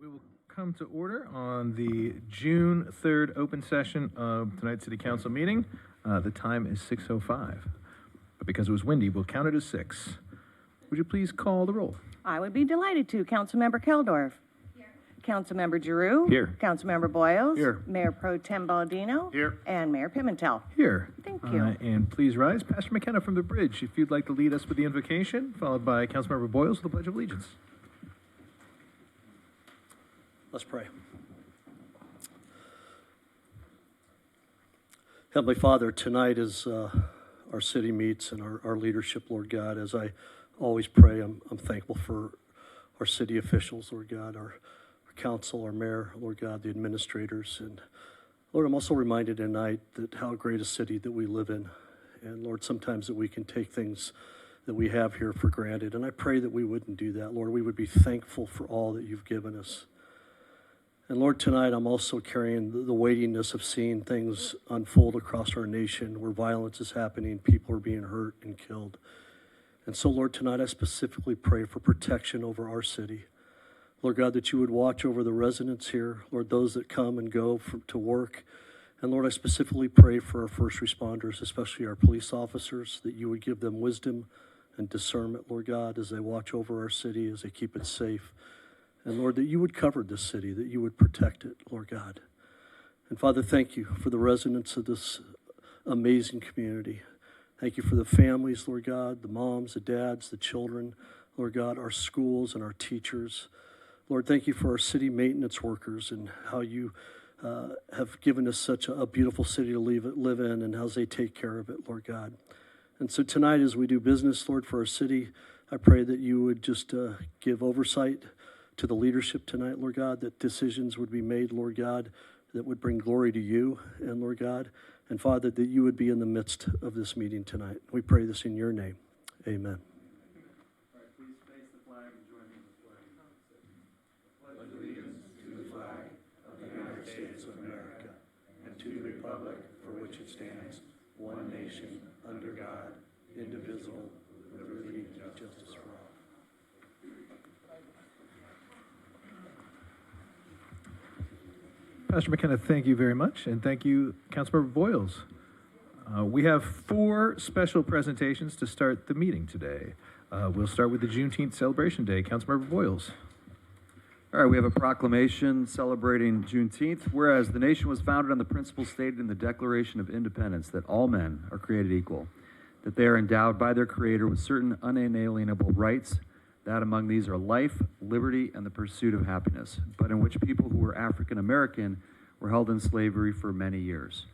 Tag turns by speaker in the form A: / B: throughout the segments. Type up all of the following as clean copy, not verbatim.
A: We will come to order on the June 3rd open session of tonight's City Council meeting. The time is 6:05, but because it was windy, we'll count it as 6. Would you please call the roll?
B: I would be delighted to. Councilmember Keldorf. Here. Councilmember Giroux.
A: Here.
B: Councilmember Boyles.
A: Here.
B: Mayor Pro Tem Baldino.
A: Here.
B: And Mayor Pimentel.
A: Here.
B: Thank you.
A: And please rise. Pastor McKenna from the bridge, if you'd like to lead us with the invocation, followed by Councilmember Boyles with the Pledge of Allegiance.
C: Let's pray. Heavenly Father, tonight as our city meets and our leadership, Lord God, as I always pray, I'm thankful for our city officials, Lord God, our council, our mayor, Lord God, the administrators. And Lord, I'm also reminded tonight that how great a city that we live in. And Lord, sometimes that we can take things that we have here for granted. And I pray that we wouldn't do that. Lord, we would be thankful for all that you've given us. And Lord, tonight I'm also carrying the weightiness of seeing things unfold across our nation where violence is happening, people are being hurt and killed. And so, Lord, tonight I specifically pray for protection over our city. Lord God, that you would watch over the residents here, Lord, those that come and go to work. And Lord, I specifically pray for our first responders, especially our police officers, that you would give them wisdom and discernment, Lord God, as they watch over our city, as they keep it safe. And Lord, that you would cover this city, that you would protect it, Lord God. And Father, thank you for the residents of this amazing community. Thank you for the families, Lord God, the moms, the dads, the children, Lord God, our schools and our teachers. Lord, thank you for our city maintenance workers and how you have given us such a beautiful city to live in and how they take care of it, Lord God. And so tonight as we do business, Lord, for our city, I pray that you would just give oversight to the leadership tonight, Lord God, that decisions would be made, Lord God, that would bring glory to you, and Lord God, and Father, that you would be in the midst of this meeting tonight. We pray this in your name. Amen.
D: All right, please face the flag and join me in the flag. Pledge allegiance to the flag of the United States of America and to the republic for which it stands, one nation, under God, indivisible, with liberty and justice for all.
A: Pastor McKenna, thank you very much, and thank you, Councilmember Boyles. We have 4 special presentations to start the meeting today. We'll start with the Juneteenth Celebration Day. Councilmember Boyles.
D: All right, we have a proclamation celebrating Juneteenth. Whereas the nation was founded on the principles stated in the Declaration of Independence that all men are created equal, that they are endowed by their Creator with certain unalienable rights, that among these are life, liberty, and the pursuit of happiness, but in which people who were African American were held in slavery for many years.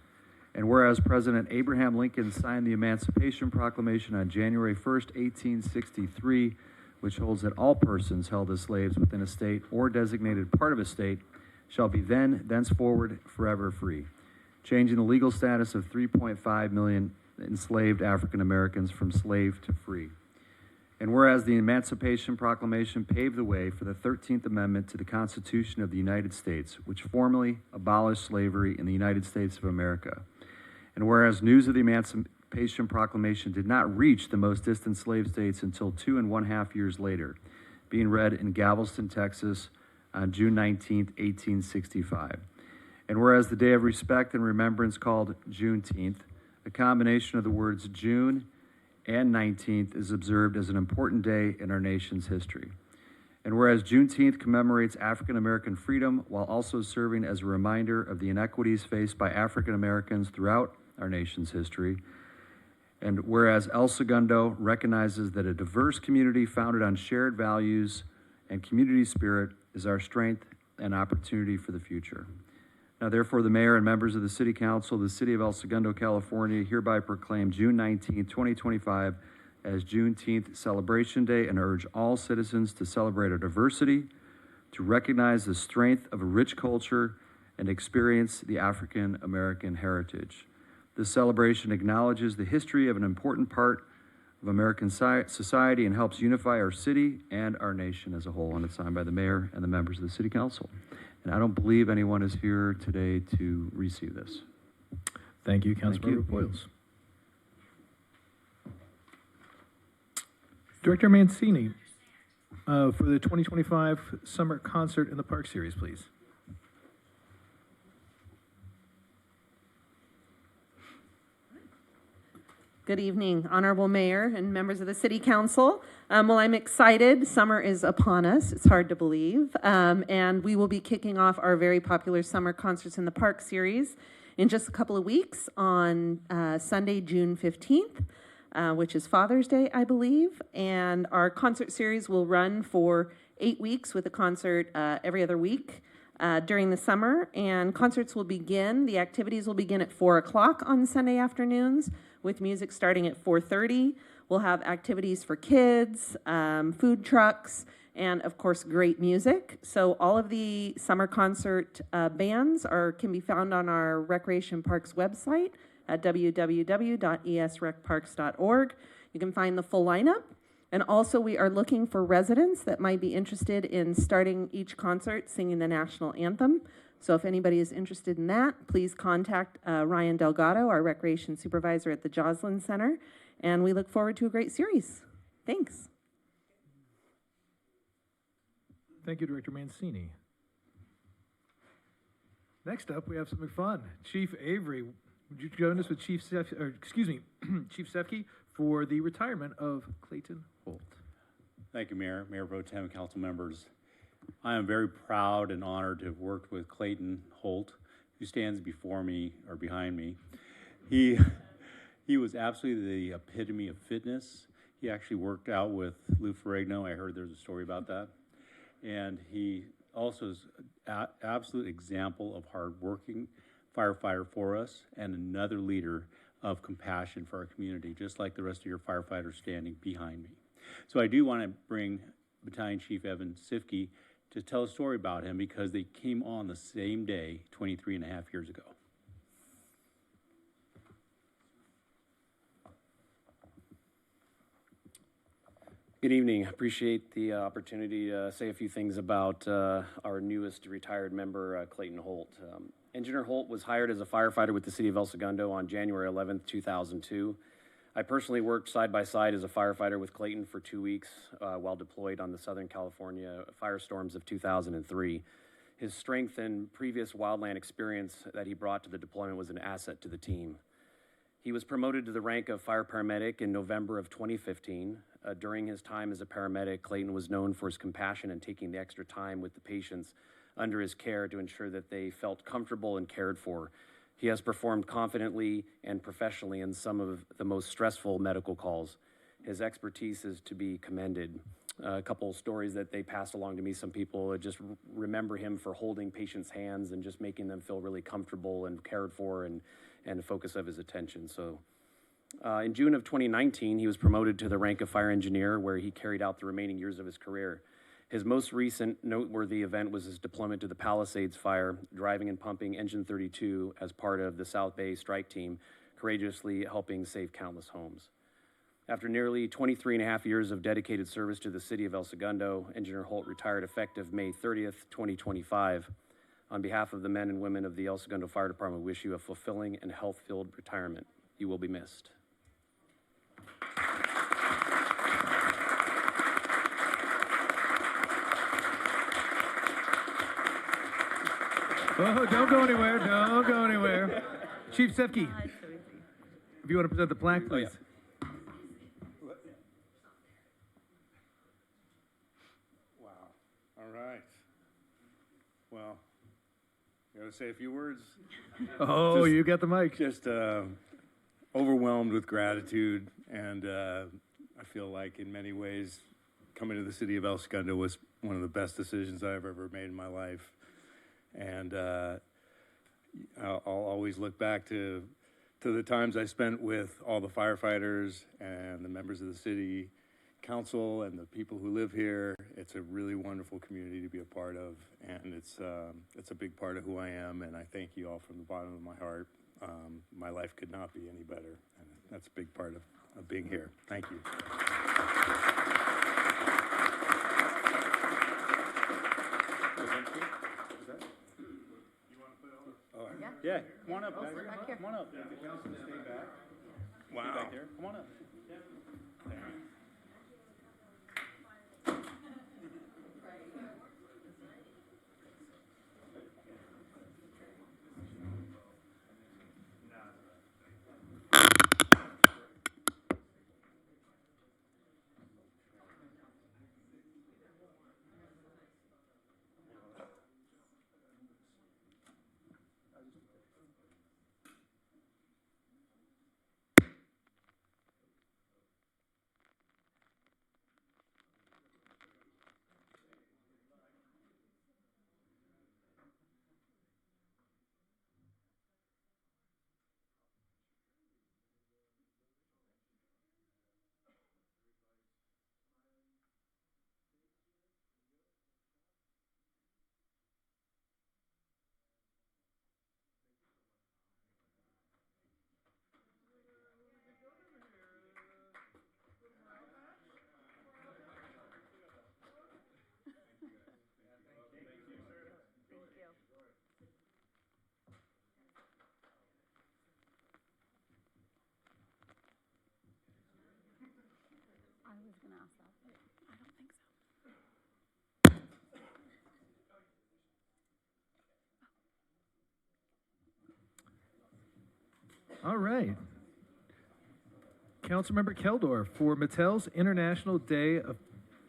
D: And whereas President Abraham Lincoln signed the Emancipation Proclamation on January 1st, 1863, which holds that all persons held as slaves within a state or designated part of a state shall be thenceforward forever free, changing the legal status of 3.5 million enslaved African Americans from slave to free. And whereas the Emancipation Proclamation paved the way for the 13th Amendment to the Constitution of the United States, which formally abolished slavery in the United States of America. And whereas news of the Emancipation Proclamation did not reach the most distant slave states until 2.5 years later, being read in Galveston, Texas on June 19, 1865. And whereas the Day of Respect and Remembrance called Juneteenth, a combination of the words June and 19th is observed as an important day in our nation's history. And whereas Juneteenth commemorates African American freedom while also serving as a reminder of the inequities faced by African Americans throughout our nation's history, and whereas El Segundo recognizes that a diverse community founded on shared values and community spirit is our strength and opportunity for the future. Now, therefore, the mayor and members of the City Council of the City of El Segundo, California, hereby proclaim June 19, 2025 as Juneteenth Celebration Day and urge all citizens to celebrate our diversity, to recognize the strength of a rich culture, and experience the African American heritage. This celebration acknowledges the history of an important part of American society and helps unify our city and our nation as a whole. And it's signed by the mayor and the members of the City Council. And I don't believe anyone is here today to receive this.
A: Thank you, Councilmember Boyles. Director Mancini, for the 2025 Summer Concert in the Park Series, please.
E: Good evening, Honorable Mayor and members of the City Council. Well, I'm excited. Summer is upon us. It's hard to believe. And we will be kicking off our very popular Summer Concerts in the Park series in just a couple of weeks on Sunday, June 15th, which is Father's Day, I believe. And our concert series will run for 8 weeks with a concert every other week during the summer. And concerts will begin, the activities will begin at 4 o'clock on Sunday afternoons, with music starting at 4:30. We'll have activities for kids, food trucks, and of course, great music. So all of the summer concert bands can be found on our Recreation Parks website at www.esrecparks.org. You can find the full lineup. And also, we are looking for residents that might be interested in starting each concert singing the national anthem. So if anybody is interested in that, please contact Ryan Delgado, our recreation supervisor at the Joslin Center, and we look forward to a great series. Thanks.
A: Thank you, Director Mancini. Next up, we have something fun. Chief Avery, would you join us with Chief Sefke for the retirement of Clayton Holt?
F: Thank you, Mayor, Mayor Pro Tem, council members. I am very proud and honored to have worked with Clayton Holt, who stands before me or behind me. He was absolutely the epitome of fitness. He actually worked out with Lou Ferrigno. I heard there's a story about that. And he also is an absolute example of hardworking firefighter for us and another leader of compassion for our community, just like the rest of your firefighters standing behind me. So I do want to bring Battalion Chief Evan Sifke to tell a story about him because they came on the same day 23 and a half years ago.
G: Good evening. Appreciate the opportunity to say a few things about our newest retired member, Clayton Holt. Engineer Holt was hired as a firefighter with the City of El Segundo on January 11th, 2002. I personally worked side by side as a firefighter with Clayton for 2 weeks while deployed on the Southern California firestorms of 2003. His strength and previous wildland experience that he brought to the deployment was an asset to the team. He was promoted to the rank of fire paramedic in November of 2015. During his time as a paramedic, Clayton was known for his compassion and taking the extra time with the patients under his care to ensure that they felt comfortable and cared for. He has performed confidently and professionally in some of the most stressful medical calls. His expertise is to be commended. A couple stories that they passed along to me, some people just remember him for holding patients' hands and just making them feel really comfortable and cared for and the focus of his attention. So in June of 2019, he was promoted to the rank of fire engineer, where he carried out the remaining years of his career. His most recent noteworthy event was his deployment to the Palisades fire, driving and pumping Engine 32 as part of the South Bay strike team, courageously helping save countless homes. After nearly 23 and a half years of dedicated service to the City of El Segundo, Engineer Holt retired effective May 30th, 2025. On behalf of the men and women of the El Segundo Fire Department, we wish you a fulfilling and health-filled retirement. You will be missed.
A: Oh, don't go anywhere. Don't go anywhere. Chief Sefke, if you want to present the plaque, please.
F: Wow. All right. Well, you got to say a few words.
A: Oh, you got the mic.
F: Just overwhelmed with gratitude, and I feel like in many ways coming to the City of El Segundo was one of the best decisions I've ever made in my life. And I'll always look back to the times I spent with all the firefighters and the members of the city council and the people who live here. It's a really wonderful community to be a part of, and it's a big part of who I am, and I thank you all from the bottom of my heart. My life could not be any better, and that's a big part of being here. Thank you. Yeah, come on up, guys. Come on up. Wow. Back there. Come on up.
H: was going to ask that, but I don't think so.
A: All right. Councilmember Keldorf for Mattel's International Day of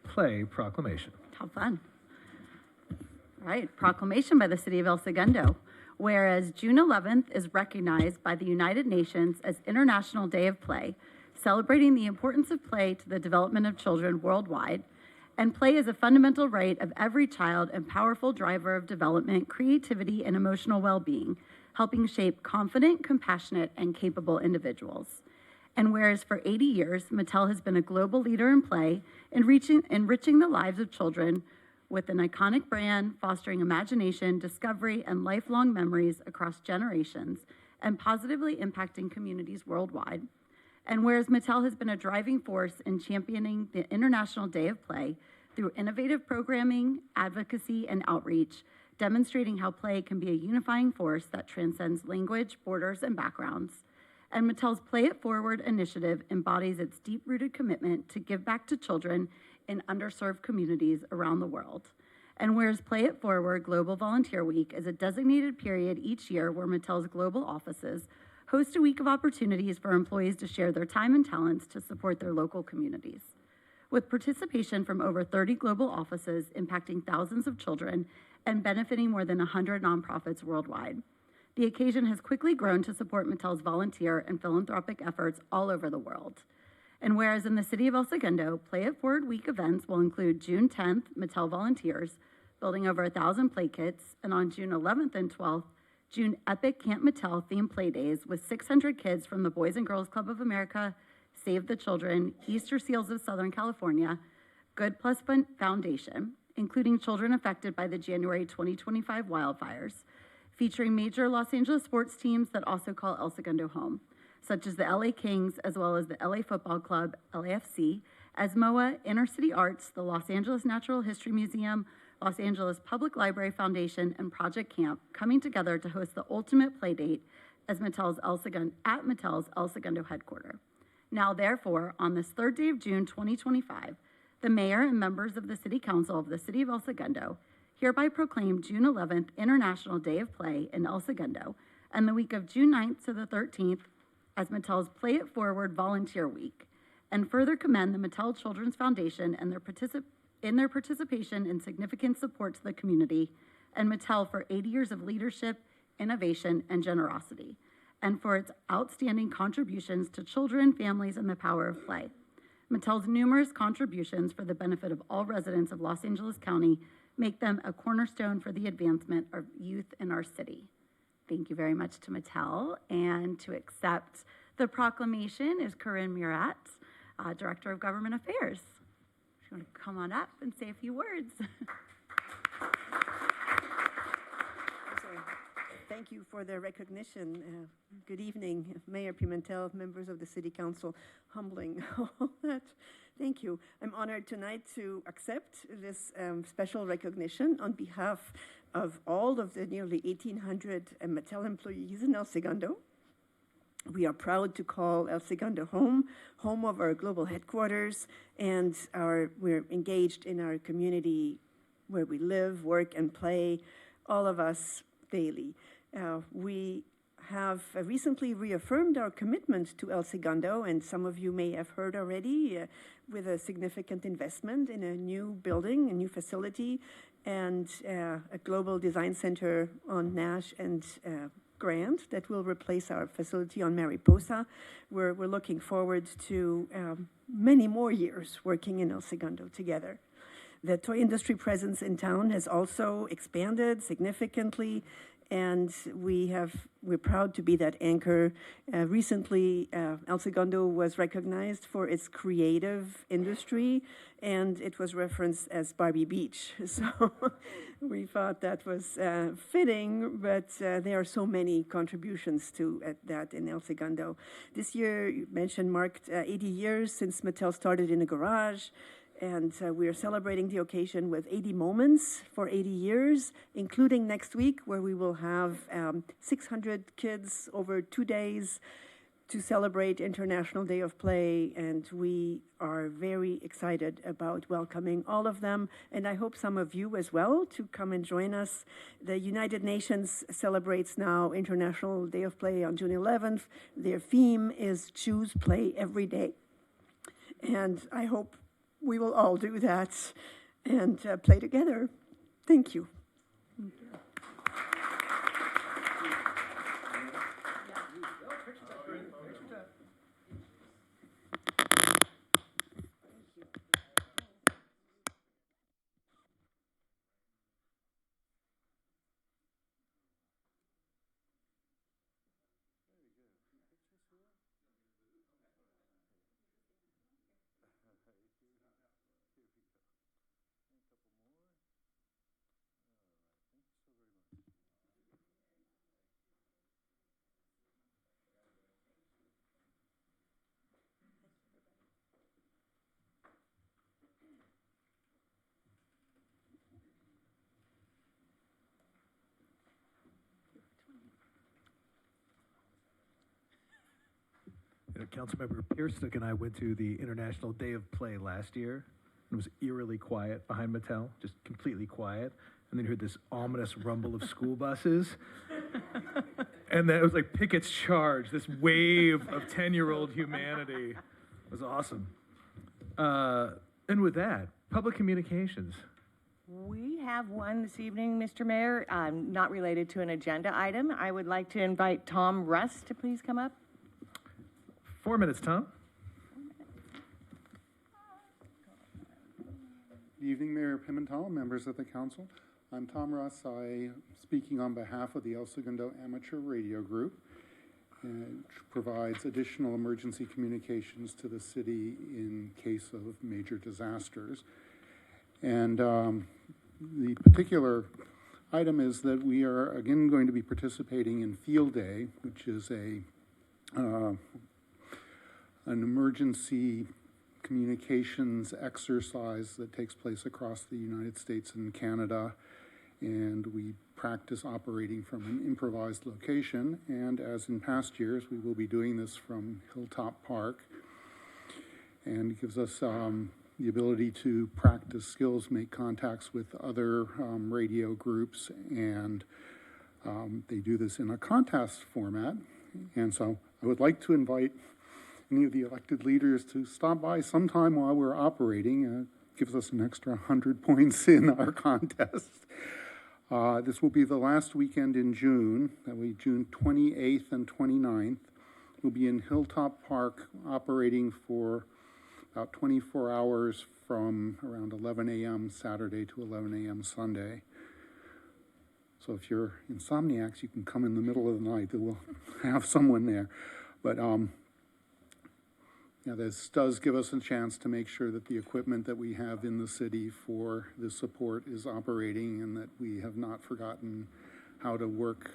A: Play proclamation.
H: How fun. All right, proclamation by the City of El Segundo. Whereas June 11th is recognized by the United Nations as International Day of Play, celebrating the importance of play to the development of children worldwide, and play is a fundamental right of every child and powerful driver of development, creativity, and emotional well-being, helping shape confident, compassionate, and capable individuals. And whereas for 80 years, Mattel has been a global leader in play, enriching the lives of children with an iconic brand, fostering imagination, discovery, and lifelong memories across generations, and positively impacting communities worldwide. And whereas Mattel has been a driving force in championing the International Day of Play through innovative programming, advocacy, and outreach, demonstrating how play can be a unifying force that transcends language, borders, and backgrounds. And Mattel's Play It Forward initiative embodies its deep-rooted commitment to give back to children in underserved communities around the world. And whereas Play It Forward Global Volunteer Week is a designated period each year where Mattel's global offices host a week of opportunities for employees to share their time and talents to support their local communities. With participation from over 30 global offices impacting thousands of children and benefiting more than 100 nonprofits worldwide, the occasion has quickly grown to support Mattel's volunteer and philanthropic efforts all over the world. And whereas in the City of El Segundo, Play It Forward Week events will include June 10th, Mattel Volunteers, building over 1,000 play kits, and on June 11th and 12th, June Epic Camp Mattel themed play days with 600 kids from the Boys and Girls Club of America, Save the Children, Easter Seals of Southern California, Good Plus Fund Foundation, including children affected by the January 2025 wildfires, featuring major Los Angeles sports teams that also call El Segundo home, such as the LA Kings, as well as the LA Football Club, LAFC, ESMOA, Inner City Arts, the Los Angeles Natural History Museum, Los Angeles Public Library Foundation, and Project Camp, coming together to host the ultimate play date at Mattel's El Segundo headquarters. Now, therefore, on this third day of June 2025, the mayor and members of the City Council of the City of El Segundo hereby proclaim June 11th International Day of Play in El Segundo, and the week of June 9th to the 13th as Mattel's Play It Forward Volunteer Week, and further commend the Mattel Children's Foundation and their participation in significant support to the community, and Mattel for 80 years of leadership, innovation, and generosity, and for its outstanding contributions to children, families, and the power of play. Mattel's numerous contributions for the benefit of all residents of Los Angeles County make them a cornerstone for the advancement of youth in our city. Thank you very much to Mattel, and to accept the proclamation is Corinne Murat, Director of Government Affairs. If you want to come on up and say a few words.
I: Thank you for the recognition. Good evening, Mayor Pimentel, members of the City Council. Humbling, all that. Thank you. I'm honored tonight to accept this special recognition on behalf of all of the nearly 1,800 Mattel employees in El Segundo. We are proud to call El Segundo home of our global headquarters, and we're engaged in our community where we live, work, and play, all of us daily. We have recently reaffirmed our commitment to El Segundo, and some of you may have heard already, with a significant investment in a new building, a new facility, and a global design center on Nash and Grant that will replace our facility on Mariposa. We're looking forward to many more years working in El Segundo together. The toy industry presence in town has also expanded significantly, and we're proud to be that anchor. Recently, El Segundo was recognized for its creative industry, and it was referenced as Barbie Beach. So we thought that was fitting, but there are so many contributions to that in El Segundo. This year, you mentioned, marked 80 years since Mattel started in a garage. And we are celebrating the occasion with 80 moments for 80 years, including next week, where we will have 600 kids over 2 days to celebrate International Day of Play, and we are very excited about welcoming all of them, and I hope some of you as well to come and join us. The United Nations celebrates now International Day of Play on June 11th. Their theme is Choose Play Every Day, and I hope we will all do that and play together. Thank you.
A: Councilmember Pierstick and I went to the International Day of Play last year. It was eerily quiet behind Mattel, just completely quiet. And then you heard this ominous rumble of school buses. And then it was like Pickett's Charge, this wave of 10-year-old humanity. It was awesome. And with that, public communications.
B: We have one this evening, Mr. Mayor, not related to an agenda item. I would like to invite Tom Russ to please come up.
A: 4 minutes, Tom.
J: Good evening, Mayor Pimentel, members of the council. I'm Tom Russ. I'm speaking on behalf of the El Segundo Amateur Radio Group, which provides additional emergency communications to the city in case of major disasters. And the particular item is that we are again going to be participating in Field Day, which is an emergency communications exercise that takes place across the United States and Canada, and we practice operating from an improvised location. And as in past years, we will be doing this from Hilltop Park, and it gives us the ability to practice skills, make contacts with other radio groups, and they do this in a contest format. And so I would like to invite any of the elected leaders to stop by sometime while we're operating. Gives us an extra 100 points in our contest. This will be the last weekend in June. That will be June 28th and 29th. We'll be in Hilltop Park operating for about 24 hours from around 11 a.m. Saturday to 11 a.m. Sunday. So if you're insomniacs, you can come in the middle of the night. We'll have someone there. But this does give us a chance to make sure that the equipment that we have in the city for this support is operating, and that we have not forgotten how to work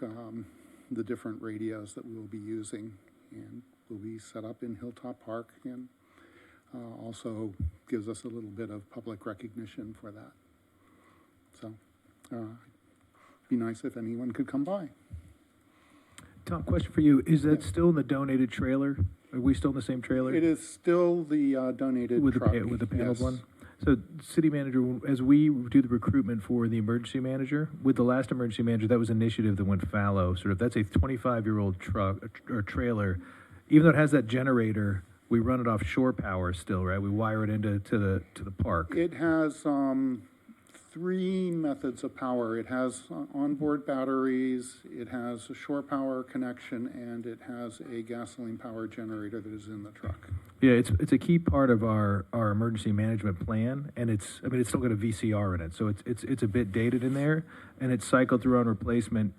J: the different radios that we will be using. And will be set up in Hilltop Park, and also gives us a little bit of public recognition for that. So it'd be nice if anyone could come by.
A: Tom, question for you. Is that still in the donated trailer? Are we still in the same trailer?
J: It is still the donated
A: with
J: truck.
A: with the paneled
J: Yes.
A: one? So, city manager, as we do the recruitment for the emergency manager, with the last emergency manager, that was an initiative that went fallow. Sort of, that's a 25-year-old truck or trailer. Even though it has that generator, we run it off shore power still, right? We wire it into the park.
J: It has three methods of power. It has onboard batteries, it has a shore power connection, and it has a gasoline power generator that is in the truck.
A: Yeah, it's a key part of our emergency management plan, and it's still got a VCR in it, so it's a bit dated in there, and it's cycled through on replacement.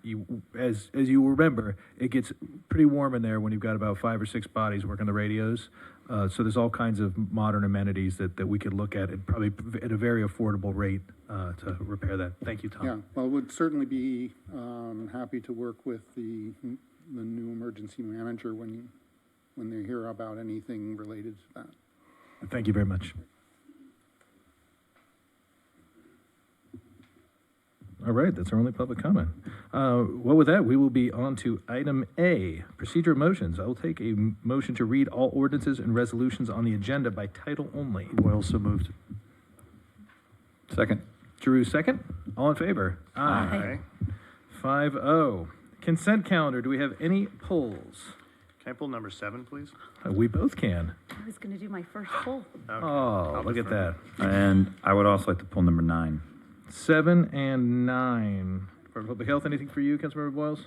A: As you remember, it gets pretty warm in there when you've got about 5 or 6 bodies working the radios. So there's all kinds of modern amenities that we could look at, and probably at a very affordable rate to repair that. Thank you, Tom.
J: Yeah, well, would certainly be happy to work with the new emergency manager when they hear about anything related to that.
A: Thank you very much. All right, that's our only public comment. Well, with that, we will be on to item A, procedure of motions. I will take a motion to read all ordinances and resolutions on the agenda by title only.
D: Boyle so moved.
K: Second.
A: Drew, second. All in favor?
H: Aye.
A: 5-0. Consent calendar, do we have any pulls?
K: Can I pull number 7, please?
A: We both can.
H: I was going to do my first poll.
A: Oh, look at that.
K: And I would also like to pull number 9.
A: 7 and 9. For public health, anything for you, Councilmember Boyles?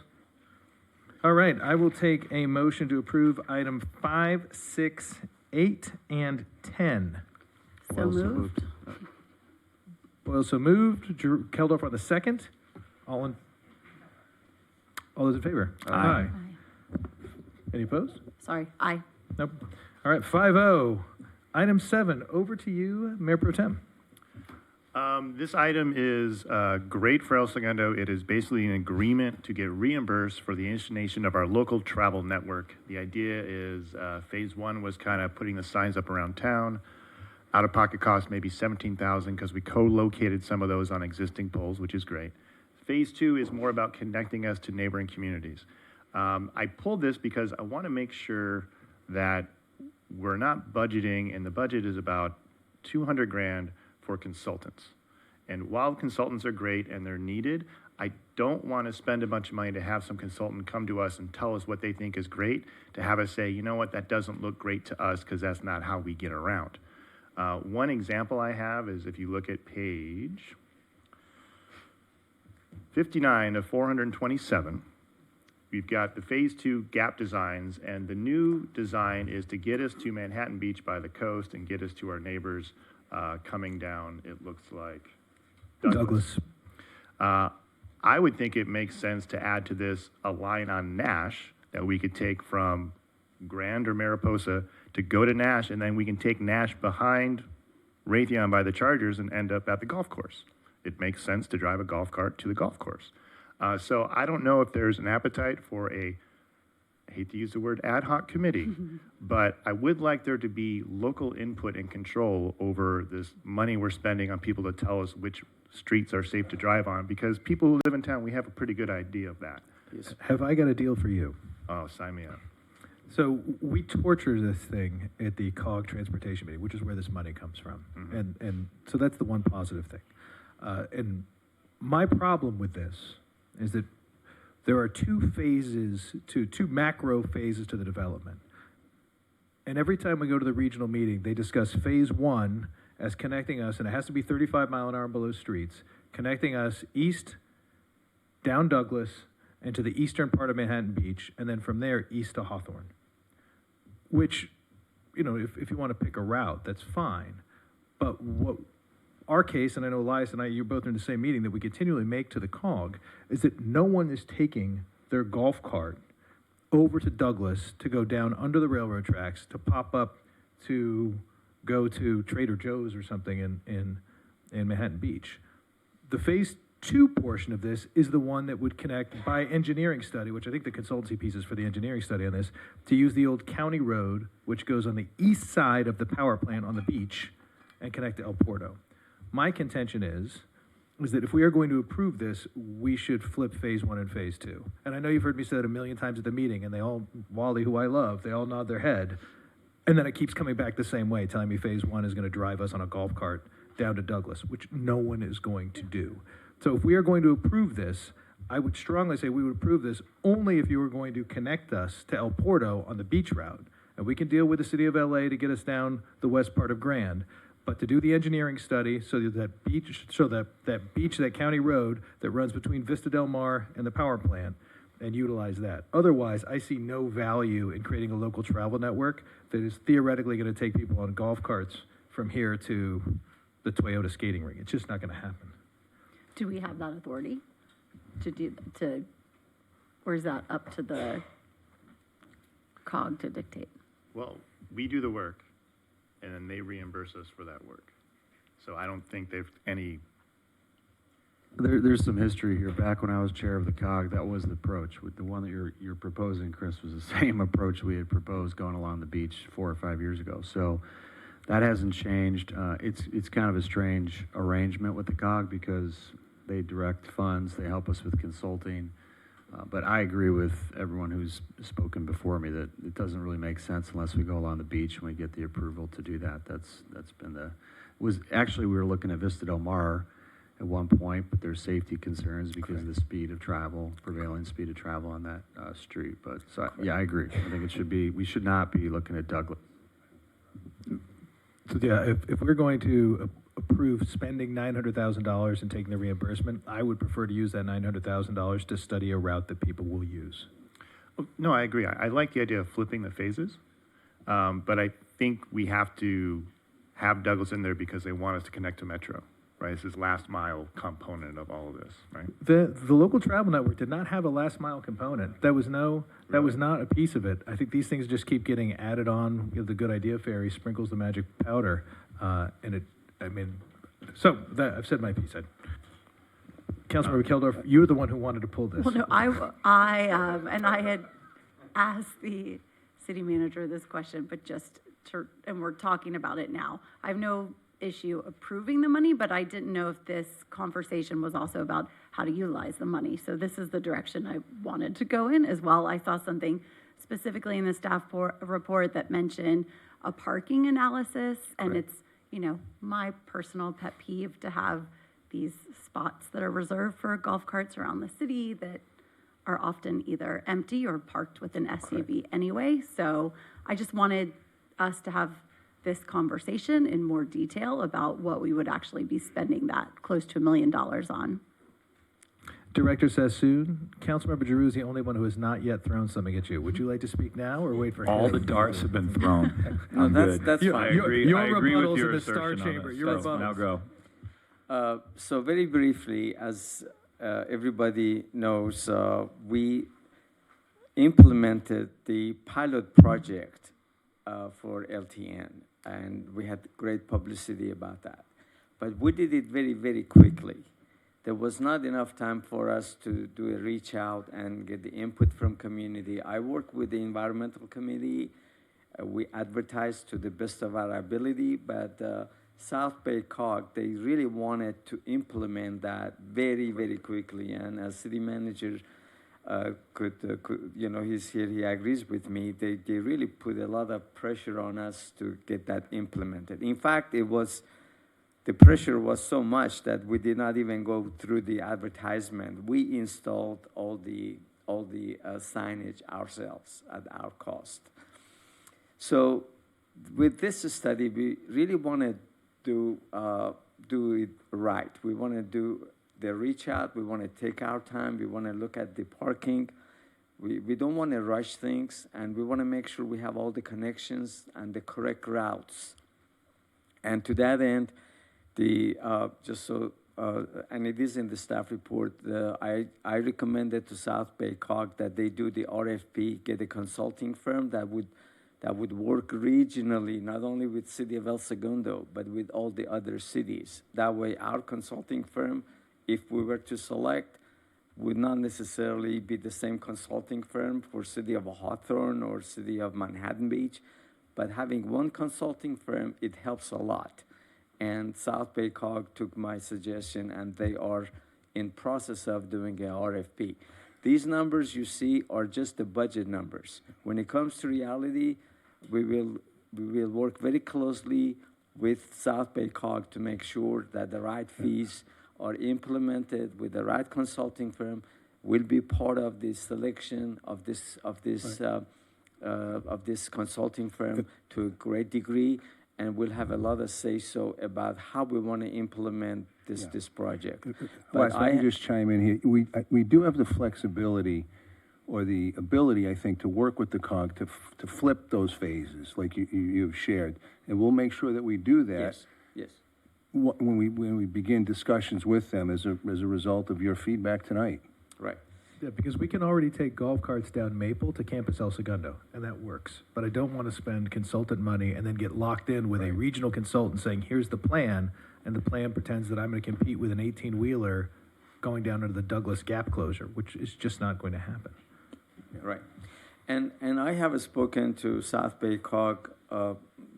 A: All right, I will take a motion to approve item 5, 6, 8, and 10.
H: So moved.
A: Boyle so moved. Drew Keldorf on the second. All those in favor?
K: Aye.
A: Any opposed?
H: Sorry, aye.
A: Nope. All right, 5-0. Item 7, over to you, Mayor Pro Tem.
K: This item is great for El Segundo. It is basically an agreement to get reimbursed for the installation of our local travel network. The idea is phase 1 was kind of putting the signs up around town. Out-of-pocket cost maybe $17,000 because we co-located some of those on existing poles, which is great. Phase 2 is more about connecting us to neighboring communities. I pulled this because I want to make sure that we're not budgeting, and the budget is about $200,000 for consultants. And while consultants are great and they're needed, I don't want to spend a bunch of money to have some consultant come to us and tell us what they think is great, to have us say, you know what, that doesn't look great to us because that's not how we get around. One example I have is if you look at page 59 of 427, we've got the phase 2 gap designs, and the new design is to get us to Manhattan Beach by the coast and get us to our neighbors coming down, it looks like Douglas. I would think it makes sense to add to this a line on Nash that we could take from Grand or Mariposa to go to Nash, and then we can take Nash behind Raytheon by the Chargers and end up at the golf course. It makes sense to drive a golf cart to the golf course. So I don't know if there's an appetite for I hate to use the word ad hoc committee, but I would like there to be local input and control over this money we're spending on people to tell us which streets are safe to drive on, because people who live in town, we have a pretty good idea of that.
A: Have I got a deal for you?
K: Oh, sign me up.
A: So we torture this thing at the COG Transportation Meeting, which is where this money comes from. And so that's the one positive thing. And my problem with this is that there are two macro phases to the development. And every time we go to the regional meeting, they discuss phase 1 as connecting us, and it has to be 35 mile an hour and below streets, connecting us east, down Douglas, and to the eastern part of Manhattan Beach, and then from there east to Hawthorne. Which, you know, if you want to pick a route, that's fine. But what our case, and I know Elias and I, you're both in the same meeting, that we continually make to the COG, is that no one is taking their golf cart over to Douglas to go down under the railroad tracks to pop up to go to Trader Joe's or something in Manhattan Beach. The phase 2 portion of this is the one that would connect by engineering study, which I think the consultancy piece is for the engineering study on this, to use the old county road, which goes on the east side of the power plant on the beach, and connect to El Porto. My contention is that if we are going to approve this, we should flip phase 1 and phase 2. And I know you've heard me say that a million times at the meeting, and they all, Wally, who I love, they all nod their head. And then it keeps coming back the same way, telling me phase 1 is going to drive us on a golf cart down to Douglas, which no one is going to do. So if we are going to approve this, I would strongly say we would approve this only if you were going to connect us to El Porto on the beach route. And we can deal with the city of LA to get us down the west part of Grand. But to do the engineering study so that beach, that county road that runs between Vista Del Mar and the power plant, and utilize that. Otherwise, I see no value in creating a local travel network that is theoretically going to take people on golf carts from here to the Toyota skating rink. It's just not going to happen.
H: Do we have that authority or is that up to the COG to dictate?
K: Well, we do the work, and then they reimburse us for that work. So I don't think they've any.
D: There's some history here. Back when I was chair of the COG, that was the approach. With the one that you're proposing, Chris, was the same approach we had proposed going along the beach 4 or 5 years ago. So that hasn't changed. It's kind of a strange arrangement with the COG because They direct funds, they help us with consulting. But I agree with everyone who's spoken before me that it doesn't really make sense unless we go along the beach and we get the approval to do that. That's been actually, we were looking at Vista Del Mar at one point, but there's safety concerns because of the speed of travel, prevailing speed of travel on that street. But yeah, I agree. I think we should not be looking at Douglas.
A: So yeah, if we're going to approve spending $900,000 and taking the reimbursement, I would prefer to use that $900,000 to study a route that people will use.
K: Oh, no, I agree. I like the idea of flipping the phases, but I think we have to have Douglas in there because they want us to connect to Metro, right? It's this last mile component of all of this, right?
A: The local travel network did not have a last mile component. That was not a piece of it. I think these things just keep getting added on. The Good Idea Fairy sprinkles the magic powder, I've said my piece. Councilmember Keldorf, you were the one who wanted to pull this.
H: Well, no, I had asked the city manager this question, but and we're talking about it now. I have no issue approving the money, but I didn't know if this conversation was also about how to utilize the money. So this is the direction I wanted to go in as well. I saw something specifically in the staff report that mentioned a parking analysis, and it's, my personal pet peeve to have these spots that are reserved for golf carts around the city that are often either empty or parked with an SUV anyway. So I just wanted us to have this conversation in more detail about what we would actually be spending that close to $1 million on.
A: Director Sassoon, Councilmember Giroux is the only one who has not yet thrown something at you. Would you like to speak now or wait for
L: All
A: him?
L: the darts have been thrown.
G: No, that's fine.
L: I agree.
A: Your
L: I agree
A: rebuttals
L: with your
A: in the Star
L: assertion on
A: Chamber.
L: this.
A: Your
L: So,
A: rebuttals.
L: now go.
M: So very briefly, as everybody knows, we implemented the pilot project for LTN, and we had great publicity about that. But we did it very, very quickly. There was not enough time for us to do a reach out and get the input from community. I worked with the environmental committee. We advertised to the best of our ability, but South Bay COG, they really wanted to implement that very, very quickly. And as city manager he's here, he agrees with me. They really put a lot of pressure on us to get that implemented. In fact, the pressure was so much that we did not even go through the advertisement. We installed all the signage ourselves at our cost. So with this study, we really want to do it right. We want to do the reach out. We want to take our time. We want to look at the parking. We don't want to rush things, and we want to make sure we have all the connections and the correct routes. And to that end, and it is in the staff report, I recommended to South Bay COG that they do the RFP, get a consulting firm that would work regionally, not only with City of El Segundo, but with all the other cities. That way, our consulting firm, if we were to select, would not necessarily be the same consulting firm for City of Hawthorne or City of Manhattan Beach, but having one consulting firm, it helps a lot. And South Bay COG took my suggestion, and they are in process of doing an RFP. These numbers you see are just the budget numbers. When it comes to reality, we will work very closely with South Bay COG to make sure that the right fees are implemented with the right consulting firm. Will be part of the selection of this consulting firm to a great degree. And we'll have a lot of say-so about how we want to implement this project.
N: Wes, let me just chime in here. We do have the flexibility or the ability, I think, to work with the COG to flip those phases like you've shared. And we'll make sure that we do that.
M: Yes.
N: When we begin discussions with them as a result of your feedback tonight.
M: Right.
A: Yeah, because we can already take golf carts down Maple to Campus El Segundo, and that works. But I don't want to spend consultant money and then get locked in with a regional consultant saying, here's the plan, and the plan pretends that I'm going to compete with an 18-wheeler going down into the Douglas Gap closure, which is just not going to happen.
M: Right. And I have spoken to South Bay COG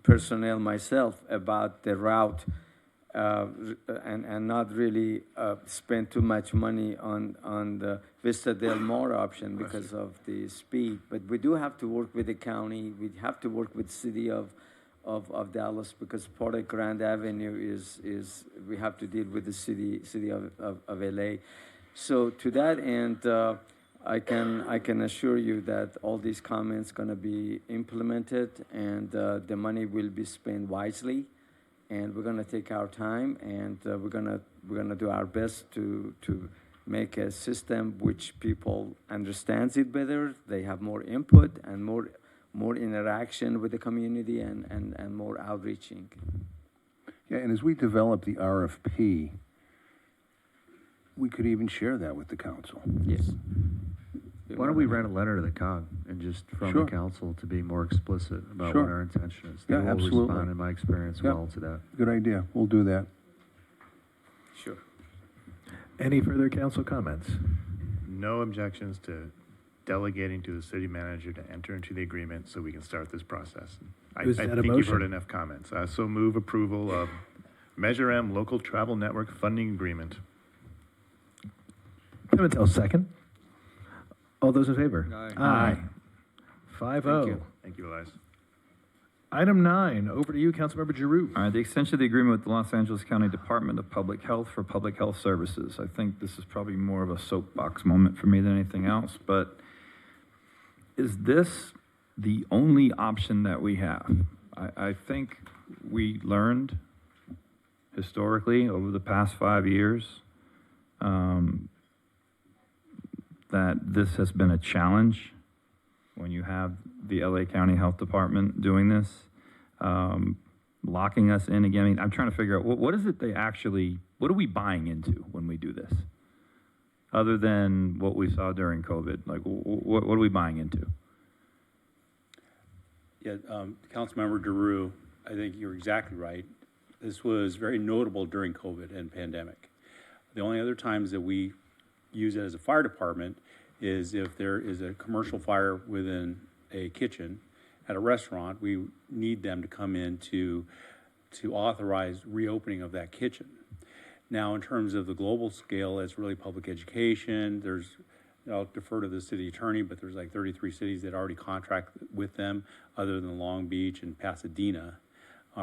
M: personnel myself about the route and not really spend too much money on the Vista Del Mar option because of the speed. But we do have to work with the county. We have to work with city of Dallas because part of Grand Avenue is we have to deal with the city of LA. So to that end, I can assure you that all these comments going to be implemented, and the money will be spent wisely, and we're going to take our time, and we're gonna do our best to make a system which people understands it better. They have more input and more interaction with the community and more outreaching.
N: Yeah, and as we develop the RFP, we could even share that with the council.
M: Yes.
D: Why don't we write a letter to the COG and just from
N: Sure.
D: the council to be more explicit about
N: Sure.
D: what our intention is? They
N: Yeah,
D: will
N: absolutely.
D: respond, in my experience,
N: Yeah.
D: well to that.
N: Good idea. We'll do that.
M: Sure.
A: Any further council comments?
K: No objections to delegating to the city manager to enter into the agreement so we can start this process. I
A: Is that a
K: think you've heard
A: motion?
K: enough comments. I so move approval of Measure M Local Travel Network Funding Agreement.
A: Pimentel, second. All those in favor?
M: Aye.
A: 5-0.
K: Thank you, Elias.
A: Item 9, over to you, Councilmember Giroux.
L: All right, the extension of the agreement with the Los Angeles County Department of Public Health for public health services. I think this is probably more of a soapbox moment for me than anything else, but is this the only option that we have? I think we learned historically over the past 5 years that this has been a challenge when you have the LA County Health Department doing this, locking us in again. I mean, I'm trying to figure out what is it they actually, what are we buying into when we do this? Other than what we saw during COVID, like what are we buying into?
F: Yeah, Councilmember Giroux, I think you're exactly right. This was very notable during COVID and pandemic. The only other times that we use it as a fire department is if there is a commercial fire within a kitchen at a restaurant. We need them to come in to authorize reopening of that kitchen. Now, in terms of the global scale, it's really public education. I'll defer to the city attorney, but there's like 33 cities that already contract with them, other than Long Beach and Pasadena,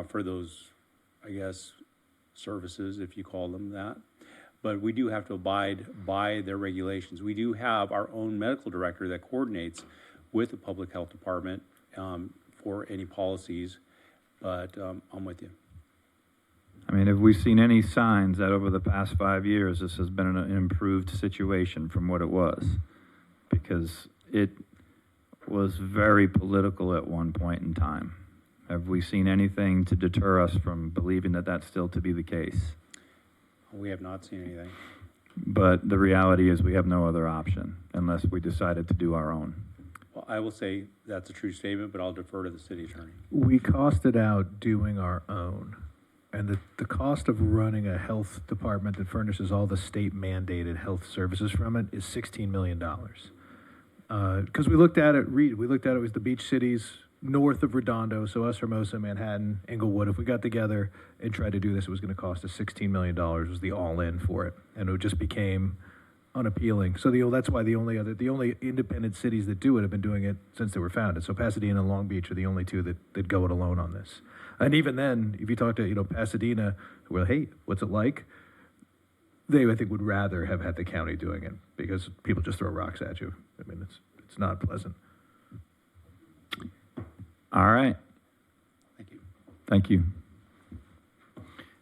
F: for those, I guess, services, if you call them that. But we do have to abide by their regulations. We do have our own medical director that coordinates with the public health department for any policies, but I'm with you.
L: I mean, have we seen any signs that over the past 5 years, this has been an improved situation from what it was? Because it was very political at one point in time. Have we seen anything to deter us from believing that that's still to be the case?
F: We have not seen anything.
L: But the reality is we have no other option unless we decided to do our own.
F: Well, I will say that's a true statement, but I'll defer to the city attorney.
A: We costed out doing our own. And the cost of running a health department that furnishes all the state mandated health services from it is $16 million. Because we looked at it, we looked at it as the beach cities north of Redondo, so us, Hermosa, Manhattan, Inglewood. If we got together and tried to do this, it was going to cost us $16 million was the all-in for it. And it just became unappealing. So that's why the only independent cities that do it have been doing it since they were founded. So Pasadena and Long Beach are the only two that go it alone on this. And even then, if you talk to Pasadena, well, hey, what's it like? They, I think, would rather have had the county doing it because people just throw rocks at you. I mean, it's not pleasant.
L: All right.
F: Thank you.
L: Thank you.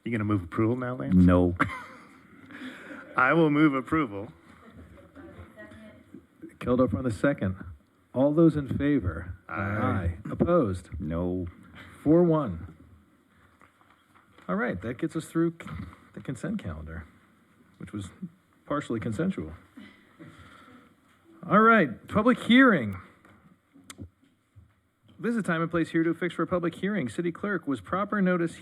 K: You gonna move approval now, Lance?
L: No.
K: I will move approval.
A: Keldorf on the second. All those in favor?
K: Aye.
A: Opposed?
L: No.
A: 4-1. All right, that gets us through the consent calendar, which was partially consensual. All right, public hearing. Visit time and place here to fix for a public hearing. City clerk, was proper notice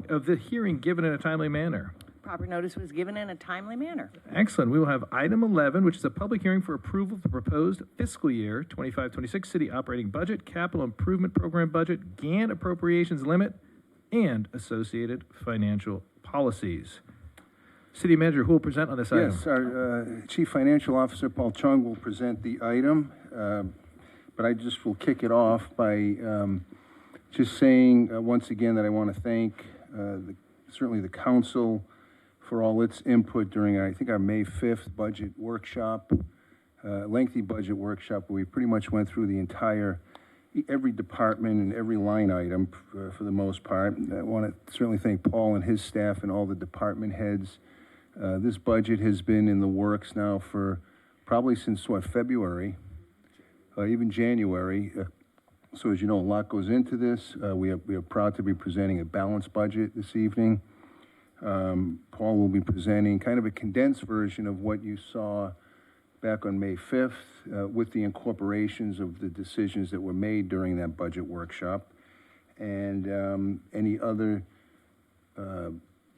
A: of the hearing given in a timely manner?
B: Proper notice was given in a timely manner.
A: Excellent. We will have item 11, which is a public hearing for approval of the proposed fiscal year 25-26 city operating budget, capital improvement program budget, GAN appropriations limit, and associated financial policies. City Manager, who will present on this item?
N: Yes, our Chief Financial Officer, Paul Chung, will present the item, but I just will kick it off by just saying once again that I want to thank certainly the council for all its input during, I think, our May 5th budget workshop, lengthy budget workshop, where we pretty much went through the entire, every department and every line item for the most part. I want to certainly thank Paul and his staff and all the department heads. This budget has been in the works now for probably since, February, even January. So as you know, a lot goes into this. We are proud to be presenting a balanced budget this evening. Paul will be presenting kind of a condensed version of what you saw back on May 5th with the incorporations of the decisions that were made during that budget workshop. And any other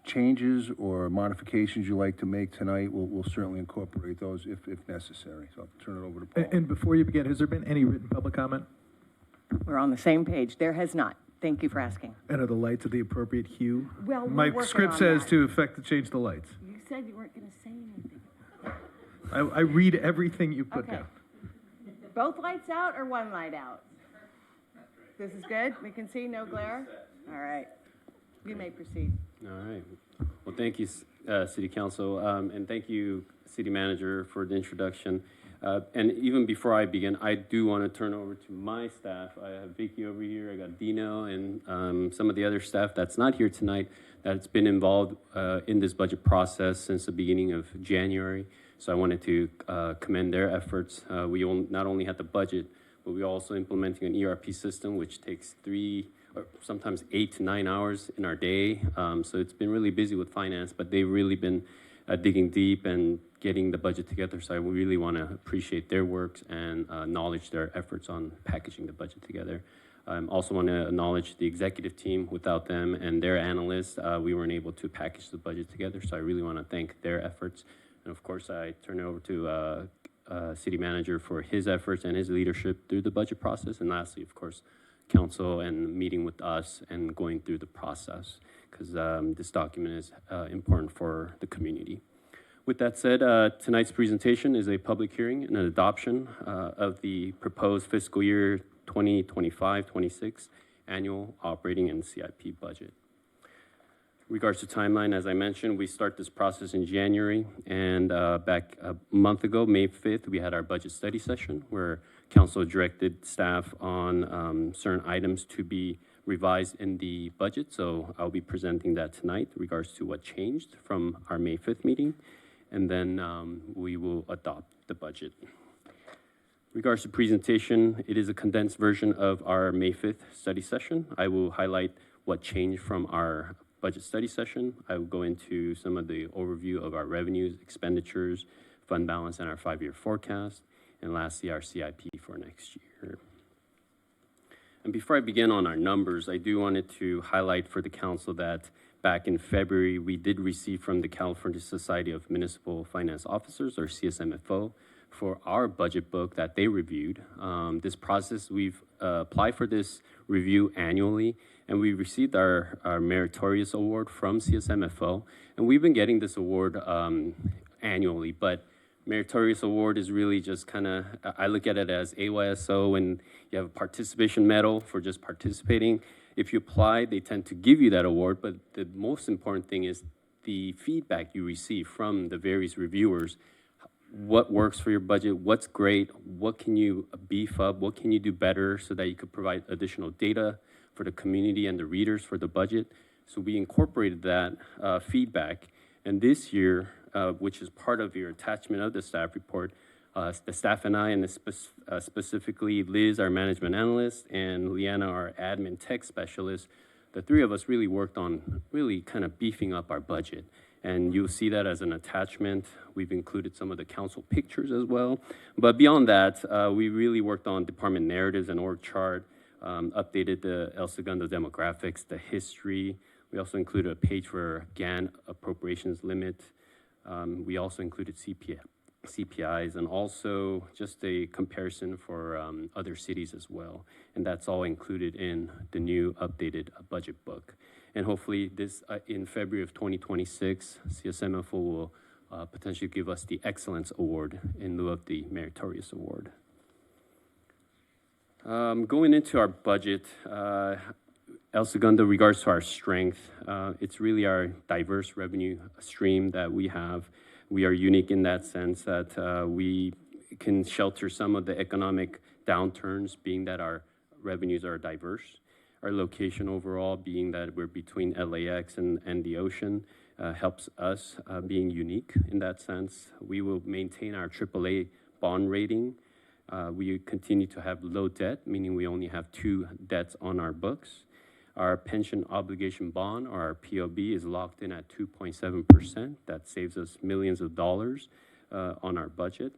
N: changes or modifications you'd like to make tonight, we'll certainly incorporate those if necessary. So I'll turn it over to Paul.
A: And before you begin, has there been any written public comment?
B: We're on the same page. There has not. Thank you for asking.
A: And are the lights of the appropriate hue?
B: Well, we're
A: My
B: working
A: script
B: on
A: says
B: that.
A: to change the lights.
B: You said you weren't going to say anything.
A: I read everything you put
B: Okay.
A: down.
B: Both lights out or one light out? This is good? We can see, no glare? All right. You may proceed.
G: All right. Well, thank you, City Council, and thank you, City Manager, for the introduction. And even before I begin, I do want to turn over to my staff. I have Vicky over here, I got Dino, and some of the other staff that's not here tonight that's been involved in this budget process since the beginning of January. So I wanted to commend their efforts. We not only had the budget, but we're also implementing an ERP system, which takes 3 or sometimes 8 to 9 hours in our day. So it's been really busy with finance, but they've really been digging deep and getting the budget together. So I really want to appreciate their work and acknowledge their efforts on packaging the budget together. Also want to acknowledge the executive team. Without them and their analysts, we weren't able to package the budget together. So I really want to thank their efforts. And of course, I turn it over to City Manager for his efforts and his leadership through the budget process. And lastly, of course, Council and meeting with us and going through the process, because this document is important for the community. With that said, tonight's presentation is a public hearing and an adoption of the proposed fiscal year 2025-26 annual operating and CIP budget. Regards to timeline, as I mentioned, we start this process in January, and back a month ago, May 5th, we had our budget study session where Council directed staff on certain items to be revised in the budget. So I'll be presenting that tonight in regards to what changed from our May 5th meeting, and then we will adopt the budget. Regards to presentation, it is a condensed version of our May 5th study session. I will highlight what changed from our budget study session. I will go into some of the overview of our revenues, expenditures, fund balance, and our 5-year forecast, and lastly, our CIP for next year. And before I begin on our numbers, I do wanted to highlight for the council that back in February, we did receive from the California Society of Municipal Finance Officers, or CSMFO, for our budget book that they reviewed. This process, we've applied for this review annually, and we received our Meritorious Award from CSMFO, and we've been getting this award annually, but Meritorious Award is really just kind of, I look at it as AYSO, and you have a participation medal for just participating. If you apply, they tend to give you that award, but the most important thing is the feedback you receive from the various reviewers. What works for your budget, what's great, what can you beef up, what can you do better so that you could provide additional data for the community and the readers for the budget. So we incorporated that feedback, and this year, which is part of your attachment of the staff report, the staff and I, and specifically Liz, our management analyst, and Leanna, our admin tech specialist, the three of us really worked on really kind of beefing up our budget. And you'll see that as an attachment. We've included some of the council pictures as well. But beyond that, we really worked on department narratives and org chart, updated the El Segundo demographics, the history. We also included a page for GAN appropriations limit. We also included
O: CPIs, and also just a comparison for other cities as well. And that's all included in the new updated budget book. And hopefully this, in February of 2026, CSMFO will potentially give us the Excellence Award in lieu of the Meritorious Award. Going into our budget, El Segundo, regards to our strength, it's really our diverse revenue stream that we have. We are unique in that sense that we can shelter some of the economic downturns, being that our revenues are diverse. Our location overall, being that we're between LAX and the ocean, helps us being unique in that sense. We will maintain our AAA bond rating. We continue to have low debt, meaning we only have 2 debts on our books. Our pension obligation bond, or our POB, is locked in at 2.7%. That saves us millions of dollars on our budget.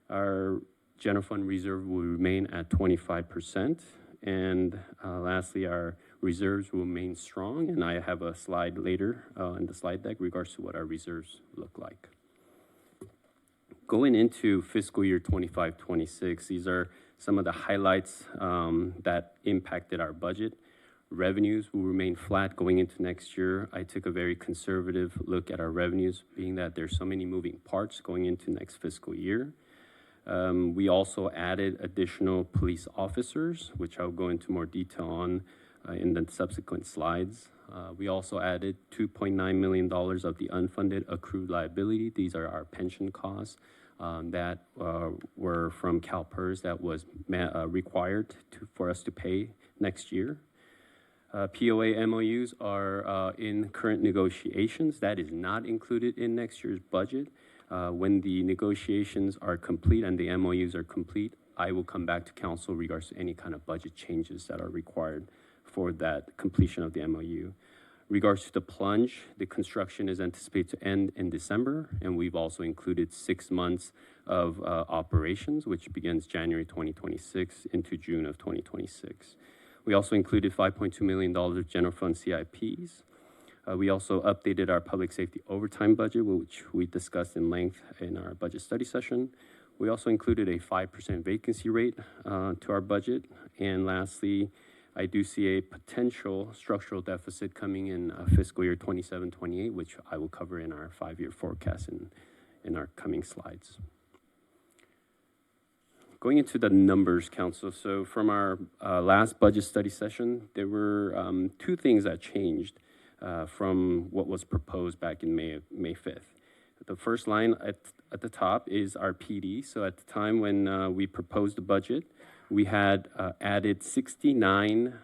O: Our general fund reserve will remain at 25%. And lastly, our reserves will remain strong. And I have a slide later in the slide deck regards to what our reserves look like. Going into fiscal year 25-26, these are some of the highlights that impacted our budget. Revenues will remain flat going into next year. I took a very conservative look at our revenues, being that there's so many moving parts going into next fiscal year. We also added additional police officers, which I'll go into more detail on in the subsequent slides. We also added $2.9 million of the unfunded accrued liability. These are our pension costs that were from CalPERS that was required for us to pay next year. POA MOUs are in current negotiations. That is not included in next year's budget. When the negotiations are complete and the MOUs are complete, I will come back to council regards to any kind of budget changes that are required for that completion of the MOU. Regards to the plunge, the construction is anticipated to end in December, and we've also included 6 months of operations, which begins January 2026 into June of 2026. We also included $5.2 million of general fund CIPs. We also updated our public safety overtime budget, which we discussed in length in our budget study session. We also included a 5% vacancy rate to our budget. And lastly, I do see a potential structural deficit coming in fiscal year 27-28, which I will cover in our 5-year forecast in our coming slides. Going into the numbers, council. So from our last budget study session, there were 2 things that changed from what was proposed back in May 5th. The first line at the top is our PD. So at the time when we proposed the budget, we had added 69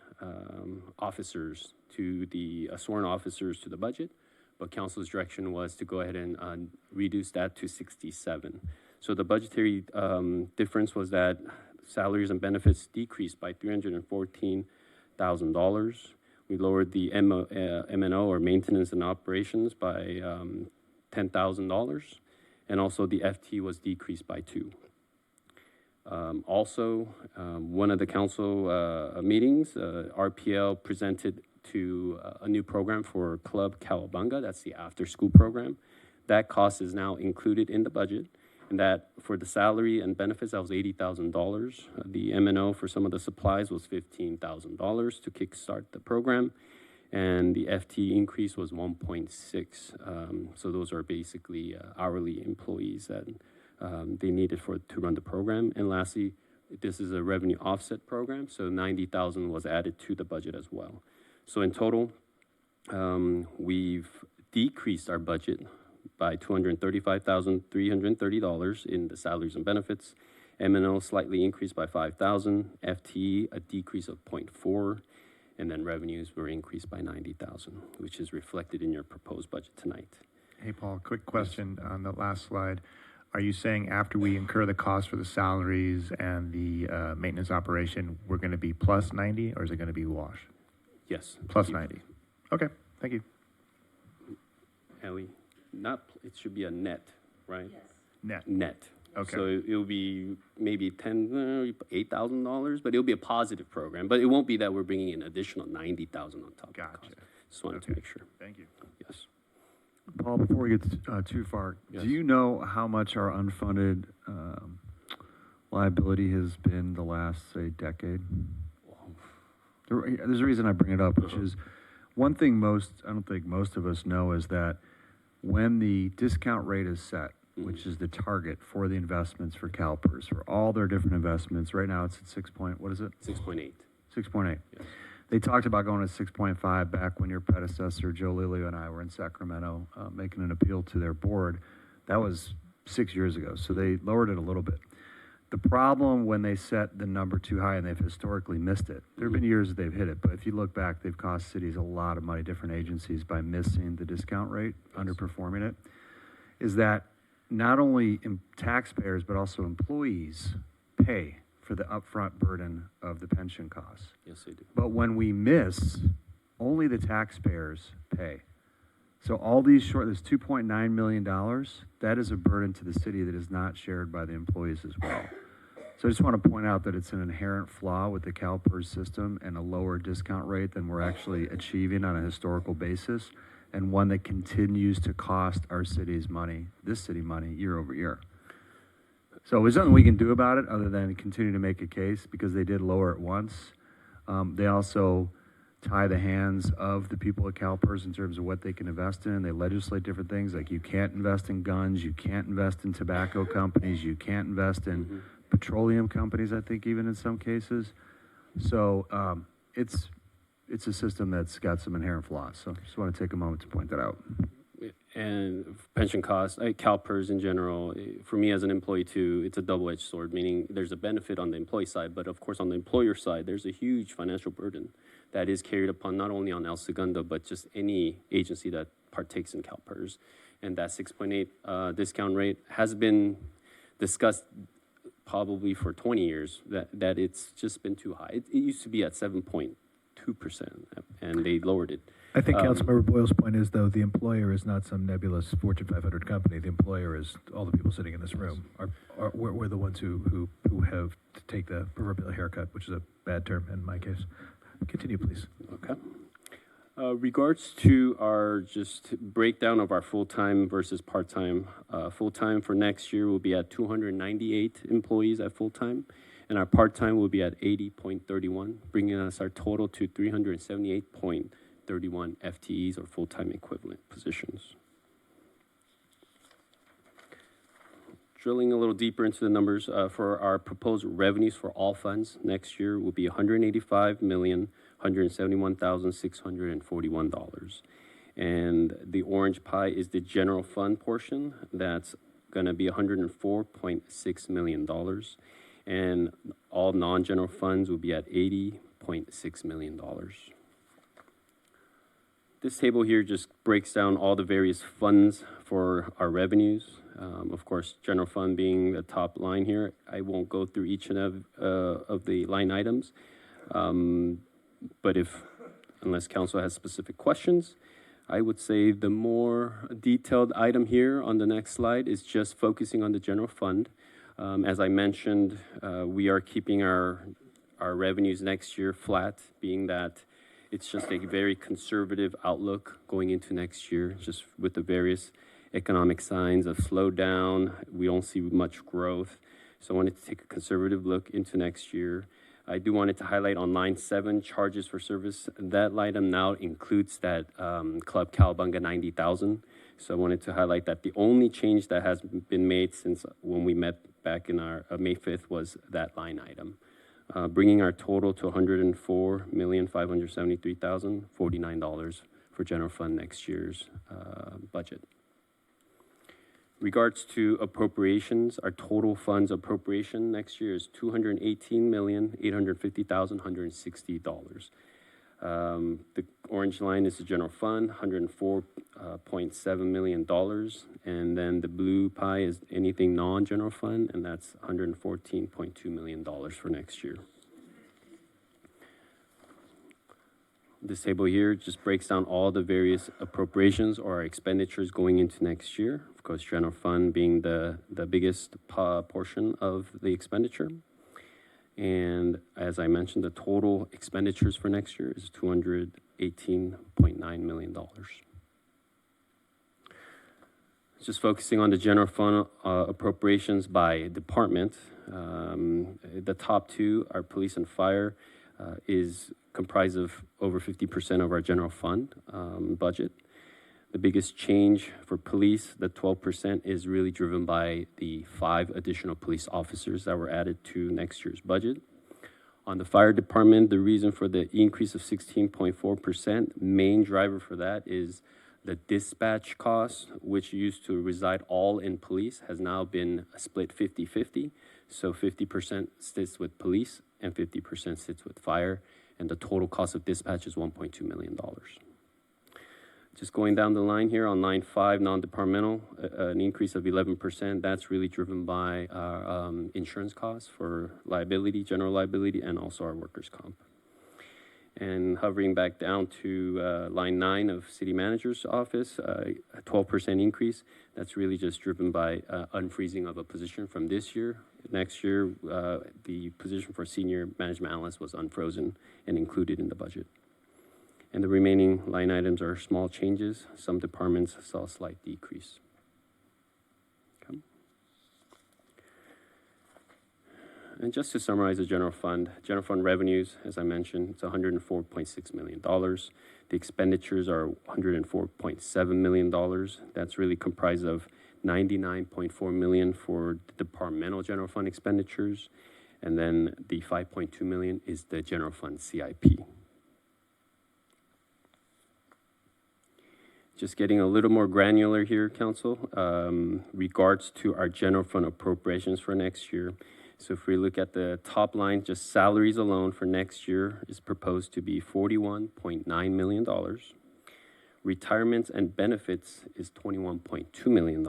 O: officers to the sworn officers to the budget, but council's direction was to go ahead and reduce that to 67. So the budgetary difference was that salaries and benefits decreased by $314,000. We lowered the M&O, or maintenance and operations, by $10,000, and also the FT was decreased by 2. Also, one of the council meetings, RPL presented to a new program for Club Cowabunga. That's the after-school program. That cost is now included in the budget. And that for the salary and benefits, that was $80,000. The M&O for some of the supplies was $15,000 to kickstart the program. And the FT increase was 1.6. So those are basically hourly employees that they needed to run the program. And lastly, this is a revenue offset program, so $90,000 was added to the budget as well. So in total, we've decreased our budget by $235,330 in the salaries and benefits. M&O slightly increased by $5,000. FTE a decrease of 0.4, and then revenues were increased by $90,000, which is reflected in your proposed budget tonight.
K: Hey, Paul, quick question on the last slide. Are you saying after we incur the cost for the salaries and the maintenance operation, we're going to be plus 90, or is it going to be wash?
O: Yes.
K: Plus 90. Okay, thank you.
O: Ellie, it should be a net, right?
K: Yes. Net.
O: Net.
K: Okay.
O: So it'll be maybe $8,000, but it'll be a positive program. But it won't be that we're bringing in additional $90,000 on top.
K: Gotcha.
O: Of the cost. Just wanted to make sure.
K: Thank you.
O: Yes.
D: Paul, before we get too far,
O: Yes.
D: do you know how much our unfunded liability has been the last, say, decade? There's a reason I bring it up, which is one thing I don't think most of us know is that when the discount rate is set, which is the target for the investments for CalPERS, for all their different investments, right now it's at
O: 6.8.
D: 6.8.
O: Yes.
D: They talked about going to 6.5 back when your predecessor, Joe Lilio, and I were in Sacramento making an appeal to their board. That was 6 years ago, so they lowered it a little bit. The problem when they set the number too high, and they've historically missed it, there have been years that they've hit it, but if you look back, they've cost cities a lot of money, different agencies, by missing the discount rate, underperforming it, is that not only taxpayers, but also employees pay for the upfront burden of the pension costs.
O: Yes, they do.
D: But when we miss, only the taxpayers pay. So all these there's $2.9 million, that is a burden to the city that is not shared by the employees as well. So I just want to point out that it's an inherent flaw with the CalPERS system and a lower discount rate than we're actually achieving on a historical basis, and one that continues to cost our city's money, this city money, year over year. So there's nothing we can do about it other than continue to make a case because they did lower it once. They also tie the hands of the people at CalPERS in terms of what they can invest in. They legislate different things, like you can't invest in guns, you can't invest in tobacco companies, you can't invest in petroleum companies, I think, even in some cases. So it's a system that's got some inherent flaws. So just want to take a moment to point that out.
O: And pension costs, CalPERS in general, for me as an employee too, it's a double-edged sword, meaning there's a benefit on the employee side, but of course on the employer side, there's a huge financial burden that is carried upon not only on El Segundo, but just any agency that partakes in CalPERS. And that 6.8 discount rate has been discussed probably for 20 years, that it's just been too high. It used to be at 7.2%, and they lowered it.
A: I think Councilmember Boyle's point is, though, the employer is not some nebulous Fortune 500 company. The employer is all the people sitting in this room. We're the ones who have to take the proverbial haircut, which is a bad term in my case. Continue, please.
O: Okay. Regards to our just breakdown of our full-time versus part-time. Full-time for next year will be at 298 employees at full-time, and our part-time will be at 80.31, bringing us our total to 378.31 FTEs or full-time equivalent positions. Drilling a little deeper into the numbers, for our proposed revenues for all funds next year will be $185,171,641. And the orange pie is the general fund portion. That's going to be $104.6 million. And all non-general funds will be at $80.6 million. This table here just breaks down all the various funds for our revenues. Of course, general fund being the top line here. I won't go through each and of the line items, but unless council has specific questions, I would say the more detailed item here on the next slide is just focusing on the general fund. As I mentioned, we are keeping our revenues next year flat, being that it's just a very conservative outlook going into next year, just with the various economic signs of slowdown. We don't see much growth. So I wanted to take a conservative look into next year. I do wanted to highlight on line 7, charges for service. That item now includes that Club Calabunga 90,000. So I wanted to highlight that the only change that has been made since when we met back in our May 5th was that line item, bringing our total to $104,573,049 for general fund next year's budget. Regards to appropriations, our total funds appropriation next year is $218,850,160. The orange line is the general fund, $104.7 million, and then the blue pie is anything non-general fund, and that's $114.2 million for next year. This table here just breaks down all the various appropriations or expenditures going into next year. Of course, general fund being the biggest portion of the expenditure. And as I mentioned, the total expenditures for next year is $218.9 million. Just focusing on the general fund appropriations by department. The top two are police and fire, is comprised of over 50% of our general fund budget. The biggest change for police, the 12%, is really driven by the 5 additional police officers that were added to next year's budget. On the fire department, the reason for the increase of 16.4%, main driver for that is the dispatch costs, which used to reside all in police, has now been split 50-50. So 50% sits with police and 50% sits with fire, and the total cost of dispatch is $1.2 million. Just going down the line here on line 5, non-departmental, an increase of 11%. That's really driven by our insurance costs for liability, general liability, and also our workers' comp. And hovering back down to line 9 of city manager's office, a 12% increase. That's really just driven by unfreezing of a position from this year. Next year, the position for senior management analyst was unfrozen and included in the budget. And the remaining line items are small changes. Some departments saw a slight decrease. Okay. And just to summarize the general fund revenues, as I mentioned, it's $104.6 million. The expenditures are $104.7 million. That's really comprised of $99.4 million for the departmental general fund expenditures, and then the $5.2 million is the general fund CIP. Just getting a little more granular here, Council, regards to our general fund appropriations for next year. So if we look at the top line, just salaries alone for next year is proposed to be $41.9 million. Retirements and benefits is $21.2 million.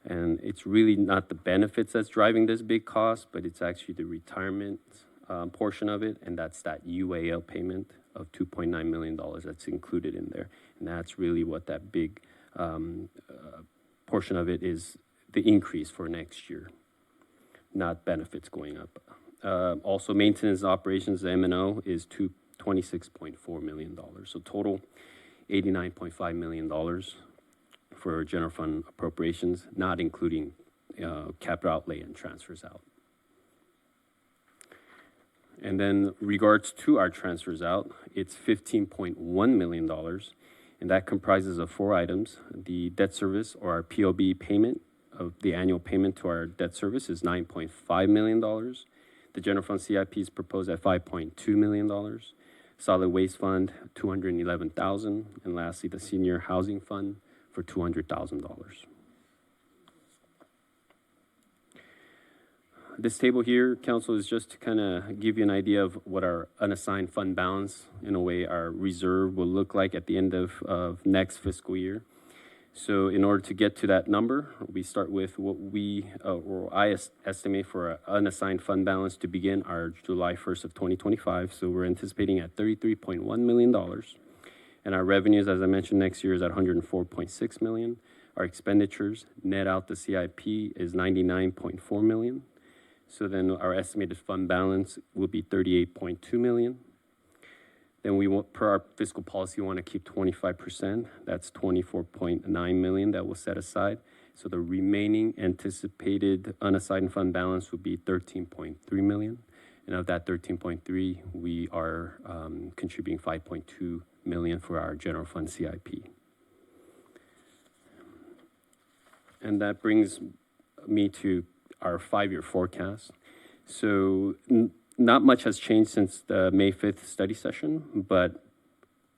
O: And it's really not the benefits that's driving this big cost, but it's actually the retirement portion of it, and that's that UAL payment of $2.9 million that's included in there. And that's really what that big portion of it is, the increase for next year, not benefits going up. Also, maintenance and operations, the M&O, is $26.4 million. So total, $89.5 million for general fund appropriations, not including capital outlay and transfers out. And then regards to our transfers out, it's $15.1 million, and that comprises of 4 items. The debt service, or our POB payment, of the annual payment to our debt service is $9.5 million. The general fund CIP is proposed at $5.2 million. Solid waste fund, $211,000. And lastly, the senior housing fund for $200,000. This table here, Council, is just to kind of give you an idea of what our unassigned fund balance, in a way, our reserve will look like at the end of next fiscal year. So in order to get to that number, we start with what I estimate for our unassigned fund balance to begin our July 1st of 2025. So we're anticipating at $33.1 million. And our revenues, as I mentioned, next year is at $104.6 million. Our expenditures, net out the CIP, is $99.4 million. So then our estimated fund balance will be $38.2 million. Then we want, per our fiscal policy, we want to keep 25%. That's $24.9 million that we'll set aside. So the remaining anticipated unassigned fund balance would be $13.3 million. And of that 13.3, we are contributing $5.2 million for our general fund CIP. And that brings me to our 5-year forecast. So not much has changed since the May 5th study session, but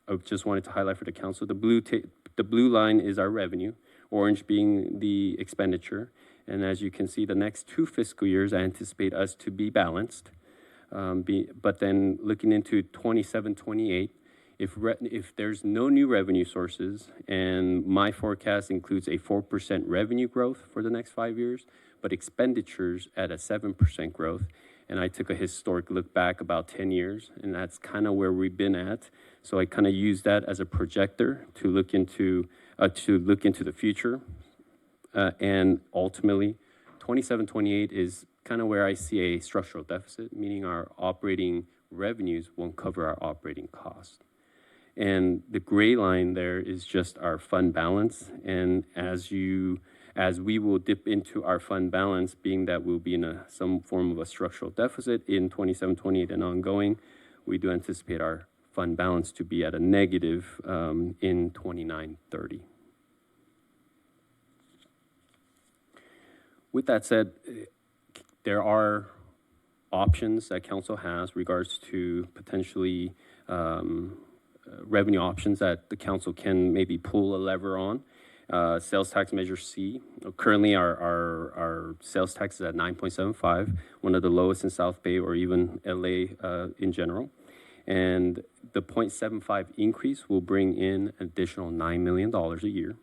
O: I just wanted to highlight for the council, the blue line is our revenue, orange being the expenditure. And as you can see, the next 2 fiscal years, I anticipate us to be balanced. But then looking into 27-28, if there's no new revenue sources, and my forecast includes a 4% revenue growth for the next 5 years, but expenditures at a 7% growth. And I took a historic look back about 10 years, and that's kind of where we've been at. So I kind of use that as a projector to look into the future. And ultimately, 27-28 is kind of where I see a structural deficit, meaning our operating revenues won't cover our operating costs. And the gray line there is just our fund balance. And as we will dip into our fund balance, being that we'll be in some form of a structural deficit in 27, 28 and ongoing, we do anticipate our fund balance to be at a negative in 29, 30. With that said, there are options that council has regards to potentially revenue options that the council can maybe pull a lever on. Sales tax measure C. Currently, our sales tax is at 9.75, one of the lowest in South Bay or even LA in general. And the 0.75 increase will bring in an additional $9 million a year.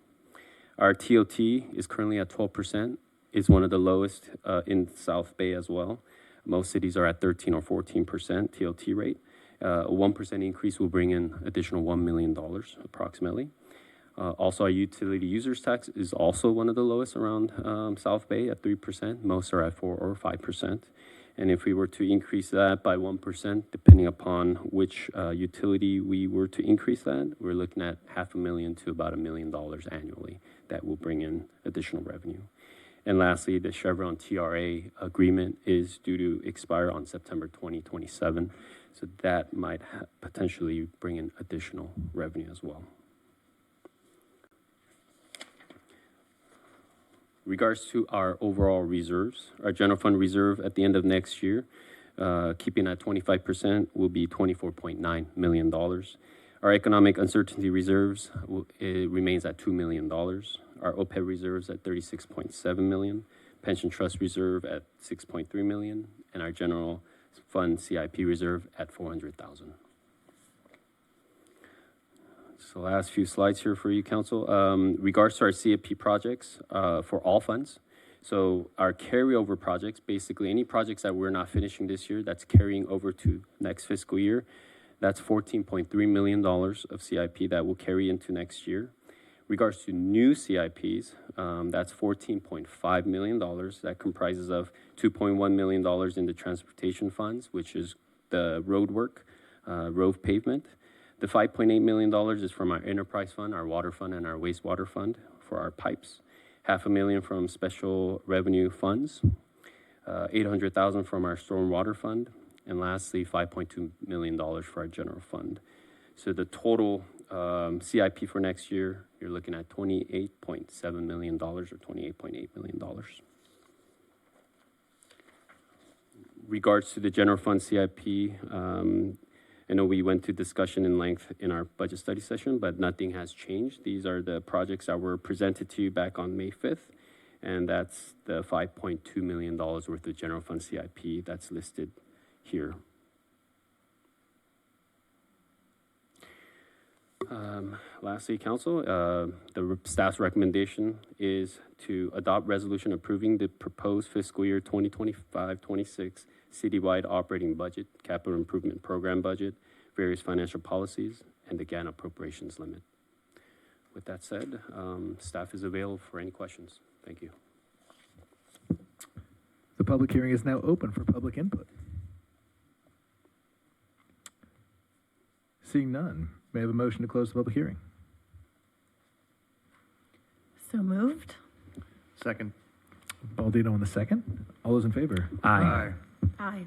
O: Our TOT is currently at 12%. It's one of the lowest in South Bay as well. Most cities are at 13 or 14% TOT rate. A 1% increase will bring in additional $1 million approximately. Also, our utility users tax is also one of the lowest around South Bay at 3%. Most are at 4 or 5%. And if we were to increase that by 1%, depending upon which utility we were to increase that, we're looking at $500,000 to about $1 million annually that will bring in additional revenue. And lastly, the Chevron TRA agreement is due to expire on September 2027. So that might potentially bring in additional revenue as well. Regards to our overall reserves, our general fund reserve at the end of next year, keeping at 25%, will be $24.9 million. Our economic uncertainty reserves remains at $2 million. Our OPEB reserves at $36.7 million, pension trust reserve at $6.3 million, and our general fund CIP reserve at $400,000. So last few slides here for you, Council. Regards to our CIP projects for all funds. So our carryover projects, basically any projects that we're not finishing this year that's carrying over to next fiscal year, that's $14.3 million of CIP that will carry into next year. Regards to new CIPs, that's $14.5 million. That comprises of $2.1 million in the transportation funds, which is the road work, road pavement. The $5.8 million is from our enterprise fund, our water fund, and our wastewater fund for our pipes. $500,000 from special revenue funds, $800,000 from our stormwater fund, and lastly, $5.2 million for our general fund. So the total CIP for next year, you're looking at $28.7 million or $28.8 million. Regards to the general fund CIP, I know we went to discussion in length in our budget study session, but nothing has changed. These are the projects that were presented to you back on May 5th, and that's the $5.2 million worth of general fund CIP that's listed here. Lastly, Council, the staff's recommendation is to adopt resolution approving the proposed fiscal year 2025-26 citywide operating budget, capital improvement program budget, various financial policies, and the GAN appropriations limit. With that said, staff is available for any questions. Thank you.
A: The public hearing is now open for public input. Seeing none, may I have a motion to close the public hearing?
H: So moved.
K: Second.
A: Baldino on the second. All those in favor?
L: Aye.
H: Aye.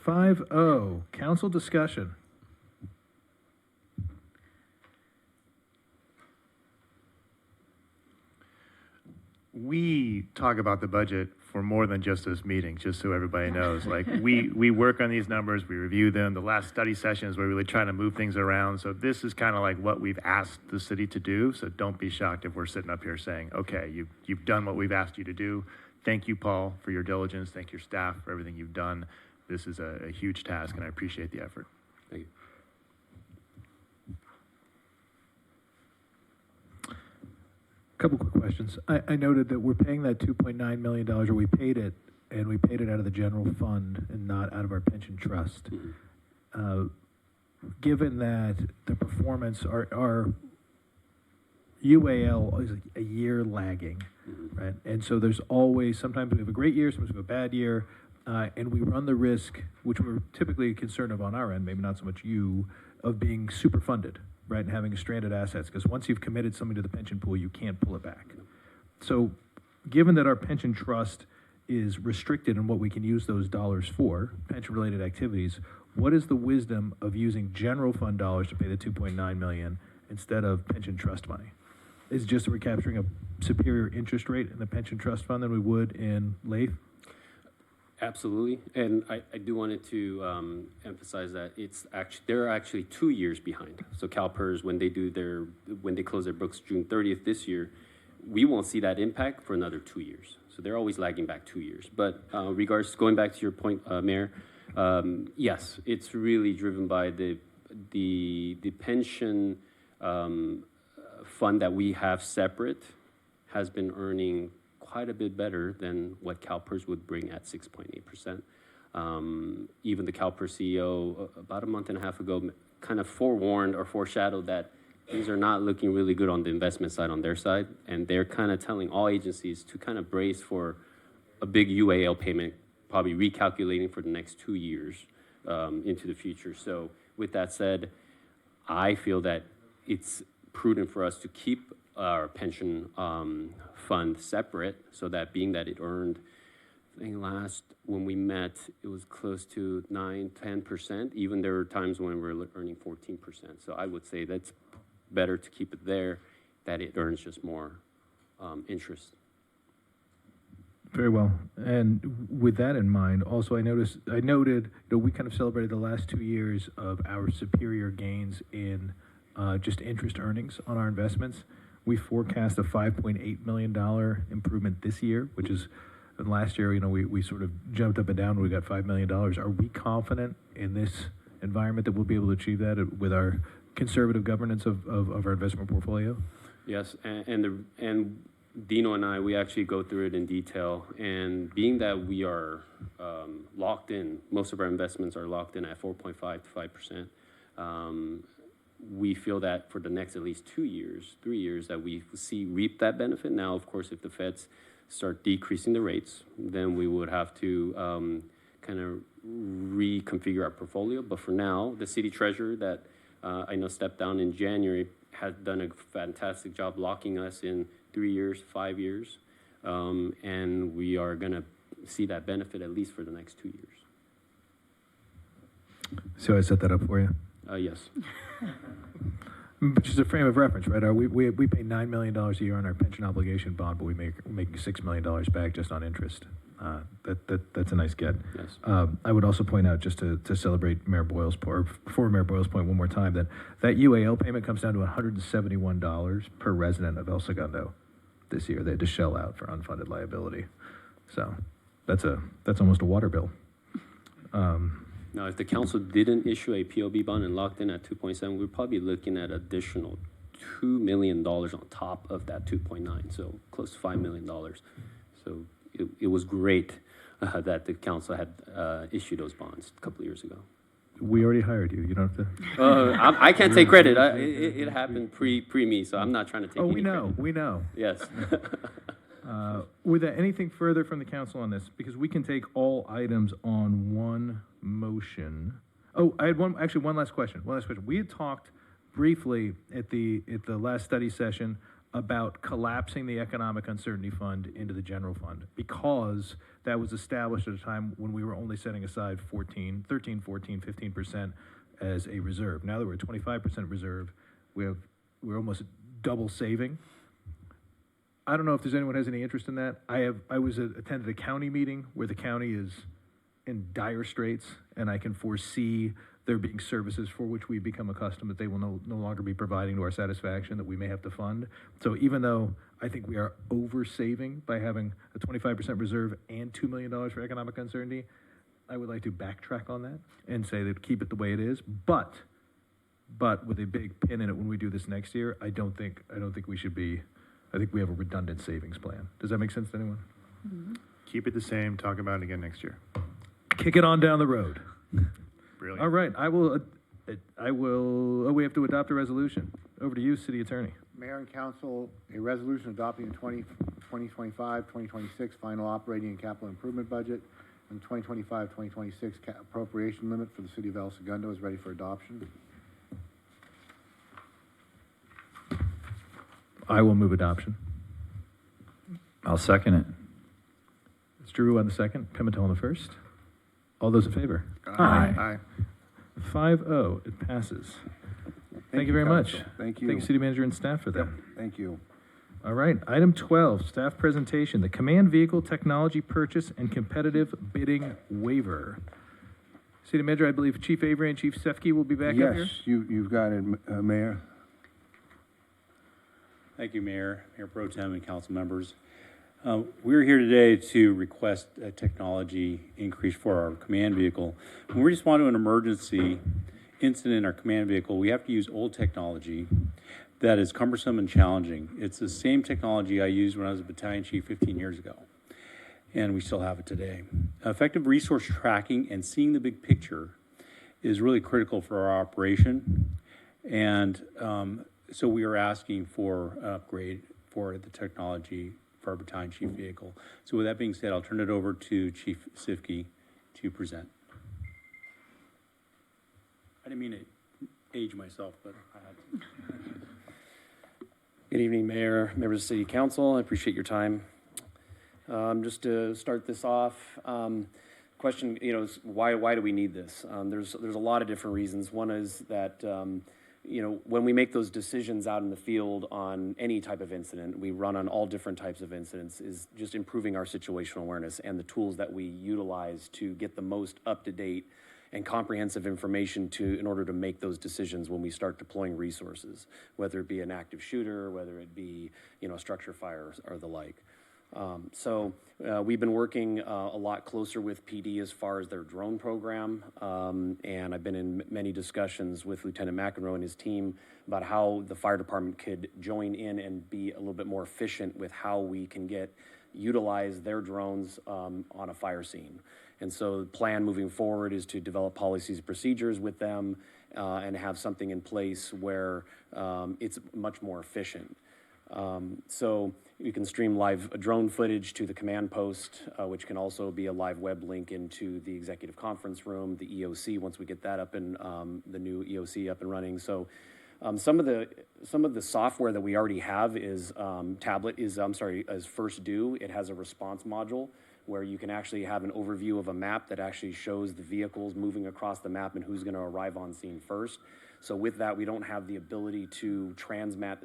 A: 5-0, council discussion.
K: We talk about the budget for more than just this meeting, just so everybody knows. Like, we work on these numbers, we review them. The last study sessions, we're really trying to move things around. So this is kind of like what we've asked the city to do. So don't be shocked if we're sitting up here saying, okay, you've done what we've asked you to do. Thank you, Paul, for your diligence. Thank your staff for everything you've done. This is a huge task, and I appreciate the effort.
O: Thank you.
A: Couple quick questions. I noted that we're paying that $2.9 million, or we paid it, and we paid it out of the general fund and not out of our pension trust. Given that the performance, our UAL is a year lagging, right? And so there's always, sometimes we have a great year, sometimes we have a bad year, and we run the risk, which we're typically concerned of on our end, maybe not so much you, of being super funded, right, and having stranded assets, because once you've committed somebody to the pension pool, you can't pull it back. So, given that our pension trust is restricted in what we can use those dollars for, pension-related activities, what is the wisdom of using general fund dollars to pay the 2.9 million instead of pension trust money? Is it just that we're capturing a superior interest rate in the pension trust fund than we would in LAIF?
O: Absolutely, and I do wanted to emphasize that they're actually 2 years behind. So CalPERS, when they close their books June 30th this year, we won't see that impact for another 2 years. So they're always lagging back 2 years. But going back to your point, Mayor, yes, it's really driven by the pension fund that we have separate has been earning quite a bit better than what CalPERS would bring at 6.8%. Even the CalPERS CEO about a month and a half ago kind of forewarned or foreshadowed that things are not looking really good on the investment side on their side, and they're kind of telling all agencies to kind of brace for a big UAL payment, probably recalculating for the next 2 years into the future. So with that said, I feel that it's prudent for us to keep our pension fund separate, so that being that it earned, I think when we met, it was close to 9-10%. Even there were times when we were earning 14%. So I would say that's better to keep it there, that it earns just more interest.
A: Very well. And with that in mind, also I noted that we kind of celebrated the last 2 years of our superior gains in just interest earnings on our investments. We forecast a $5.8 million improvement this year, which is, last year, we sort of jumped up and down when we got $5 million. Are we confident in this environment that we'll be able to achieve that with our conservative governance of our investment portfolio?
O: Yes, and Dino and I, we actually go through it in detail. And being that we are locked in, most of our investments are locked in at 4.5 to 5%. We feel that for the next at least 2 years, 3 years, that we reap that benefit. Now, of course, if the Feds start decreasing the rates, then we would have to kind of reconfigure our portfolio. But for now, the city treasurer that I know stepped down in January has done a fantastic job locking us in 3 years, 5 years, and we are going to see that benefit at least for the next 2 years.
A: So I set that up for you?
O: Yes.
A: Just a frame of reference, right? We pay $9 million a year on our pension obligation bond, but we're making $6 million back just on interest. That's a nice get.
O: Yes.
A: I would also point out, just to celebrate Mayor Boyle's former Mayor Boyle's point one more time, that UAL payment comes down to $171 per resident of El Segundo this year. They had to shell out for unfunded liability. So that's almost a water bill.
O: Now, if the council didn't issue a POB bond and locked in at 2.7, we're probably looking at additional $2 million on top of that 2.9, so close to $5 million. So it was great that the council had issued those bonds a couple of years ago.
A: We already hired you. You don't have to.
O: I can't take credit. It happened pre me, so I'm not trying to take any credit.
A: We know.
O: Yes.
A: With that, anything further from the council on this? Because we can take all items on one motion. Oh, I had one last question. We had talked briefly at the last study session about collapsing the Economic Uncertainty Fund into the general fund, because that was established at a time when we were only setting aside 15% as a reserve. Now that we're at 25% reserve, we're almost double saving. I don't know if there's anyone who has any interest in that. Attended a county meeting where the county is in dire straits, and I can foresee there being services for which we've become accustomed that they will no longer be providing to our satisfaction, that we may have to fund. So even though I think we are over-saving by having a 25% reserve and $2 million for economic uncertainty, I would like to backtrack on that and say that keep it the way it is, but with a big pin in it when we do this next year. I don't think we should be. I think we have a redundant savings plan. Does that make sense to anyone?
K: Mm-hmm. Keep it the same. Talk about it again next year.
A: Kick it on down the road.
K: Brilliant.
A: All right, we have to adopt a resolution. Over to you, City Attorney.
J: Mayor and Council, a resolution adopting the 2025-2026 final operating and capital improvement budget and the 2025-2026 appropriation limit for the City of El Segundo is ready for adoption.
A: I will move adoption.
L: I'll second it.
A: It's Drew on the second, Pimentel on the first. All those in favor?
J: Aye.
A: 5-0, it passes. Thank you very much.
N: Council. Thank you.
A: Thank you, City Manager and staff for that.
N: Thank you.
A: All right, item 12, staff presentation, the Command Vehicle Technology Purchase and Competitive Bidding Waiver. City Manager, I believe Chief Avery and Chief Sefke will be back up here.
N: Yes, you've got it, Mayor.
F: Thank you, Mayor, Mayor Pro Tem, and council members. We're here today to request a technology increase for our command vehicle. When we respond to an emergency incident in our command vehicle, we have to use old technology that is cumbersome and challenging. It's the same technology I used when I was a battalion chief 15 years ago, and we still have it today. Effective resource tracking and seeing the big picture is really critical for our operation, and so we are asking for an upgrade for the technology for our battalion chief vehicle. So with that being said, I'll turn it over to Chief Sifke to present. I didn't mean to age myself, but I had to.
G: Good evening, Mayor, members of City Council. I appreciate your time. Just to start this off, question, is why do we need this? There's a lot of different reasons. One is that, when we make those decisions out in the field on any type of incident, we run on all different types of incidents, is just improving our situational awareness and the tools that we utilize to get the most up-to-date and comprehensive information in order to make those decisions when we start deploying resources, whether it be an active shooter, whether it be, a structure fire or the like. We've been working a lot closer with PD as far as their drone program, and I've been in many discussions with Lieutenant McEnroe and his team about how the fire department could join in and be a little bit more efficient with how we can utilize their drones on a fire scene. And so the plan moving forward is to develop policies and procedures with them and have something in place where it's much more efficient. So you can stream live drone footage to the command post, which can also be a live web link into the executive conference room, the EOC, once we get that up and the new EOC up and running. So some of the software that we already have is First Do. It has a response module where you can actually have an overview of a map that actually shows the vehicles moving across the map and who's going to arrive on scene first. So with that, we don't have the ability to transmit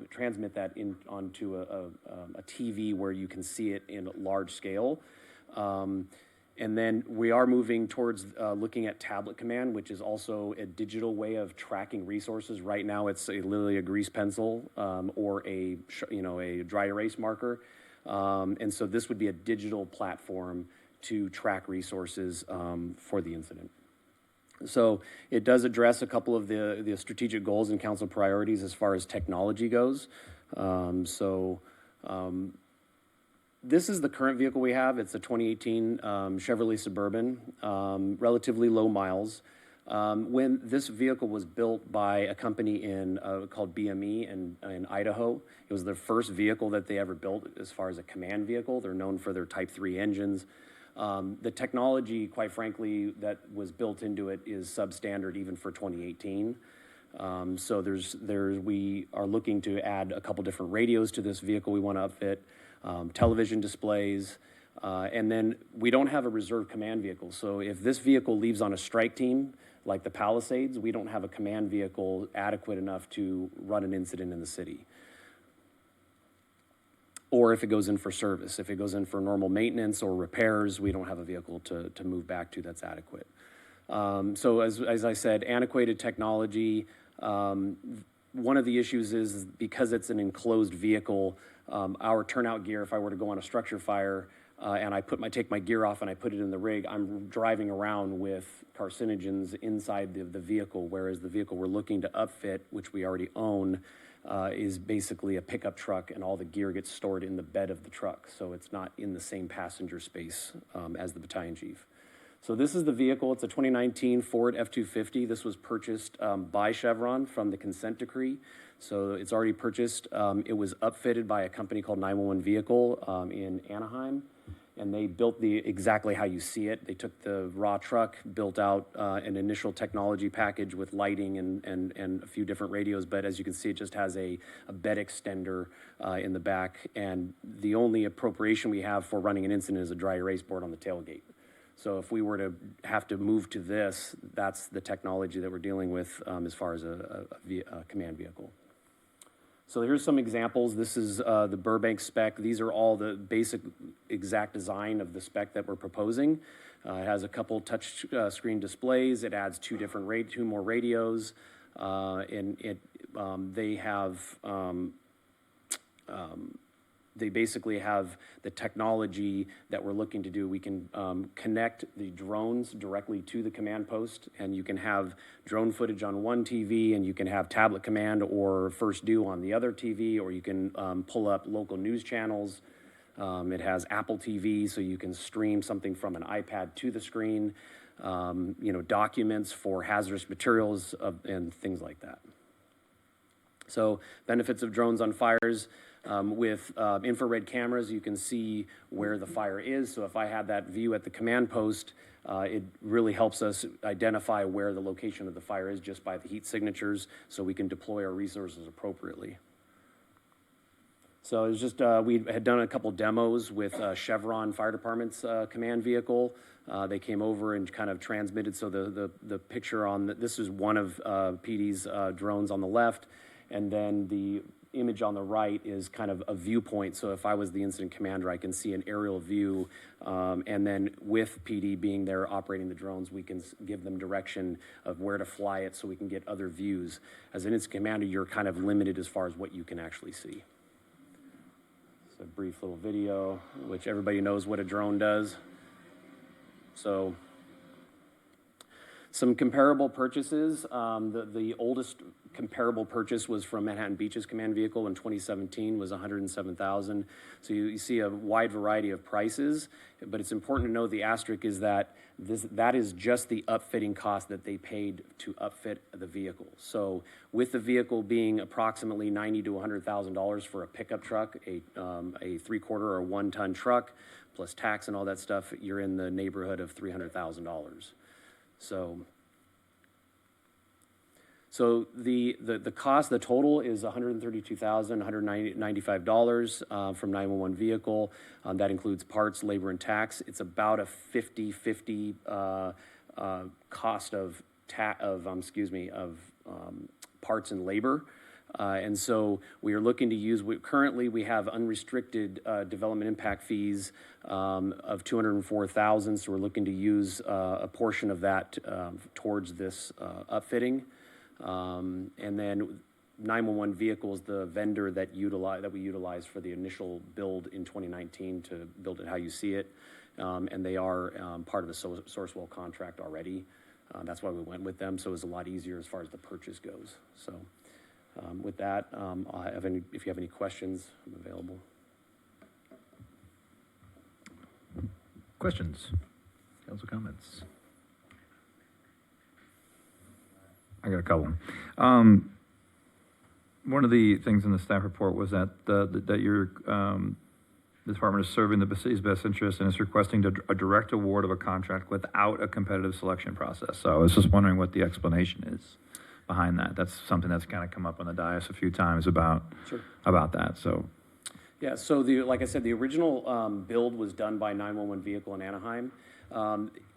G: that onto a TV where you can see it in large scale. And then we are moving towards looking at tablet command, which is also a digital way of tracking resources. Right now, it's literally a grease pencil or a dry erase marker. And so this would be a digital platform to track resources for the incident. So it does address a couple of the strategic goals and council priorities as far as technology goes. This is the current vehicle we have. It's a 2018 Chevrolet Suburban, relatively low miles. When this vehicle was built by a company called BME in Idaho, it was their first vehicle that they ever built as far as a command vehicle. They're known for their Type 3 engines. The technology, quite frankly, that was built into it is substandard even for 2018. So we are looking to add a couple different radios to this vehicle we want to upfit, television displays, and then we don't have a reserve command vehicle. So if this vehicle leaves on a strike team, like the Palisades, we don't have a command vehicle adequate enough to run an incident in the city. Or if it goes in for service. If it goes in for normal maintenance or repairs, we don't have a vehicle to move back to that's adequate. So as I said, antiquated technology. One of the issues is because it's an enclosed vehicle, our turnout gear, if I were to go on a structure fire and I take my gear off and I put it in the rig, I'm driving around with carcinogens inside the vehicle, whereas the vehicle we're looking to upfit, which we already own, is basically a pickup truck, and all the gear gets stored in the bed of the truck, so it's not in the same passenger space as the battalion chief. So this is the vehicle. It's a 2019 Ford F-250. This was purchased by Chevron from the consent decree, so it's already purchased. It was upfitted by a company called 911 Vehicle in Anaheim, and they built exactly how you see it. They took the raw truck, built out an initial technology package with lighting and a few different radios, but as you can see, it just has a bed extender in the back, and the only appropriation we have for running an incident is a dry erase board on the tailgate. So if we were to have to move to this, that's the technology that we're dealing with as far as a command vehicle. So here's some examples. This is the Burbank spec. These are all the basic exact design of the spec that we're proposing. It has a couple touch screen displays. It adds two more radios, and they basically have the technology that we're looking to do. We can connect the drones directly to the command post, and you can have drone footage on one TV, and you can have tablet command or first due on the other TV, or you can pull up local news channels. It has Apple TV, so you can stream something from an iPad to the screen, documents for hazardous materials and things like that. So benefits of drones on fires. With infrared cameras, you can see where the fire is. So if I had that view at the command post, it really helps us identify where the location of the fire is just by the heat signatures, so we can deploy our resources appropriately. So it was just, we had done a couple demos with Chevron Fire Department's command vehicle. They came over and kind of transmitted. So the picture this is one of PD's drones on the left, and then the image on the right is kind of a viewpoint. So if I was the incident commander, I can see an aerial view, and then with PD being there operating the drones, we can give them direction of where to fly it so we can get other views. As an incident commander, you're kind of limited as far as what you can actually see. It's a brief little video, which everybody knows what a drone does. So some comparable purchases. The oldest comparable purchase was from Manhattan Beach's command vehicle in 2017, was $107,000. So you see a wide variety of prices, but it's important to know the asterisk is that that is just the upfitting cost that they paid to upfit the vehicle. So with the vehicle being approximately $90,000 to $100,000 for a pickup truck, a 3/4 or 1 ton truck, plus tax and all that stuff, you're in the neighborhood of $300,000. So the cost, the total is $132,195 from 911 vehicle. That includes parts, labor, and tax. It's about a 50-50 cost of parts and labor. And so we are looking to use, currently we have unrestricted development impact fees of $204,000. So we're looking to use a portion of that towards this upfitting. And then 911 vehicles, the vendor that we utilized for the initial build in 2019 to build it how you see it. And they are part of the Sourcewell contract already. That's why we went with them. So it was a lot easier as far as the purchase goes. So with that, if you have any questions, I'm available.
A: Questions? Council comments?
L: I got a couple. One of the things in the staff report was that your the department is serving the city's best interest and is requesting a direct award of a contract without a competitive selection process. So I was just wondering what the explanation is behind that. That's something that's kind of come up on the dais a few times about that. So.
G: Yeah, so like I said, the original build was done by 911 Vehicle in Anaheim.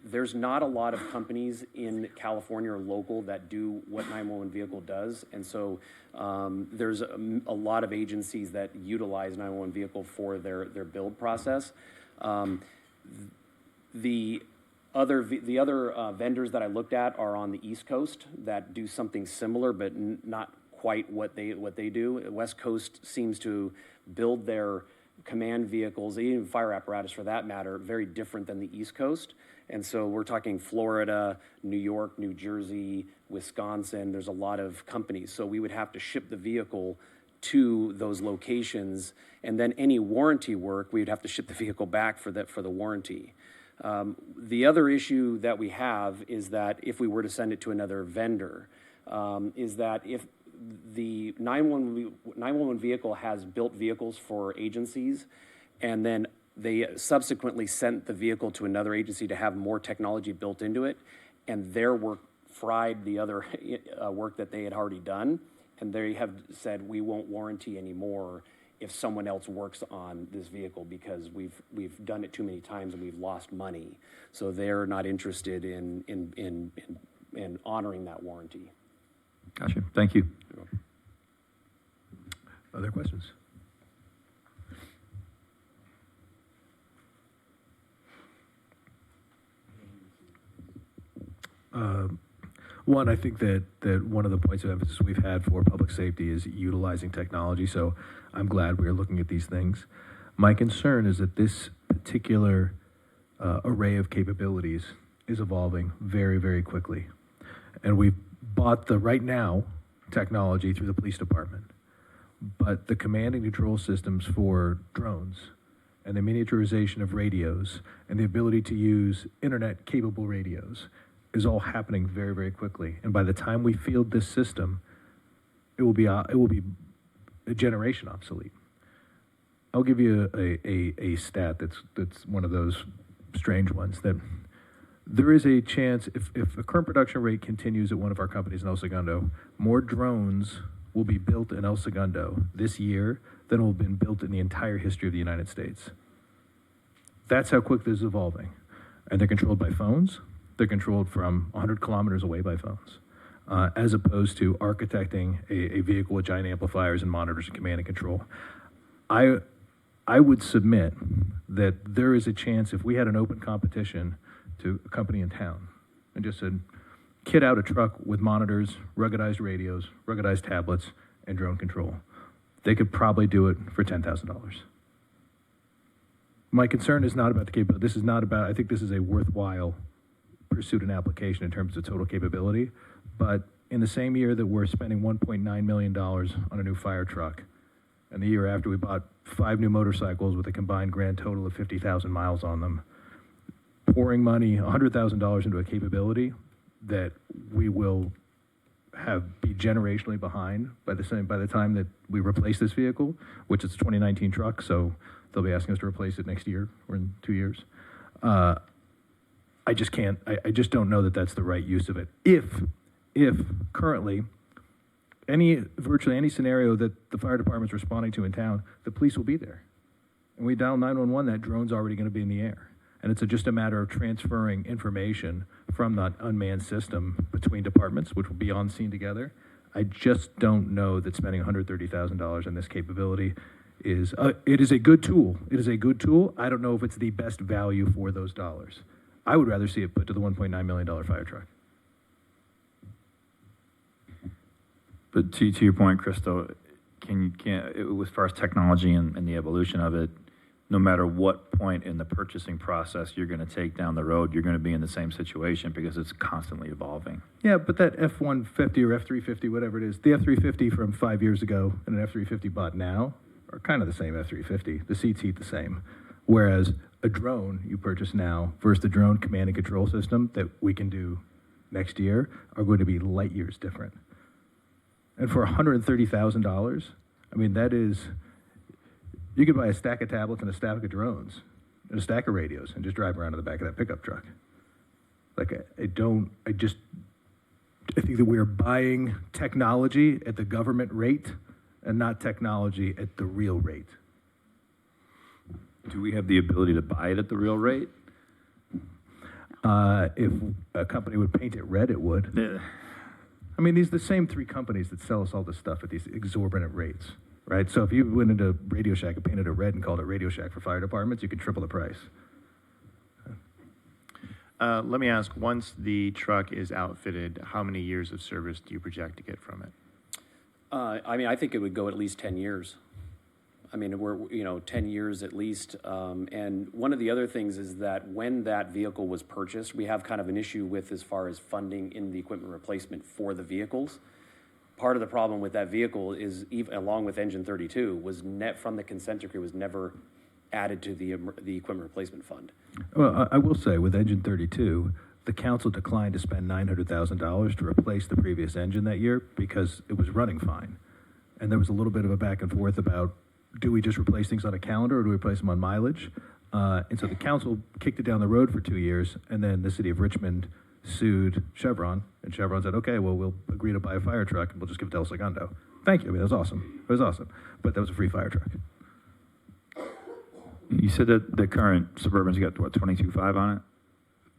G: There's not a lot of companies in California or local that do what 911 Vehicle does, and so there's a lot of agencies that utilize 911 Vehicle for their build process. The other vendors that I looked at are on the East Coast that do something similar, but not quite what they do. West Coast seems to build their command vehicles, even fire apparatus for that matter, very different than the East Coast. And so we're talking Florida, New York, New Jersey, Wisconsin. There's a lot of companies. So we would have to ship the vehicle to those locations, and then any warranty work, we would have to ship the vehicle back for the warranty. The other issue that we have is that if we were to send it to another vendor, is that if the 911 Vehicle has built vehicles for agencies, and then They subsequently sent the vehicle to another agency to have more technology built into it, and their work fried the other work that they had already done. And they have said, we won't warranty anymore if someone else works on this vehicle because we've done it too many times and we've lost money. So they're not interested in honoring that warranty.
L: Gotcha. Thank you.
A: Other questions? One, I think that one of the points of emphasis we've had for public safety is utilizing technology, so I'm glad we are looking at these things. My concern is that this particular array of capabilities is evolving very, very quickly. And we've bought the right now technology through the police department, but the command and control systems for drones and the miniaturization of radios and the ability to use internet-capable radios is all happening very, very quickly. And by the time we field this system, it will be a generation obsolete. I'll give you a stat that's one of those strange ones, that there is a chance, if a current production rate continues at one of our companies in El Segundo, more drones will be built in El Segundo this year than will have been built in the entire history of the United States. That's how quick this is evolving. And they're controlled by phones. They're controlled from 100 kilometers away by phones, as opposed to architecting a vehicle with giant amplifiers and monitors and command and control. I would submit that there is a chance, if we had an open competition to a company in town and just said, kit out a truck with monitors, ruggedized radios, ruggedized tablets, and drone control, they could probably do it for $10,000. My concern is not about the capability. This is not about, I think this is a worthwhile pursuit and application in terms of total capability, but in the same year that we're spending $1.9 million on a new fire truck, and the year after we bought 5 new motorcycles with a combined grand total of 50,000 miles on them, pouring money, $100,000 into a capability that we will be generationally behind by the time that we replace this vehicle, which is a 2019 truck, so they'll be asking us to replace it next year or in 2 years. I just can't, I just don't know that that's the right use of it. If currently, virtually any scenario that the fire department's responding to in town, the police will be there. And we dial 911, that drone's already gonna be in the air. And it's just a matter of transferring information from that unmanned system between departments, which will be on scene together. I just don't know that spending $130,000 on this capability is, it is a good tool. It is a good tool. I don't know if it's the best value for those dollars. I would rather see it put to the $1.9 million fire truck.
L: But to your point, Christo, as far as technology and the evolution of it, no matter what point in the purchasing process you're going to take down the road, you're going to be in the same situation because it's constantly evolving.
A: Yeah, but that F-150 or F-350, whatever it is, the F-350 from 5 years ago and an F-350 bought now are kind of the same F-350. The seats heat the same. Whereas a drone you purchase now versus the drone command and control system that we can do next year are going to be light years different. And for $130,000, I mean, that is, you could buy a stack of tablets and a stack of drones and a stack of radios and just drive around in the back of that pickup truck. Like, I think that we're buying technology at the government rate and not technology at the real rate.
L: Do we have the ability to buy it at the real rate?
A: If a company would paint it red, it would.
L: Yeah.
A: I mean, these are the same 3 companies that sell us all this stuff at these exorbitant rates, right? So if you went into Radio Shack and painted it red and called it Radio Shack for fire departments, you could triple the price.
K: Let me ask, once the truck is outfitted, how many years of service do you project to get from it?
G: I think it would go at least 10 years. I mean, we're, 10 years at least. And one of the other things is that when that vehicle was purchased, we have kind of an issue with as far as funding in the equipment replacement for the vehicles. Part of the problem with that vehicle is, even along with Engine 32, was from the consent decree was never added to the equipment replacement fund.
A: Well, I will say with Engine 32, the council declined to spend $900,000 to replace the previous engine that year because it was running fine. And there was a little bit of a back and forth about, do we just replace things on a calendar or do we replace them on mileage? And so the council kicked it down the road for 2 years, and then the city of Richmond sued Chevron, and Chevron said, okay, well, we'll agree to buy a fire truck, and we'll just give it to El Segundo. Thank you. I mean, that was awesome. It was awesome. But that was a free fire truck.
L: You said that the current Suburban's got, what, 22.5 on it?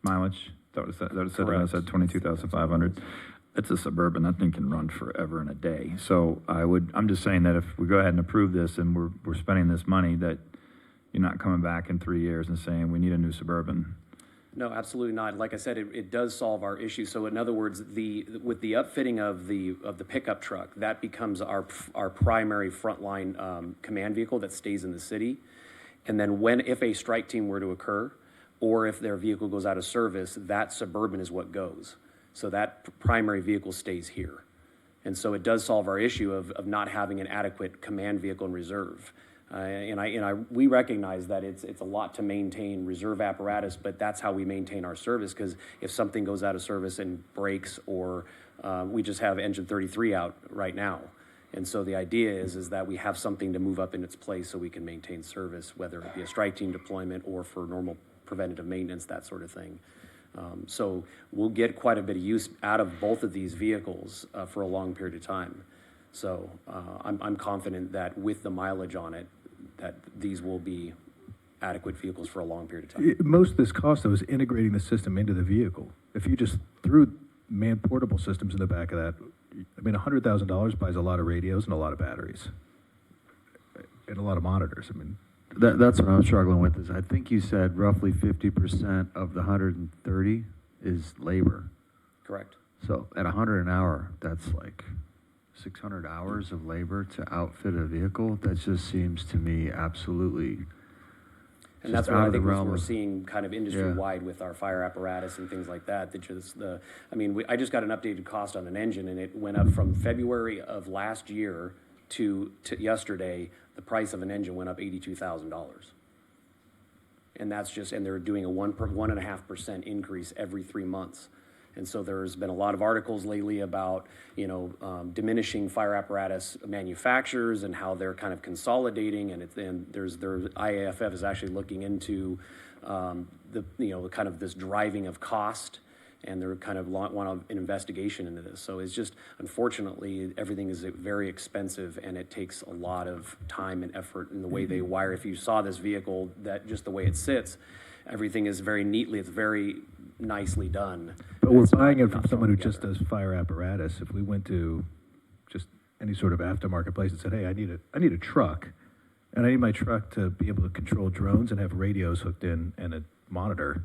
L: Mileage? That was it said,
G: Correct.
L: it said 22,500. It's a Suburban. That thing can run forever and a day. So I'm just saying that if we go ahead and approve this and we're spending this money, that you're not coming back in 3 years and saying, we need a new Suburban.
G: No, absolutely not. Like I said, it does solve our issue. So in other words, with the upfitting of the pickup truck, that becomes our primary frontline command vehicle that stays in the city. And then if a strike team were to occur, or if their vehicle goes out of service, that Suburban is what goes. So that primary vehicle stays here. And so it does solve our issue of not having an adequate command vehicle in reserve. We recognize that it's a lot to maintain reserve apparatus, but that's how we maintain our service, because if something goes out of service and breaks, or we just have engine 33 out right now. And so the idea is that we have something to move up in its place so we can maintain service, whether it be a strike team deployment or for normal preventative maintenance, that sort of thing. So we'll get quite a bit of use out of both of these vehicles for a long period of time. So I'm confident that with the mileage on it, that these will be adequate vehicles for a long period of time.
A: Most of this cost, though, is integrating the system into the vehicle. If you just threw man-portable systems in the back of that, I mean, $100,000 buys a lot of radios and a lot of batteries and a lot of monitors. I mean,
D: That's what I'm struggling with, is I think you said roughly 50% of the 130 is labor.
G: Correct.
D: So at 100 an hour, that's like 600 hours of labor to outfit a vehicle. That just seems to me absolutely.
G: And that's what
D: out
G: I
D: of the
G: think
D: realm
G: we're
D: of-
G: seeing kind of industry-wide with our fire apparatus and things like that. I just got an updated cost on an engine, and it went up from February of last year to yesterday. The price of an engine went up $82,000. And they're doing a 1.5% increase every 3 months. And so there's been a lot of articles lately about, diminishing fire apparatus manufacturers and how they're kind of consolidating. And IAFF is actually looking into kind of this driving of cost, and they're kind of want an investigation into this. So it's just, unfortunately, everything is very expensive, and it takes a lot of time and effort in the way they wire. If you saw this vehicle, that just the way it sits, everything is very neatly, it's very nicely done.
A: but we're
G: It's not-
A: buying it from
G: not
A: someone who
G: thrown
A: just does fire apparatus. If we went to just any sort of aftermarket place and said, hey, I need a truck, and I need my truck to be able to control drones and have radios hooked in and a monitor,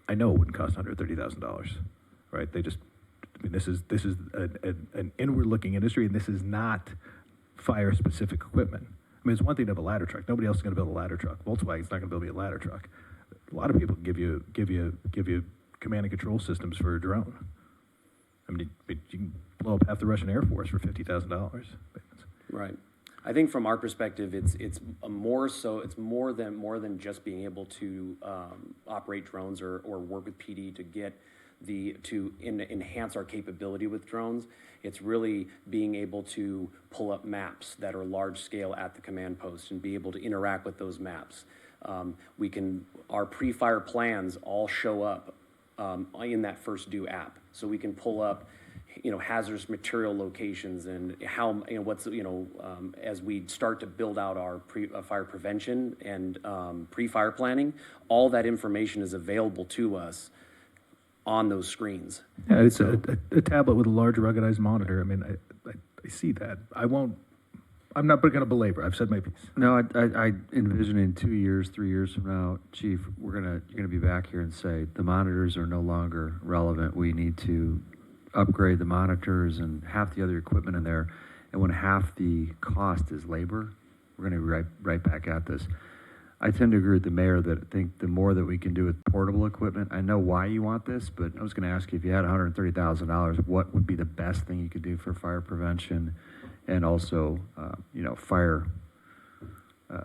A: I know it wouldn't cost $130,000, right? This is an inward-looking industry, and this is not fire-specific equipment. I mean, it's one thing to have a ladder truck. Nobody else is going to build a ladder truck. Volkswagen's not going to build me a ladder truck. A lot of people give you command and control systems for a drone. I mean, you can blow up half the Russian Air Force for $50,000.
G: Right. I think from our perspective, it's more than just being able to operate drones or work with PD to enhance our capability with drones. It's really being able to pull up maps that are large scale at the command post and be able to interact with those maps. Our pre-fire plans all show up in that First Due app, so we can pull up hazardous material locations and how, as we start to build out our fire prevention and pre-fire planning, all that information is available to us on those screens.
A: Yeah, it's a tablet with a large ruggedized monitor. I mean, I see that. I'm not going to belabor. I've said my piece.
D: No, I envision in 2 years, 3 years from now, Chief, you're gonna be back here and say the monitors are no longer relevant. We need to upgrade the monitors and half the other equipment in there. And when half the cost is labor, we're gonna be right back at this. I tend to agree with the mayor that I think the more that we can do with portable equipment, I know why you want this, but I was gonna ask you, if you had $130,000, what would be the best thing you could do for fire prevention and also, fire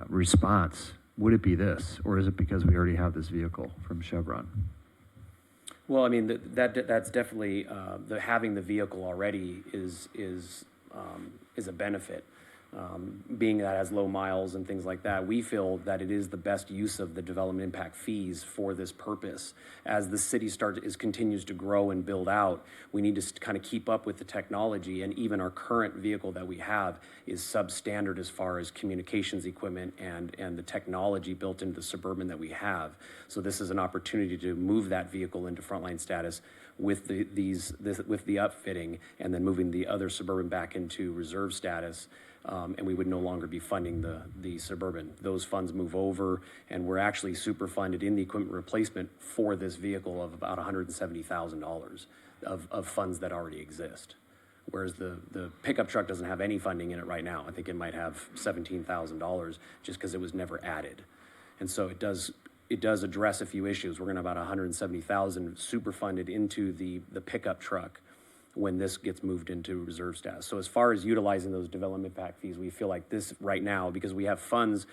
D: response? Would it be this, or is it because we already have this vehicle from Chevron?
G: Well, I mean, that's definitely having the vehicle already is a benefit. being that it has low miles and things like that, we feel that it is the best use of the development impact fees for this purpose. As the city continues to grow and build out, we need to kind of keep up with the technology, and even our current vehicle that we have is substandard as far as communications equipment and the technology built into the Suburban that we have. So this is an opportunity to move that vehicle into frontline status with the upfitting, and then moving the other Suburban back into reserve status. And we would no longer be funding the Suburban. Those funds move over, and we're actually super funded in the equipment replacement for this vehicle of about $170,000 of funds that already exist. Whereas the pickup truck doesn't have any funding in it right now. I think it might have $17,000 just because it was never added. And so it does address a few issues. We're going to have about $170,000 super funded into the pickup truck when this gets moved into reserve status. So as far as utilizing those development impact fees, we feel like this right now, because we have funds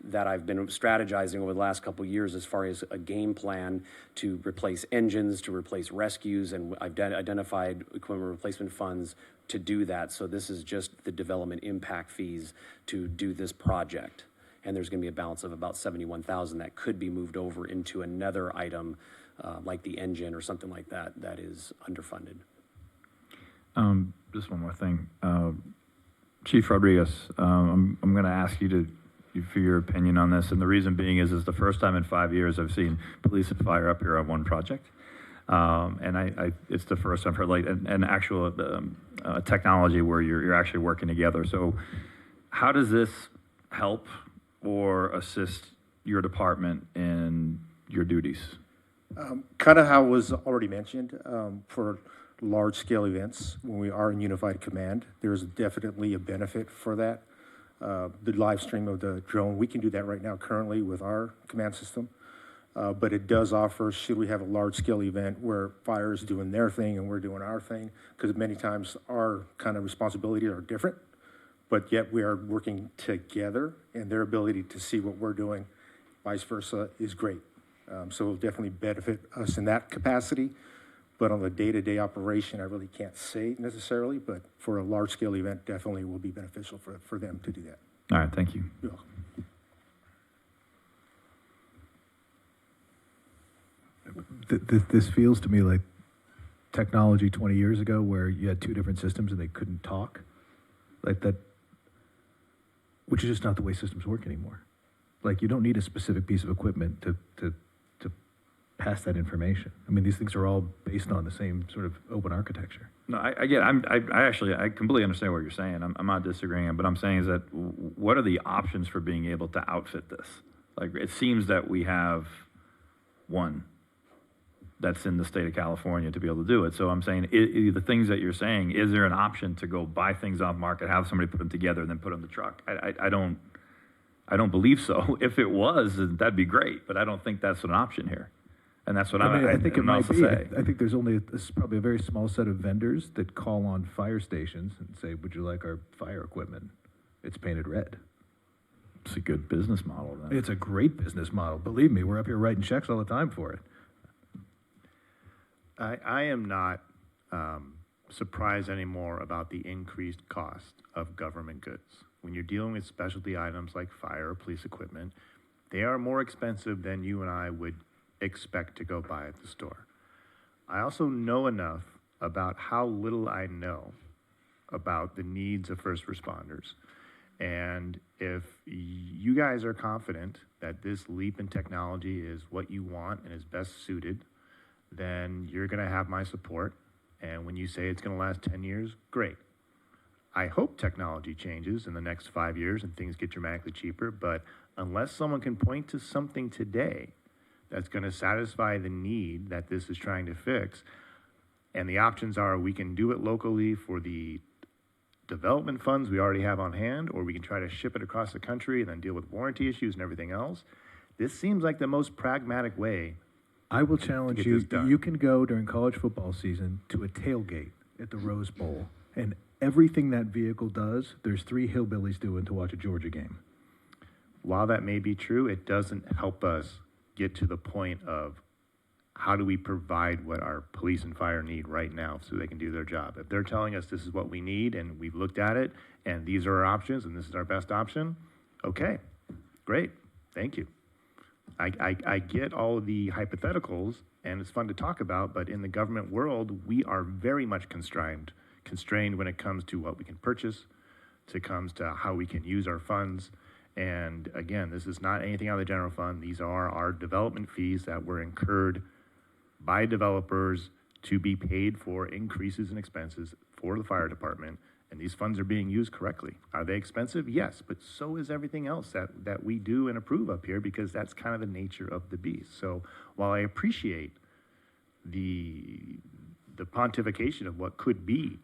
G: that I've been strategizing over the last couple of years as far as a game plan to replace engines, to replace rescues, and I've identified equipment replacement funds to do that. So this is just the development impact fees to do this project. And there's going to be a balance of about $71,000 that could be moved over into another item like the engine or something like that that is underfunded.
L: Just one more thing. Chief Rodriguez, I'm going to ask you for your opinion on this, and the reason being is the first time in 5 years I've seen police and fire up here on one project, and it's the first time I've heard like an actual technology where you're actually working together. So how does this help or assist your department in your duties?
P: Kind of how was already mentioned, for large-scale events, when we are in unified command, there's definitely a benefit for that. The live stream of the drone, we can do that right now currently with our command system, but it does offer, should we have a large-scale event where fire is doing their thing and we're doing our thing, because many times our kind of responsibilities are different, but yet we are working together, and their ability to see what we're doing, vice versa, is great. So it'll definitely benefit us in that capacity. But on the day-to-day operation, I really can't say necessarily, but for a large-scale event, definitely will be beneficial for them to do that.
L: All right, thank you.
P: You're welcome.
A: This feels to me like technology 20 years ago where you had two different systems and they couldn't talk. Like that, which is just not the way systems work anymore. Like you don't need a specific piece of equipment to pass that information. I mean, these things are all based on the same sort of open architecture.
L: No, I get it. I completely understand what you're saying. I'm not disagreeing, but I'm saying is that what are the options for being able to outfit this? Like, it seems that we have one that's in the state of California to be able to do it. So I'm saying, the things that you're saying, is there an option to go buy things off market, have somebody put them together, and then put them in the truck? I don't believe so. If it was, that'd be great, but I don't think that's an option here. And that's what
A: I think it might be.
L: Say.
A: I think there's probably a very small set of vendors that call on fire stations and say, would you like our fire equipment? It's painted red.
L: It's a good business model then.
A: It's a great business model. Believe me, we're up here writing checks all the time for it.
K: I am not surprised anymore about the increased cost of government goods. When you're dealing with specialty items like fire or police equipment, they are more expensive than you and I would expect to go buy at the store. I also know enough about how little I know about the needs of first responders. And if you guys are confident that this leap in technology is what you want and is best suited, then you're going to have my support. And when you say it's going to last 10 years, great. I hope technology changes in the next 5 years and things get dramatically cheaper, but unless someone can point to something today that's going to satisfy the need that this is trying to fix, and the options are we can do it locally for the development funds we already have on hand, or we can try to ship it across the country and then deal with warranty issues and everything else. This seems like the most pragmatic way.
A: I will challenge you. You can go during college football season to a tailgate at the Rose Bowl, and everything that vehicle does, there's 3 hillbillies doing to watch a Georgia game.
K: While that may be true, it doesn't help us get to the point of how do we provide what our police and fire need right now so they can do their job? If they're telling us this is what we need and we've looked at it and these are our options and this is our best option, okay, great, thank you. I get all of the hypotheticals and it's fun to talk about, but in the government world, we are very much constrained when it comes to what we can purchase, it comes to how we can use our funds. And again, this is not anything out of the general fund. These are our development fees that were incurred by developers to be paid for increases in expenses for the fire department. And these funds are being used correctly. Are they expensive? Yes, but so is everything else that we do and approve up here, because that's kind of the nature of the beast. So while I appreciate the pontification of what could be,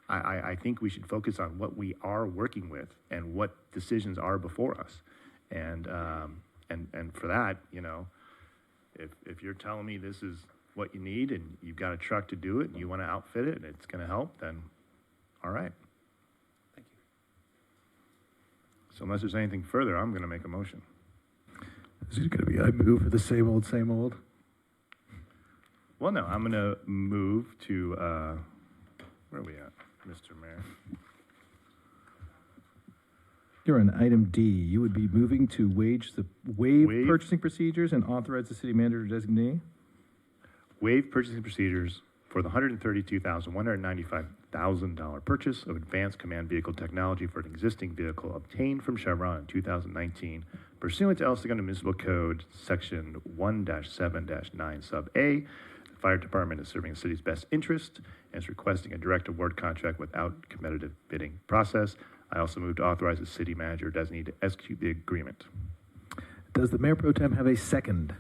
K: I think we should focus on what we are working with and what decisions are before us. And for that, you know, if you're telling me this is what you need and you've got a truck to do it and you want to outfit it and it's going to help, then all right.
G: Thank you.
K: So unless there's anything further, I'm going to make a motion.
A: Is it going to be, I move for the same old, same old?
K: Well, no, I'm going to move to, where are we at, Mr. Mayor?
A: You're on item D. You would be moving to waive purchasing procedures and authorize the city manager designee?
K: Waive purchasing procedures for the $132,195,000 purchase of advanced command vehicle technology for an existing vehicle obtained from Chevron in 2019 pursuant to El Segundo Municipal Code Section 1-7-9 Sub A. The fire department is serving the city's best interest and is requesting a direct award contract without competitive bidding process. I also move to authorize the city manager designee to execute the agreement.
A: Does the Mayor Pro Tem have a second?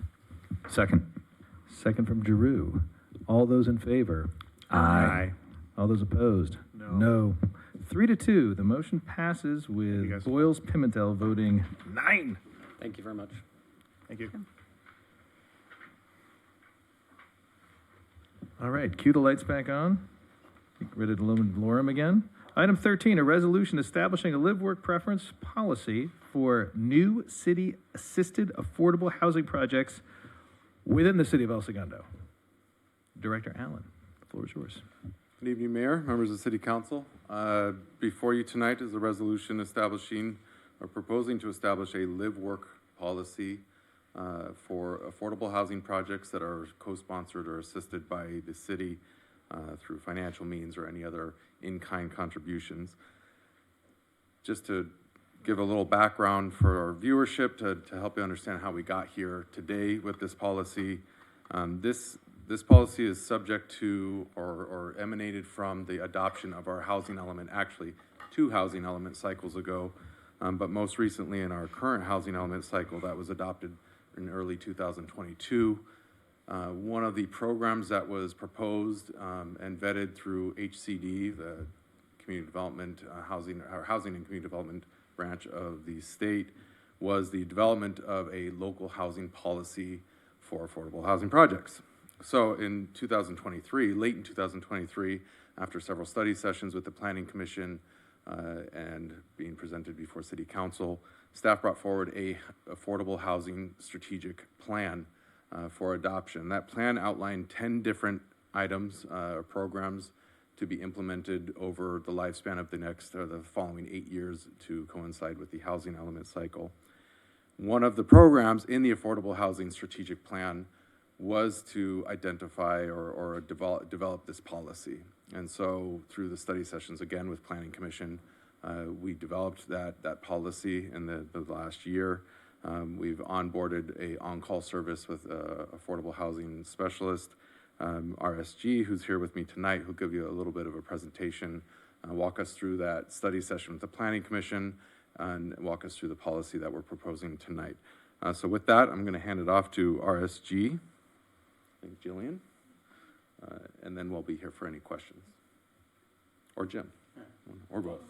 L: Second.
A: Second from Giroux. All those in favor?
K: Aye.
A: All those opposed? No. 3-2. The motion passes with Boyles Pimentel voting 9.
G: Thank you very much.
K: Thank you.
A: All right, cue the lights back on. Get rid of the lorem again. Item 13, a resolution establishing a live-work preference policy for new city-assisted affordable housing projects within the city of El Segundo. Director Allen, the floor is yours.
Q: Good evening, Mayor, members of the City Council. Before you tonight is a resolution establishing or proposing to establish a live-work policy for affordable housing projects that are co-sponsored or assisted by the city through financial means or any other in-kind contributions. Just to give a little background for our viewership to help you understand how we got here today with this policy. This policy is subject to or emanated from the adoption of our housing element, actually 2 housing element cycles ago, but most recently in our current housing element cycle that was adopted in early 2022. One of the programs that was proposed and vetted through HCD, the Community Development, Housing and Community Development branch of the state, was the development of a local housing policy for affordable housing projects. So in 2023, late in 2023, after several study sessions with the Planning Commission and being presented before City Council, staff brought forward a affordable housing strategic plan for adoption. That plan outlined 10 different items or programs to be implemented over the lifespan of the following 8 years to coincide with the housing element cycle. One of the programs in the affordable housing strategic plan was to identify or develop this policy. And so through the study sessions, again with Planning Commission, we developed that policy in the last year. We've onboarded a on-call service with affordable housing specialist, RSG, who's here with me tonight, who'll give you a little bit of a presentation, walk us through that study session with the Planning Commission, and walk us through the policy that we're proposing tonight. So with that, I'm going to hand it off to RSG, I think Jillian, and then we'll be here for any questions. Or Jim, or both.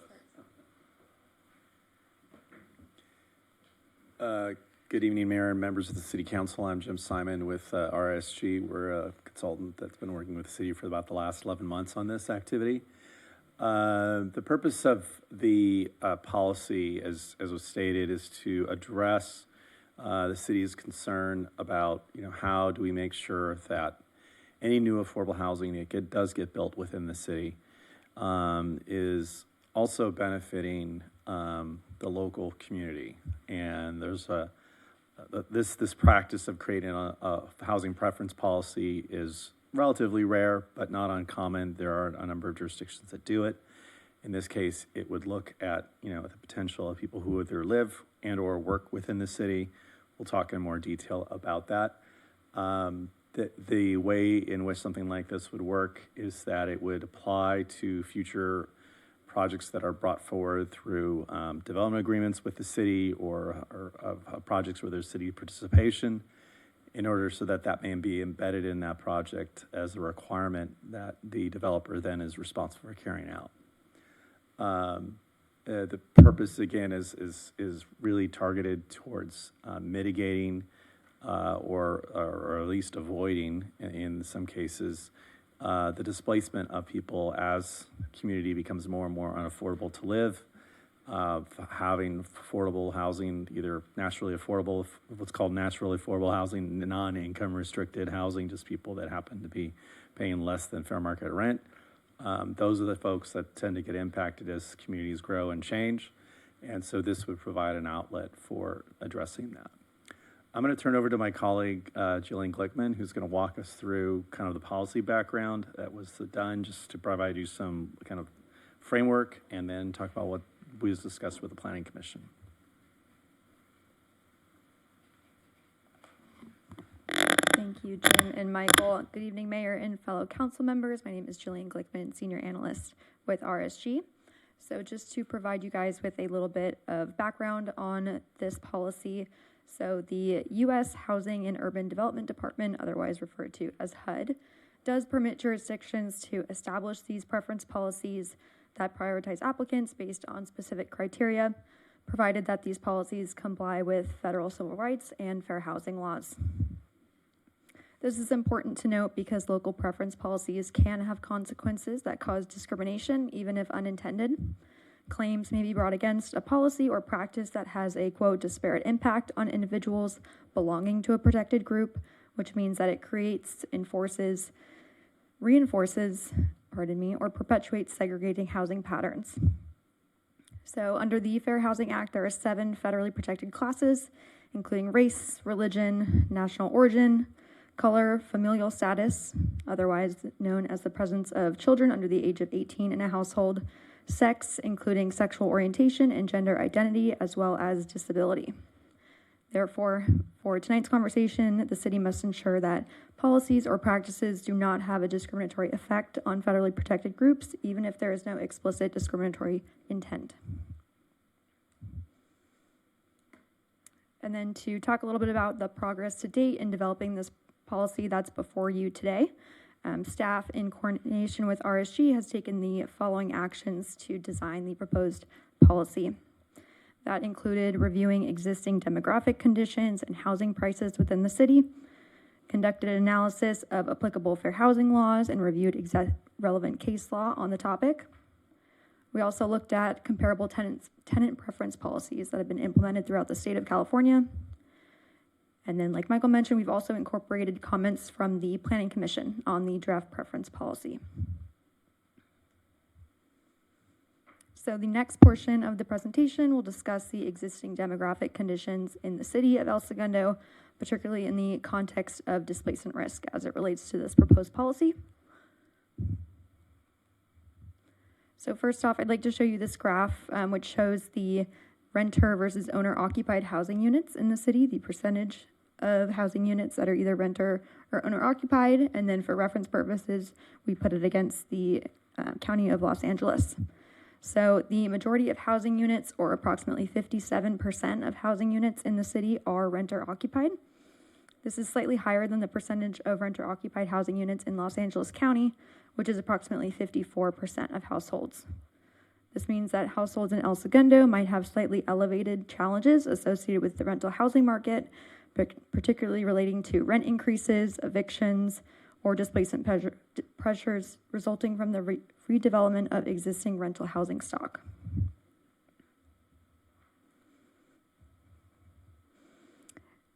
R: Good evening, Mayor and members of the City Council. I'm Jim Simon with RSG. We're a consultant that's been working with the city for about the last 11 months on this activity. The purpose of the policy, as was stated, is to address The city is concerned about, how do we make sure that any new affordable housing that does get built within the city is also benefiting the local community. And there's this practice of creating a housing preference policy is relatively rare, but not uncommon. There are a number of jurisdictions that do it. In this case, it would look at, the potential of people who either live and or work within the city. We'll talk in more detail about that. The way in which something like this would work is that it would apply to future projects that are brought forward through development agreements with the city or of projects where there's city participation, in order so that may be embedded in that project as a requirement that the developer then is responsible for carrying out. The purpose, again, is really targeted towards mitigating or at least avoiding, in some cases, the displacement of people as the community becomes more and more unaffordable to live, having affordable housing, either naturally affordable, what's called naturally affordable housing, non-income restricted housing, just people that happen to be paying less than fair market rent. Those are the folks that tend to get impacted as communities grow and change. And so this would provide an outlet for addressing that. I'm going to turn over to my colleague, Jillian Glickman, who's going to walk us through kind of the policy background that was done, just to provide you some kind of framework, and then talk about what was discussed with the Planning Commission.
S: Thank you, Jim and Michael. Good evening, Mayor and fellow council members. My name is Jillian Glickman, Senior Analyst with RSG. So just to provide you guys with a little bit of background on this policy. So the U.S. Housing and Urban Development Department, otherwise referred to as HUD, does permit jurisdictions to establish these preference policies that prioritize applicants based on specific criteria, provided that these policies comply with federal civil rights and fair housing laws. This is important to note because local preference policies can have consequences that cause discrimination, even if unintended. Claims may be brought against a policy or practice that has a, quote, disparate impact on individuals belonging to a protected group, which means that it creates, reinforces, or perpetuates segregating housing patterns. So under the Fair Housing Act, there are 7 federally protected classes, including race, religion, national origin, color, familial status, otherwise known as the presence of children under the age of 18 in a household, sex, including sexual orientation and gender identity, as well as disability. Therefore, for tonight's conversation, the city must ensure that policies or practices do not have a discriminatory effect on federally protected groups, even if there is no explicit discriminatory intent. And then to talk a little bit about the progress to date in developing this policy that's before you today. Staff, in coordination with RSG, has taken the following actions to design the proposed policy. That included reviewing existing demographic conditions and housing prices within the city, conducted an analysis of applicable fair housing laws, and reviewed relevant case law on the topic. We also looked at comparable tenant preference policies that have been implemented throughout the state of California. And then, like Michael mentioned, we've also incorporated comments from the Planning Commission on the draft preference policy. So the next portion of the presentation will discuss the existing demographic conditions in the city of El Segundo, particularly in the context of displacement risk as it relates to this proposed policy. So first off, I'd like to show you this graph, which shows the renter versus owner-occupied housing units in the city, the percentage of housing units that are either renter or owner-occupied, and then for reference purposes, we put it against the County of Los Angeles. So the majority of housing units, or approximately 57% of housing units in the city, are renter-occupied. This is slightly higher than the percentage of renter-occupied housing units in Los Angeles County, which is approximately 54% of households. This means that households in El Segundo might have slightly elevated challenges associated with the rental housing market, particularly relating to rent increases, evictions, or displacement pressures resulting from the redevelopment of existing rental housing stock.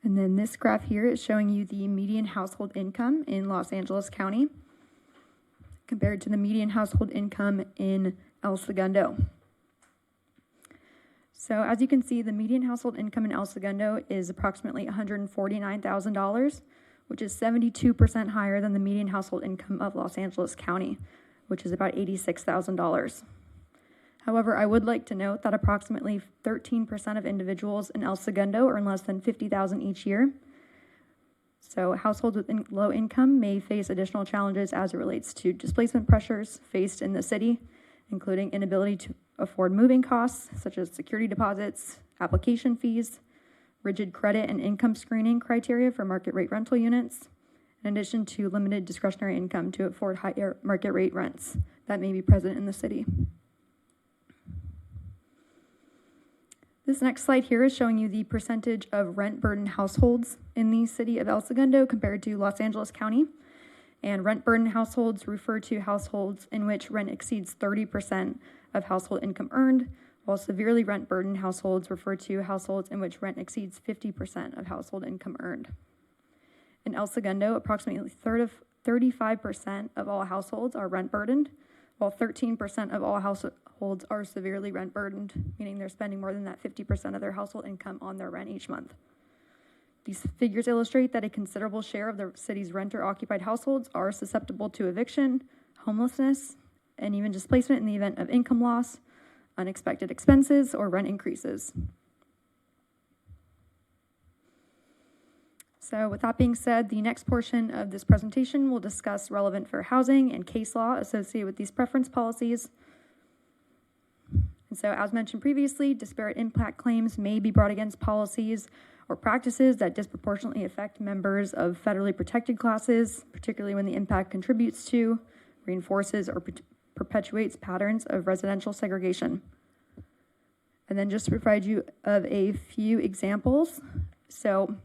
S: And then this graph here is showing you the median household income in Los Angeles County compared to the median household income in El Segundo. So as you can see, the median household income in El Segundo is approximately $149,000, which is 72% higher than the median household income of Los Angeles County, which is about $86,000. However, I would like to note that approximately 13% of individuals in El Segundo earn less than $50,000 each year. So households with low income may face additional challenges as it relates to displacement pressures faced in the city, including inability to afford moving costs, such as security deposits, application fees, rigid credit and income screening criteria for market rate rental units, in addition to limited discretionary income to afford higher market rate rents that may be present in the city. This next slide here is showing you the percentage of rent-burdened households in the city of El Segundo compared to Los Angeles County. And rent-burdened households refer to households in which rent exceeds 30% of household income earned, while severely rent-burdened households refer to households in which rent exceeds 50% of household income earned. In El Segundo, approximately 35% of all households are rent-burdened, while 13% of all households are severely rent-burdened, meaning they're spending more than that 50% of their household income on their rent each month. These figures illustrate that a considerable share of the city's renter-occupied households are susceptible to eviction, homelessness, and even displacement in the event of income loss, unexpected expenses, or rent increases. So with that being said, the next portion of this presentation will discuss relevant fair housing and case law associated with these preference policies. And so as mentioned previously, disparate impact claims may be brought against policies or practices that disproportionately affect members of federally protected classes, particularly when the impact contributes to, reinforces, or perpetuates patterns of residential segregation. And then just to provide you of a few examples. So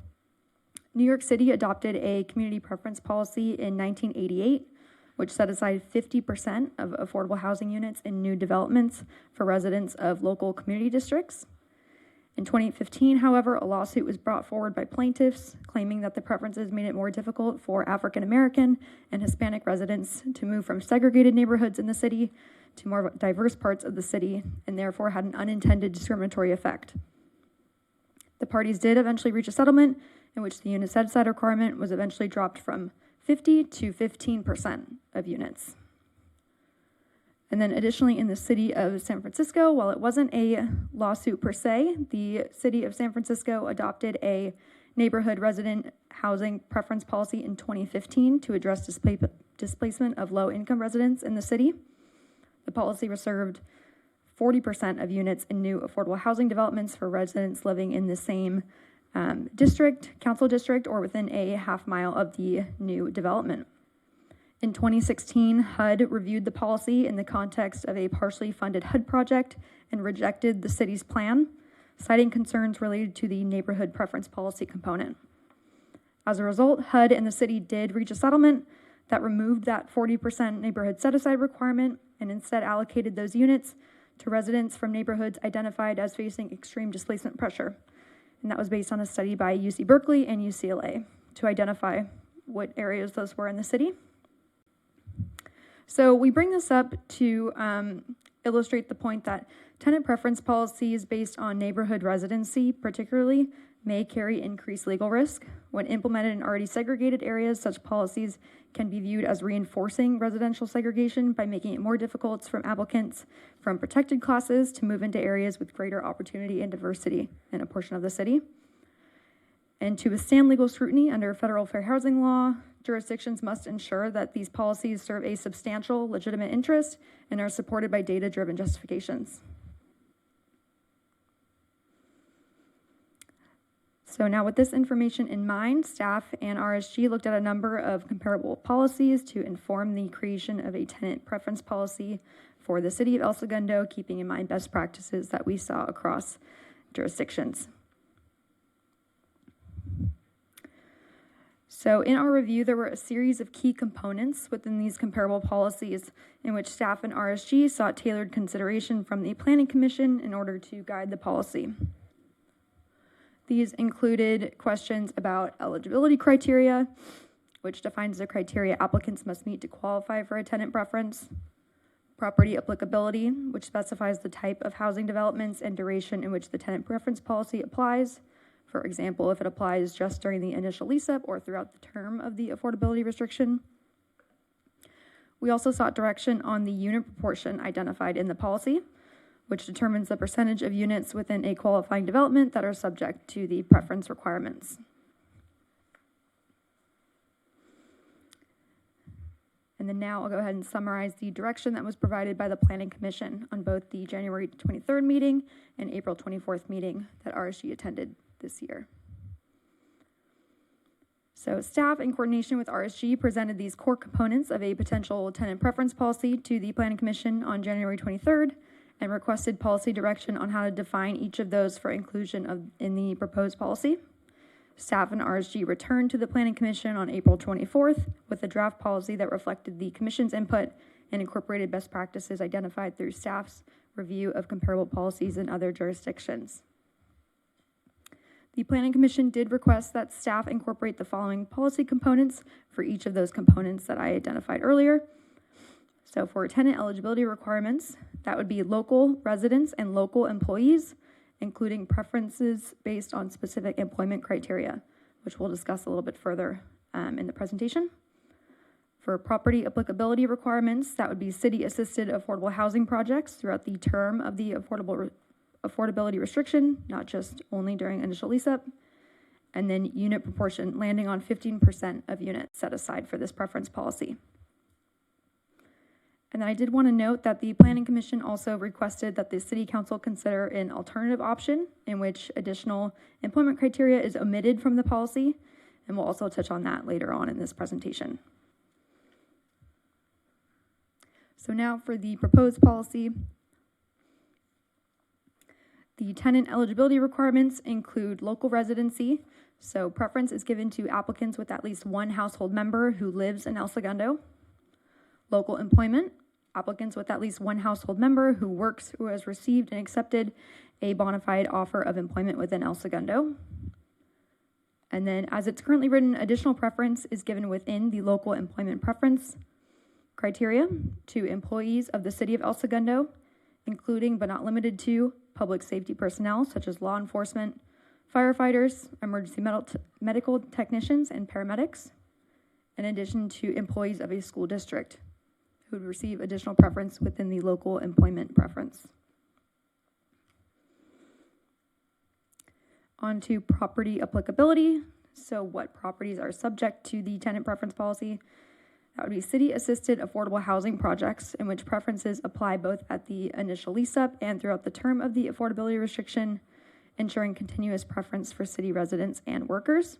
S: New York City adopted a community preference policy in 1988, which set aside 50% of affordable housing units in new developments for residents of local community districts. In 2015, however, a lawsuit was brought forward by plaintiffs claiming that the preferences made it more difficult for African American and Hispanic residents to move from segregated neighborhoods in the city to more diverse parts of the city, and therefore had an unintended discriminatory effect. The parties did eventually reach a settlement in which the unit set-aside requirement was eventually dropped from 50 to 15% of units. And then additionally, in the city of San Francisco, while it wasn't a lawsuit per se, the city of San Francisco adopted a neighborhood resident housing preference policy in 2015 to address displacement of low-income residents in the city. The policy reserved 40% of units in new affordable housing developments for residents living in the same council district, or within a half mile of the new development. In 2016, HUD reviewed the policy in the context of a partially funded HUD project and rejected the city's plan, citing concerns related to the neighborhood preference policy component. As a result, HUD and the city did reach a settlement that removed that 40% neighborhood set-aside requirement and instead allocated those units to residents from neighborhoods identified as facing extreme displacement pressure. And that was based on a study by UC Berkeley and UCLA to identify what areas those were in the city. So we bring this up to illustrate the point that tenant preference policies based on neighborhood residency particularly may carry increased legal risk. When implemented in already segregated areas, such policies can be viewed as reinforcing residential segregation by making it more difficult for applicants from protected classes to move into areas with greater opportunity and diversity in a portion of the city. And to withstand legal scrutiny under federal fair housing law, jurisdictions must ensure that these policies serve a substantial legitimate interest and are supported by data-driven justifications. So now with this information in mind, staff and RSG looked at a number of comparable policies to inform the creation of a tenant preference policy for the city of El Segundo, keeping in mind best practices that we saw across jurisdictions. So in our review, there were a series of key components within these comparable policies in which staff and RSG sought tailored consideration from the Planning Commission in order to guide the policy. These included questions about eligibility criteria, which defines the criteria applicants must meet to qualify for a tenant preference, property applicability, which specifies the type of housing developments and duration in which the tenant preference policy applies. For example, if it applies just during the initial lease-up or throughout the term of the affordability restriction. We also sought direction on the unit proportion identified in the policy, which determines the percentage of units within a qualifying development that are subject to the preference requirements. And then now I'll go ahead and summarize the direction that was provided by the Planning Commission on both the January 23rd meeting and April 24th meeting that RSG attended this year. So staff, in coordination with RSG, presented these core components of a potential tenant preference policy to the Planning Commission on January 23rd and requested policy direction on how to define each of those for inclusion in the proposed policy. Staff and RSG returned to the Planning Commission on April 24th with a draft policy that reflected the Commission's input and incorporated best practices identified through staff's review of comparable policies in other jurisdictions. The Planning Commission did request that staff incorporate the following policy components for each of those components that I identified earlier. So for tenant eligibility requirements, that would be local residents and local employees, including preferences based on specific employment criteria, which we'll discuss a little bit further in the presentation. For property applicability requirements, that would be city-assisted affordable housing projects throughout the term of the affordability restriction, not just only during initial lease-up. And then unit proportion, landing on 15% of units set aside for this preference policy. And then I did want to note that the Planning Commission also requested that the City Council consider an alternative option in which additional employment criteria is omitted from the policy, and we'll also touch on that later on in this presentation. So now for the proposed policy. The tenant eligibility requirements include local residency, so preference is given to applicants with at least one household member who lives in El Segundo. Local employment, applicants with at least one household member who works or has received and accepted a bona fide offer of employment within El Segundo. And then as it's currently written, additional preference is given within the local employment preference criteria to employees of the City of El Segundo, including but not limited to public safety personnel such as law enforcement, firefighters, emergency medical technicians, and paramedics, in addition to employees of a school district who would receive additional preference within the local employment preference. On to property applicability. So what properties are subject to the tenant preference policy? That would be city-assisted affordable housing projects in which preferences apply both at the initial lease-up and throughout the term of the affordability restriction, ensuring continuous preference for city residents and workers.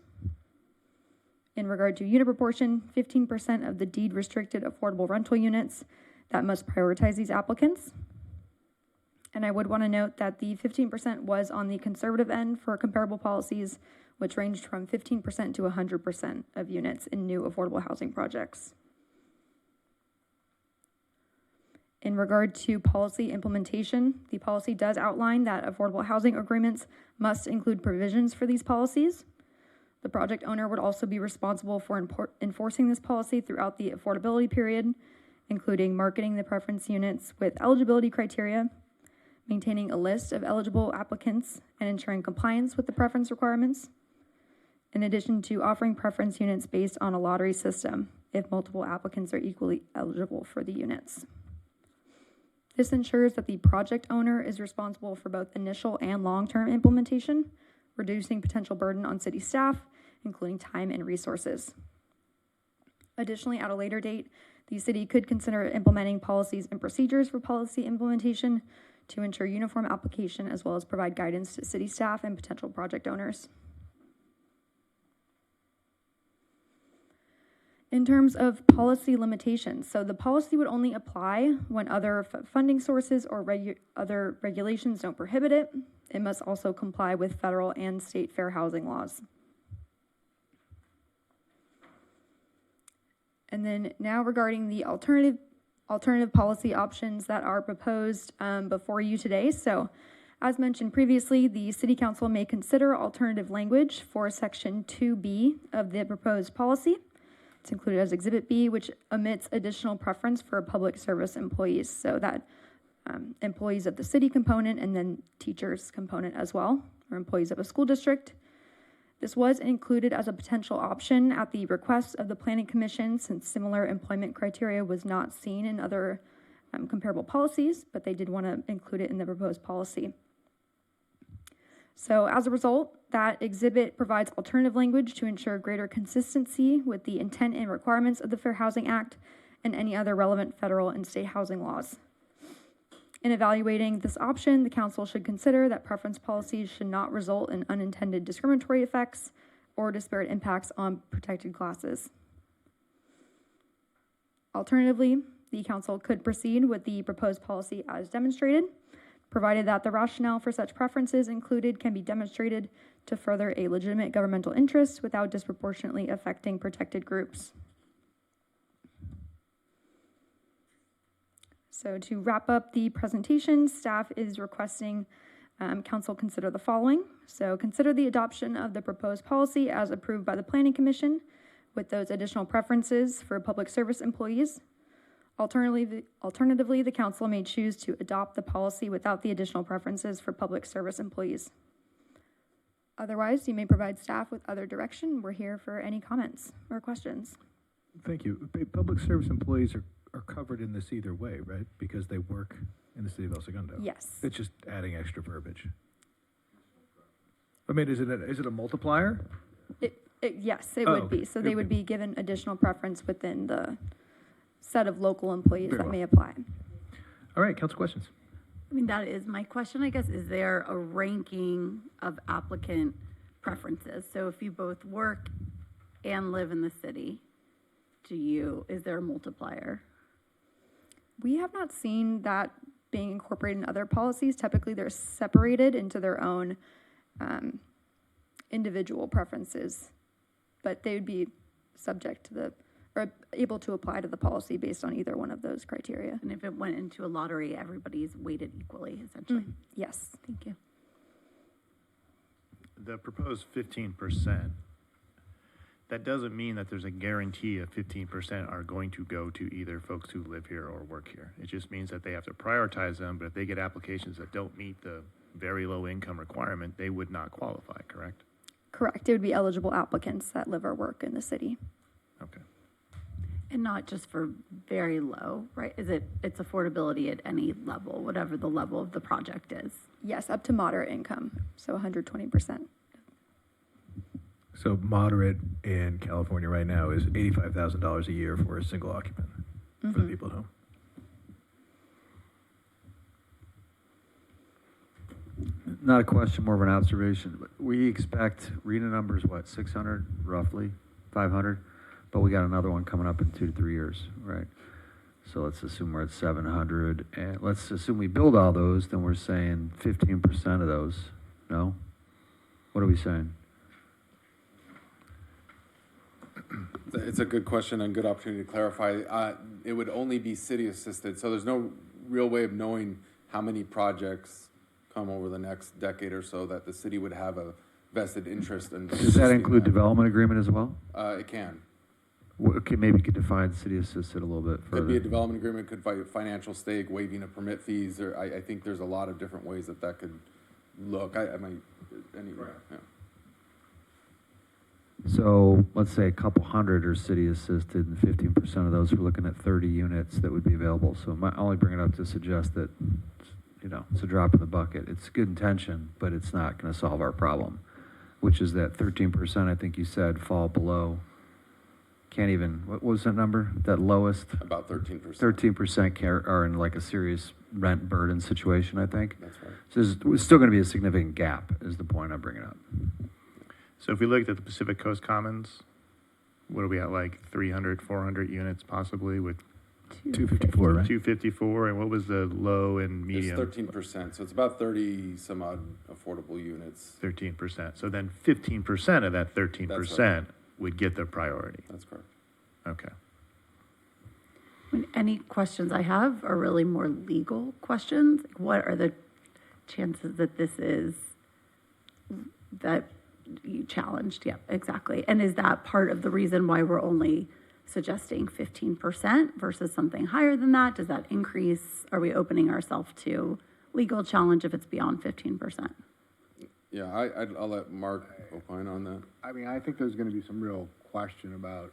S: In regard to unit proportion, 15% of the deed-restricted affordable rental units that must prioritize these applicants. And I would want to note that the 15% was on the conservative end for comparable policies, which ranged from 15% to 100% of units in new affordable housing projects. In regard to policy implementation, the policy does outline that affordable housing agreements must include provisions for these policies. The project owner would also be responsible for enforcing this policy throughout the affordability period, including marketing the preference units with eligibility criteria, maintaining a list of eligible applicants, and ensuring compliance with the preference requirements, in addition to offering preference units based on a lottery system if multiple applicants are equally eligible for the units. This ensures that the project owner is responsible for both initial and long-term implementation, reducing potential burden on city staff, including time and resources. Additionally, at a later date, the city could consider implementing policies and procedures for policy implementation to ensure uniform application, as well as provide guidance to city staff and potential project owners. In terms of policy limitations, so the policy would only apply when other funding sources or other regulations don't prohibit it. It must also comply with federal and state fair housing laws. And then now regarding the alternative policy options that are proposed before you today. So As mentioned previously, the City Council may consider alternative language for Section 2B of the proposed policy. It's included as Exhibit B, which omits additional preference for public service employees, so that employees of the city component and then teachers component as well, or employees of a school district. This was included as a potential option at the request of the Planning Commission, since similar employment criteria was not seen in other comparable policies, but they did want to include it in the proposed policy. So as a result, that exhibit provides alternative language to ensure greater consistency with the intent and requirements of the Fair Housing Act and any other relevant federal and state housing laws. In evaluating this option, the council should consider that preference policies should not result in unintended discriminatory effects or disparate impacts on protected classes. Alternatively, the council could proceed with the proposed policy as demonstrated, provided that the rationale for such preferences included can be demonstrated to further a legitimate governmental interest without disproportionately affecting protected groups. So to wrap up the presentation, staff is requesting council consider the following. So consider the adoption of the proposed policy as approved by the Planning Commission with those additional preferences for public service employees. Alternatively, the council may choose to adopt the policy without the additional preferences for public service employees. Otherwise, you may provide staff with other direction. We're here for any comments or questions.
A: Thank you. Public service employees are covered in this either way, right? Because they work in the city of El Segundo.
S: Yes.
A: It's just adding extra verbiage. I mean, is it a multiplier?
S: Yes, it would be. So they would be given additional preference within the set of local employees that may apply.
A: All right, council questions.
H: I mean, that is my question, I guess. Is there a ranking of applicant preferences? So if you both work and live in the city, is there a multiplier?
S: We have not seen that being incorporated in other policies. Typically, they're separated into their own individual preferences, but they would be subject to or able to apply to the policy based on either one of those criteria.
H: And if it went into a lottery, everybody's weighted equally, essentially?
S: Yes.
H: Thank you.
K: The proposed 15%, that doesn't mean that there's a guarantee of 15% are going to go to either folks who live here or work here. It just means that they have to prioritize them, but if they get applications that don't meet the very low income requirement, they would not qualify, correct?
S: Correct. It would be eligible applicants that live or work in the city.
K: Okay.
H: And not just for very low, right? It's affordability at any level, whatever the level of the project is?
S: Yes, up to moderate income, so 120%.
A: So moderate in California right now is $85,000 a year for a single occupant for the people at home.
D: Not a question, more of an observation. We expect RENA numbers, 600 roughly, 500, but we got another one coming up in 2 to 3 years, right? So let's assume we're at 700, and let's assume we build all those, then we're saying 15% of those, no? What are we saying?
Q: It's a good question and good opportunity to clarify. It would only be city assisted, so there's no real way of knowing how many projects come over the next decade or so that the city would have a vested interest in.
D: Does that include development agreement as well?
Q: It can.
D: Okay, maybe you could define city assisted a little bit further.
Q: Could be a development agreement, could be financial stake, waiving of permit fees, or I think there's a lot of different ways that could look. Anyway, yeah.
D: So let's say a couple hundred are city assisted and 15% of those, we're looking at 30 units that would be available. So I only bring it up to suggest that, it's a drop in the bucket. It's good intention, but it's not going to solve our problem, which is that 13%, I think you said, fall below. Can't even, what was that number? That lowest?
Q: About 13%.
D: 13% are in like a serious rent burden situation, I think.
Q: That's right.
D: So there's still going to be a significant gap, is the point I'm bringing up.
K: So if we looked at the Pacific Coast Commons, what are we at, like 300, 400 units possibly with
A: 254, right?
K: 254, and what was the low and medium?
Q: It's 13%, so it's about 30 some odd affordable units.
K: 13%. So then 15% of that 13% would get the priority.
Q: That's correct.
K: Okay.
H: Any questions I have are really more legal questions. What are the chances that this is, that you challenged? Yeah, exactly. And is that part of the reason why we're only suggesting 15% versus something higher than that? Does that increase? Are we opening ourselves to legal challenge if it's beyond 15%?
Q: Yeah, I'll let Mark opine on that.
T: I mean, I think there's going to be some real question about,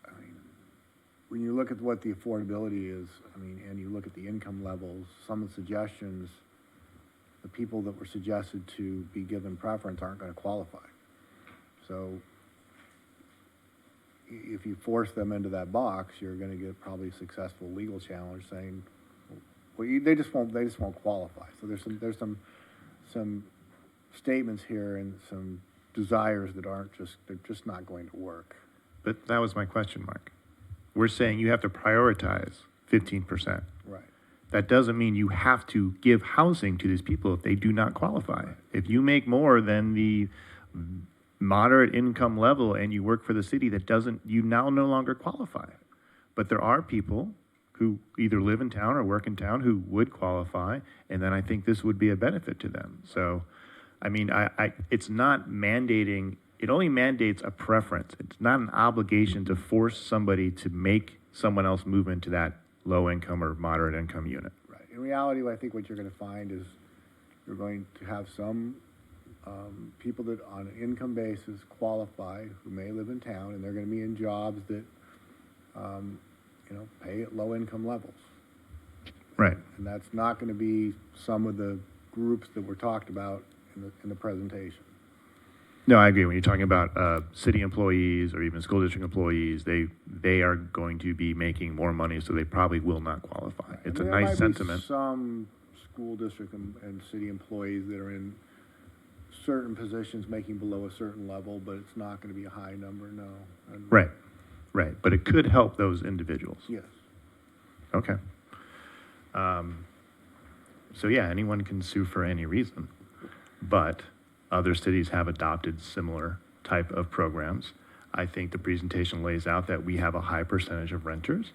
T: I mean, when you look at what the affordability is, I mean, and you look at the income levels, some of the suggestions, the people that were suggested to be given preference aren't going to qualify. So if you force them into that box, you're going to get probably a successful legal challenge saying, well, they just won't qualify. So there's some statements here and some desires that they're just not going to work.
K: But that was my question, Mark. We're saying you have to prioritize 15%.
T: Right.
K: That doesn't mean you have to give housing to these people if they do not qualify. If you make more than the moderate income level and you work for the city, you now no longer qualify. But there are people who either live in town or work in town who would qualify, and then I think this would be a benefit to them. So, I mean, it's not mandating, it only mandates a preference. It's not an obligation to force somebody to make someone else move into that low income or moderate income unit.
T: Right. In reality, I think what you're going to find is you're going to have some people that on an income basis qualify who may live in town, and they're going to be in jobs that, pay at low income levels.
K: Right.
T: And that's not going to be some of the groups that were talked about in the presentation.
K: No, I agree. When you're talking about city employees or even school district employees, they are going to be making more money, so they probably will not qualify. It's a nice sentiment.
T: Some school district and city employees that are in certain positions making below a certain level, but it's not going to be a high number, no. And
K: Right. But it could help those individuals.
T: yes.
K: Okay. So yeah, anyone can sue for any reason, but other cities have adopted similar type of programs. I think the presentation lays out that we have a high percentage of renters.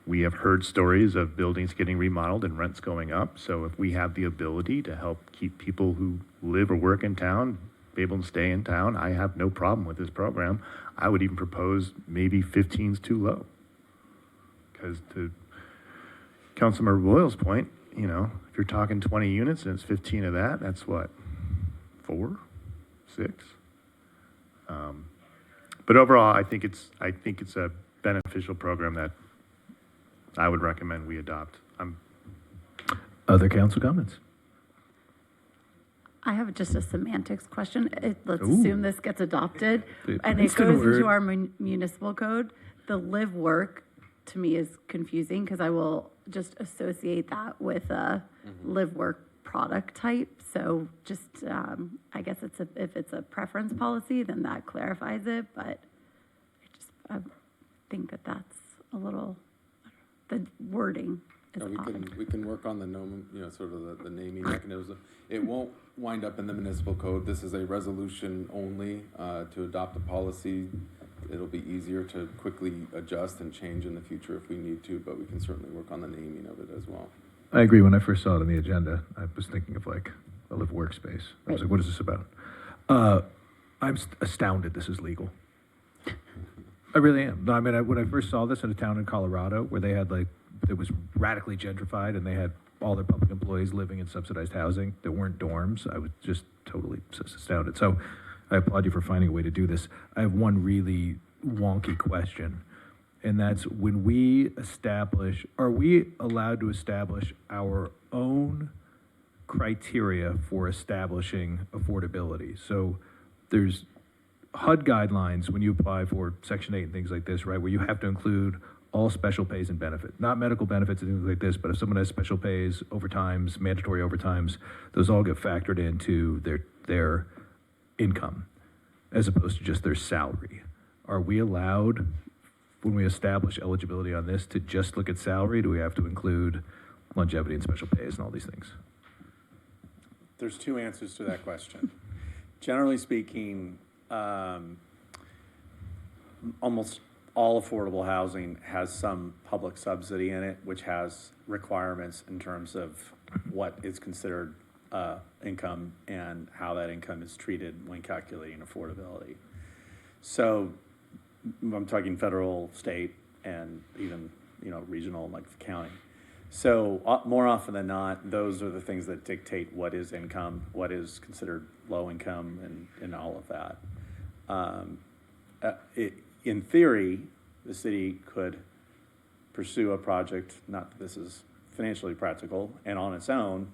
K: We have heard stories of buildings getting remodeled and rents going up. So if we have the ability to help keep people who live or work in town be able to stay in town, I have no problem with this program. I would even propose maybe 15's too low. Because to Councilmember Boyle's point, if you're talking 20 units and it's 15 of that, that's what, 4, 6? But overall, I think it's a beneficial program that I would recommend we adopt.
A: Other council comments?
H: I have just a semantics question. Let's
A: Ooh.
H: assume this gets adopted and it
A: Princeton
H: goes into
A: word.
H: our municipal code. The live work to me is confusing because I will just associate that with a live work product type. So just, I guess if it's a preference policy, then that clarifies it. But I think that's a little, the wording is odd.
Q: We can work on the sort of the naming mechanism. It won't wind up in the municipal code. This is a resolution only to adopt a policy. It'll be easier to quickly adjust and change in the future if we need to, but we can certainly work on the naming of it as well.
A: I agree. When I first saw it on the agenda, I was thinking of like a live workspace. I was like, what is this about? I'm astounded this is legal. I really am. No, I mean, when I first saw this in a town in Colorado where they had it was radically gentrified and they had all their public employees living in subsidized housing that weren't dorms, I was just totally astounded. So I applaud you for finding a way to do this. I have one really wonky question, and that's when we are we allowed to establish our own criteria for establishing affordability? So there's HUD guidelines when you apply for Section 8 and things like this, right, where you have to include all special pays and benefits, not medical benefits and things like this, but if someone has special pays, overtimes, mandatory overtimes, those all get factored into their income as opposed to just their salary. Are we allowed, when we establish eligibility on this, to just look at salary? Do we have to include longevity and special pays and all these things?
R: There's two answers to that question. Generally speaking, almost all affordable housing has some public subsidy in it, which has requirements in terms of what is considered income and how that income is treated when calculating affordability. So I'm talking federal, state, and even, regional, like the county. So more often than not, those are the things that dictate what is income, what is considered low income, and all of that. In theory, the city could pursue a project, not that this is financially practical, and on its own,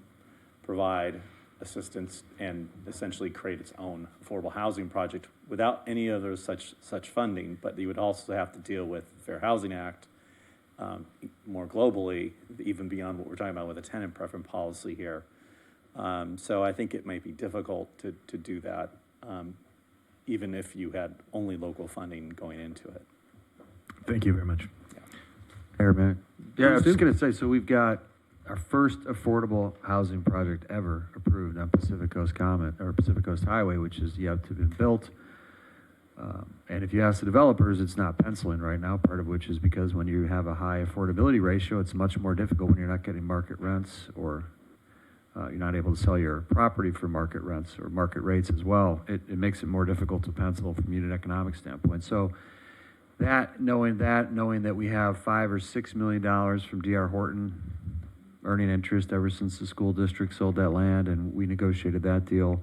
R: provide assistance and essentially create its own affordable housing project without any other such funding. But you would also have to deal with the Fair Housing Act more globally, even beyond what we're talking about with a tenant preference policy here. So I think it might be difficult to do that, even if you had only local funding going into it.
A: Thank you very much.
D: Mayor, man. Yeah, I was
A: Please
D: just
A: do.
D: going to say, so we've got our first affordable housing project ever approved on Pacific Coast Pacific Coast Highway, which is yet to be built. And if you ask the developers, it's not penciling right now, part of which is because when you have a high affordability ratio, it's much more difficult when you're not getting market rents or you're not able to sell your property for market rents or market rates as well. It makes it more difficult to pencil from a unit economic standpoint. So knowing that we have $5 or $6 million from D.R. Horton earning interest ever since the school district sold that land, and we negotiated that deal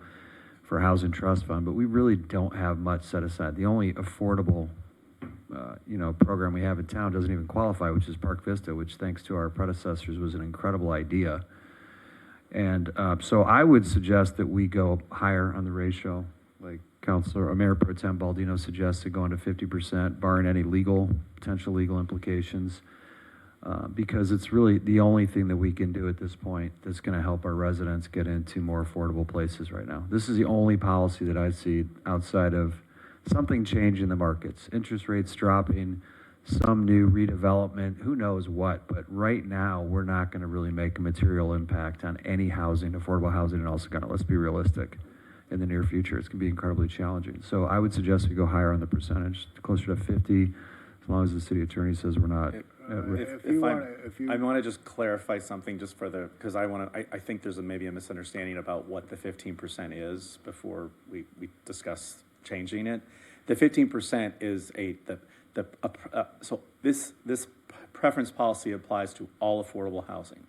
D: for Housing Trust Fund, but we really don't have much set aside. The only affordable, program we have in town doesn't even qualify, which is Park Vista, which thanks to our predecessors was an incredible idea. And so I would suggest that we go higher on the ratio, like Mayor Pro Tem Baldino suggested, going to 50%, barring any potential legal implications. Because it's really the only thing that we can do at this point that's going to help our residents get into more affordable places right now. This is the only policy that I see outside of something changing the markets, interest rates dropping, some new redevelopment, who knows what. But right now, we're not going to really make a material impact on any affordable housing in El Segundo. Let's be realistic. In the near future, it's going to be incredibly challenging. So I would suggest we go higher on the percentage, closer to 50, as long as the city attorney says we're not.
R: I want to just clarify something just because I think there's maybe a misunderstanding about what the 15% is before we discuss changing it. The 15% is so this preference policy applies to all affordable housing.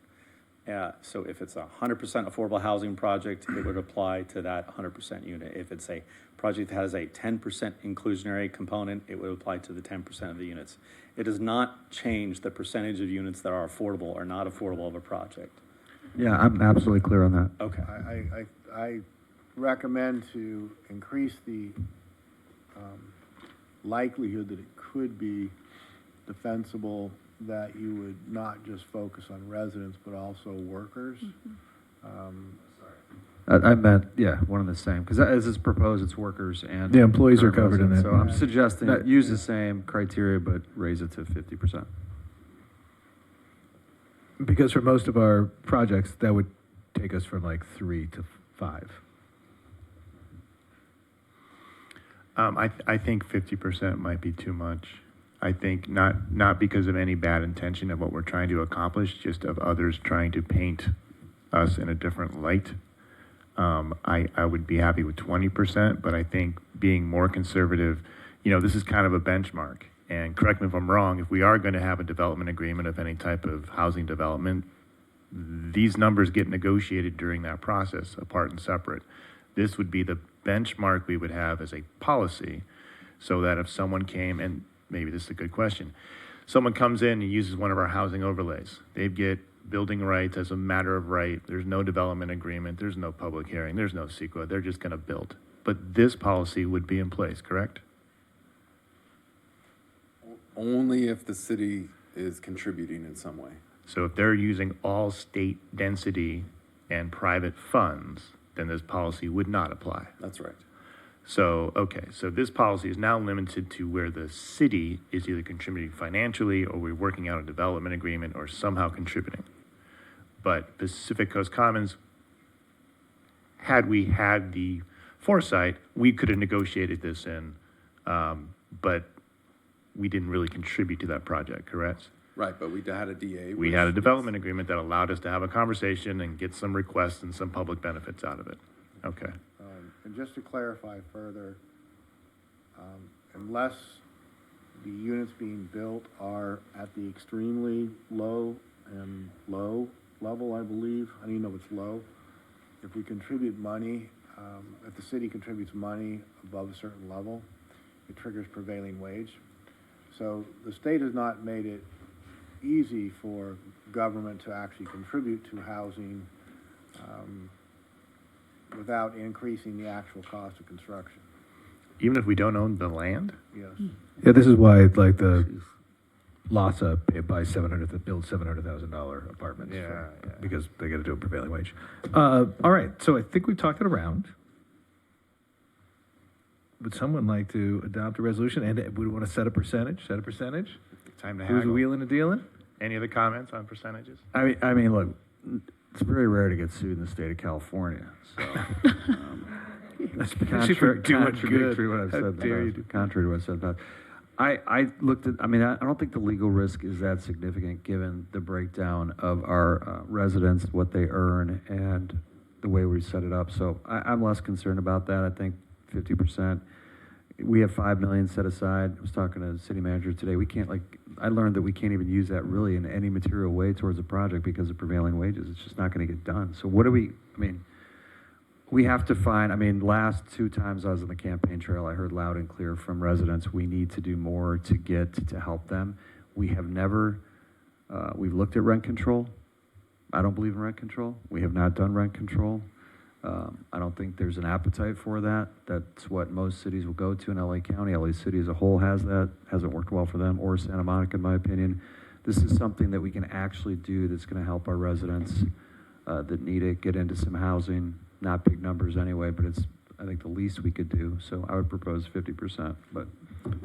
R: So if it's a 100% affordable housing project, it would apply to that 100% unit. If it's a project that has a 10% inclusionary component, it would apply to the 10% of the units. It does not change the percentage of units that are affordable or not affordable of a project.
D: Yeah, I'm absolutely clear on that.
R: Okay.
T: I recommend to increase the likelihood that it could be defensible, that you would not just focus on residents, but also workers.
D: I meant, one and the same, because as it's proposed, it's workers and
A: The employees are
D: current
A: covered in
D: residents.
A: that.
D: So I'm suggesting
A: That-
D: use the same criteria, but raise it to 50%.
A: Because for most of our projects, that would take us from like 3 to 5.
K: I think 50% might be too much. I think not because of any bad intention of what we're trying to accomplish, just of others trying to paint us in a different light. I would be happy with 20%, but I think being more conservative, this is kind of a benchmark. And correct me if I'm wrong, if we are going to have a development agreement of any type of housing development, these numbers get negotiated during that process, apart and separate. This would be the benchmark we would have as a policy, so that if someone came, and maybe this is a good question, someone comes in and uses one of our housing overlays, they'd get building rights as a matter of right. There's no development agreement. There's no public hearing. There's no CEQA. They're just going to build. But this policy would be in place, correct?
Q: Only if the city is contributing in some way.
K: So if they're using all state density and private funds, then this policy would not apply.
Q: That's right.
K: So, okay, so this policy is now limited to where the city is either contributing financially, or we're working out a development agreement, or somehow contributing. But Pacific Coast Commons, had we had the foresight, we could have negotiated this in, but we didn't really contribute to that project, correct?
Q: Right, but we had a DA.
K: We had a development agreement that allowed us to have a conversation and get some requests and some public benefits out of it. Okay.
T: And just to clarify further, unless the units being built are at the extremely low level, I believe, I don't even know if it's low, if we contribute money, if the city contributes money above a certain level, it triggers prevailing wage. So the state has not made it easy for government to actually contribute to housing without increasing the actual cost of construction.
K: Even if we don't own the land?
T: Yes.
A: Yeah, this is why, like, the LASA buys builds $700,000 apartments.
K: Yeah,
A: Because they got to do a prevailing wage. All right, so I think we've talked it around. Would someone like to adopt a resolution? And would we want to set a percentage?
K: Time to
A: Who's
K: haggle.
A: wheeling and dealing?
K: Any other comments on percentages?
D: I mean, look, it's very rare to get sued in the state of California, so.
A: Especially for doing
D: Contradictory
A: good.
D: what I've
A: How
D: said in the
A: dare you
D: past,
A: do-
D: contrary to what I've said in the past. I looked at, I mean, I don't think the legal risk is that significant given the breakdown of our residents, what they earn, and the way we set it up. So I'm less concerned about that. I think 50%. We have 5 million set aside. I was talking to the city manager today. We can't, I learned that we can't even use that really in any material way towards a project because of prevailing wages. It's just not going to get done. So we have to find, last 2 times I was on the campaign trail, I heard loud and clear from residents, we need to do more to help them. We have never, we've looked at rent control. I don't believe in rent control. We have not done rent control. I don't think there's an appetite for that. That's what most cities will go to in LA County. LA City as a whole has that. Hasn't worked well for them, or Santa Monica, in my opinion. This is something that we can actually do that's going to help our residents that need it get into some housing. Not big numbers anyway, but it's, I think, the least we could do. So I would propose 50%, but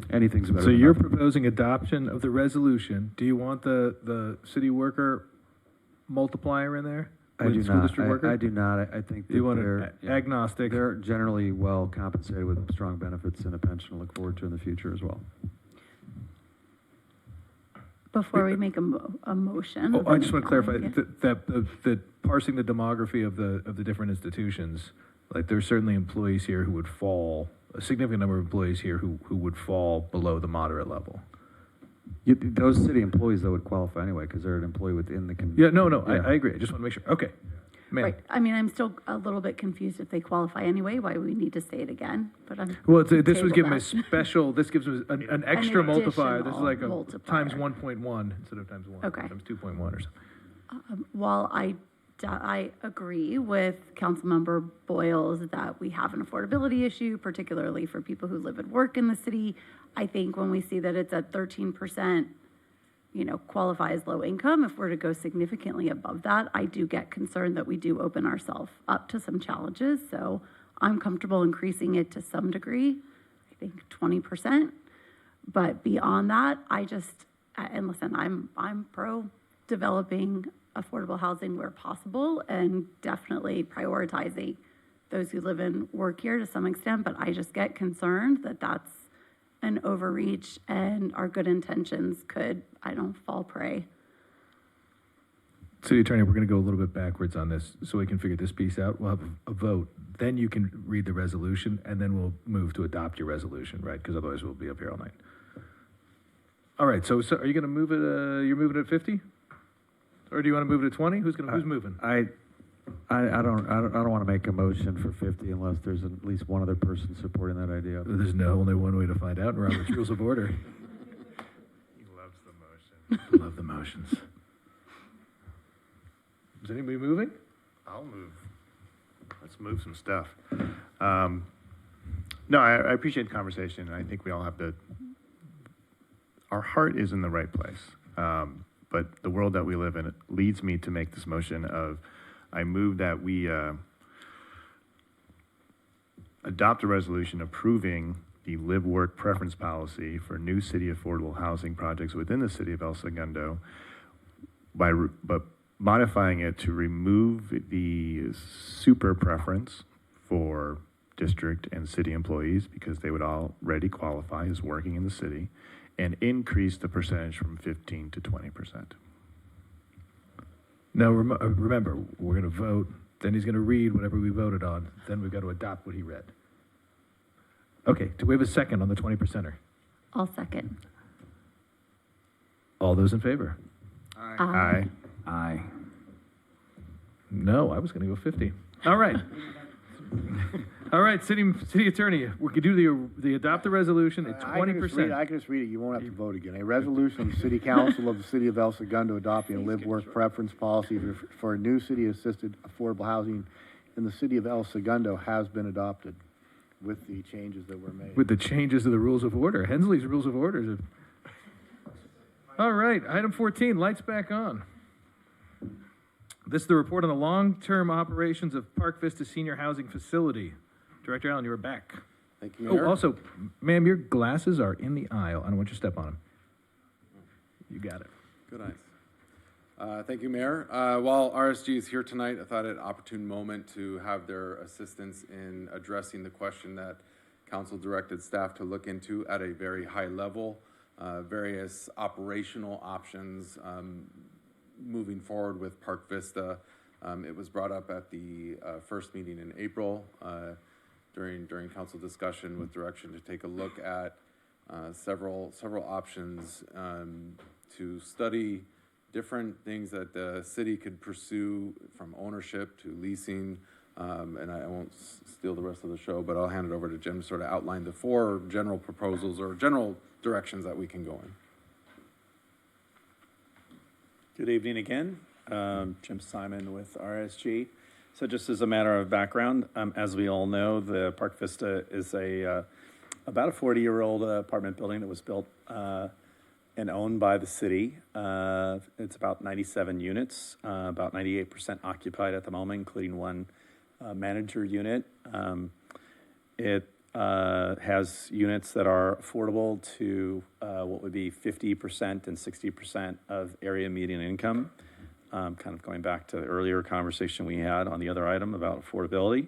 D: anything's better
A: So
D: than
A: you're
D: nothing.
A: proposing adoption of the resolution. Do you want the city worker multiplier in there?
D: I do
A: School
D: not.
A: district worker?
D: I do not. I think that
A: You want
D: they're
A: an agnostic?
D: They're generally well compensated with strong benefits and a pension to look forward to in the future as well.
H: Before we make a motion.
A: Oh, I just want to clarify
H: Yeah.
A: that parsing the demography of the different institutions, like there's certainly employees here who would fall, a significant number of employees here who would fall below the moderate level.
D: Those city employees, though, would qualify anyway because they're an employee within the.
A: Yeah, no, I agree. I just want to make sure. Okay. Ma'am.
H: Right. I'm still a little bit confused if they qualify anyway, why we need to say it again, but I'm.
A: Well, this was
H: table
A: given a
H: that.
A: special, this gives us an extra multiplier. This is like a
H: additional multiplier.
A: times 1.1 instead of times 1.
H: Okay.
A: Times 2.1 or something.
H: While I agree with Councilmember Boyles that we have an affordability issue, particularly for people who live and work in the city, I think when we see that it's at 13%, qualify as low income, if we're to go significantly above that, I do get concerned that we do open ourselves up to some challenges. So I'm comfortable increasing it to some degree, I think 20%. But beyond that, and listen, I'm pro developing affordable housing where possible and definitely prioritizing those who live and work here to some extent, but I just get concerned that that's an overreach and our good intentions could, fall prey.
A: City Attorney, we're going to go a little bit backwards on this so we can figure this piece out. We'll have a vote. Then you can read the resolution, and then we'll move to adopt your resolution, right? Because otherwise we'll be up here all night. All right, so are you going to move it, you're moving it at 50? Or do you want to move it at 20? Who's moving?
D: I don't want to make a motion for 50 unless there's at least one other person supporting that idea.
A: There's only one way to find out in Robert's Rules of Order.
K: He loves the motion.
A: Love the motions. Is anybody moving?
K: I'll move. Let's move some stuff. No, I appreciate the conversation, and I think we all have to. Our heart is in the right place, but the world that we live in leads me to make this motion of, I move that we adopt a resolution approving the live-work preference policy for new city affordable housing projects within the city of El Segundo, but modifying it to remove the super preference for district and city employees because they would already qualify as working in the city, and increase the percentage from 15 to 20%.
A: Now, remember, we're going to vote, then he's going to read whatever we voted on, then we've got to adopt what he read. Okay, do we have a second on the 20%er?
H: I'll second.
A: All those in favor?
H: Aye.
L: Aye.
A: No, I was going to go 50. All right. All right, city attorney, we could do the adopt the resolution at 20%.
T: I can just read it. You won't have to vote again. A resolution of the City Council of the City of El Segundo adopting a live-work preference policy for a new city-assisted affordable housing in the City of El Segundo has been adopted with the changes that were made.
A: With the changes to the rules of order. Hensley's rules of order. All right, item 14, lights back on. This is the report on the long-term operations of Park Vista Senior Housing Facility. Director Allen, you are back.
Q: Thank you, Mayor.
A: Oh, also, ma'am, your glasses are in the aisle. I don't want you to step on them. You got it.
Q: Good eyes. Thank you, Mayor. While RSG is here tonight, I thought it an opportune moment to have their assistance in addressing the question that Council directed staff to look into at a very high level, various operational options moving forward with Park Vista. It was brought up at the first meeting in April during council discussion with direction to take a look at several options to study different things that the city could pursue, from ownership to leasing. And I won't steal the rest of the show, but I'll hand it over to Jim to sort of outline the 4 general proposals or general directions that we can go in.
R: Good evening again. Jim Simon with RSG. So just as a matter of background, as we all know, the Park Vista is about a 40-year-old apartment building that was built and owned by the city. It's about 97 units, about 98% occupied at the moment, including one manager unit. It has units that are affordable to what would be 50% and 60% of area median income. Kind of going back to the earlier conversation we had on the other item about affordability.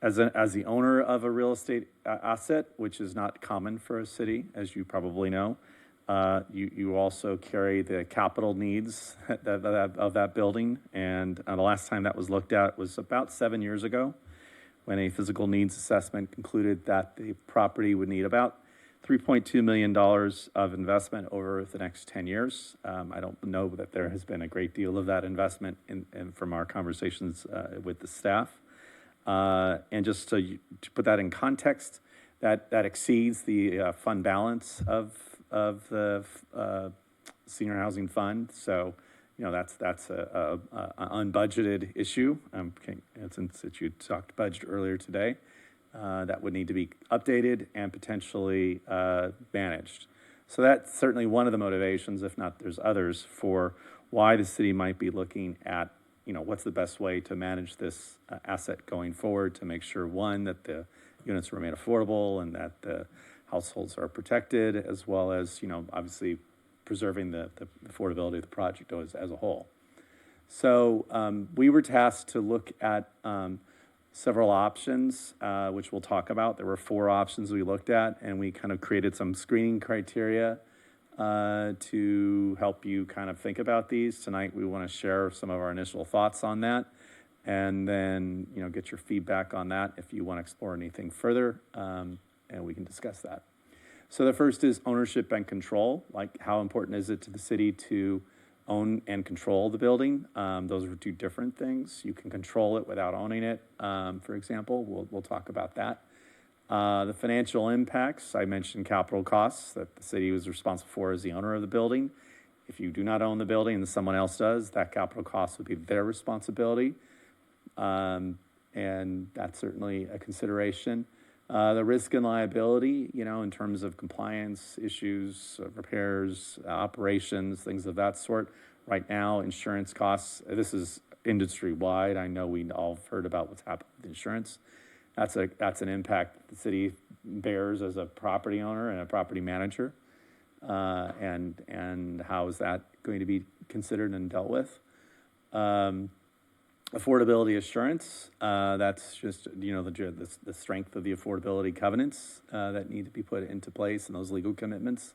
R: As the owner of a real estate asset, which is not common for a city, as you probably know, you also carry the capital needs of that building. And the last time that was looked at was about 7 years ago, when a physical needs assessment concluded that the property would need about $3.2 million of investment over the next 10 years. I don't know that there has been a great deal of that investment from our conversations with the staff. And just to put that in context, that exceeds the fund balance of the senior housing fund. So, you know, that's a unbudgeted issue. Since you talked budget earlier today, that would need to be updated and potentially managed. So that's certainly one of the motivations, if not there's others, for why the city might be looking at, you know, what's the best way to manage this asset going forward to make sure, one, that the units remain affordable and that the households are protected, as well as, you know, obviously preserving the affordability of the project as a whole. So we were tasked to look at several options, which we'll talk about. There were 4 options we looked at, and we kind of created some screening criteria to help you kind of think about these. Tonight, we want to share some of our initial thoughts on that, and then, you know, get your feedback on that if you want to explore anything further, and we can discuss that. So the first is ownership and control. Like, how important is it to the city to own and control the building? Those are 2 different things. You can control it without owning it, for example. We'll talk about that. The financial impacts, I mentioned capital costs that the city was responsible for as the owner of the building. If you do not own the building and someone else does, that capital cost would be their responsibility. And that's certainly a consideration. The risk and liability, you know, in terms of compliance issues, repairs, operations, things of that sort. Right now, insurance costs, this is industry-wide. I know we all have heard about what's happened with insurance. That's an impact that the city bears as a property owner and a property manager. And how is that going to be considered and dealt with? Affordability assurance, that's just, the strength of the affordability covenants that need to be put into place and those legal commitments.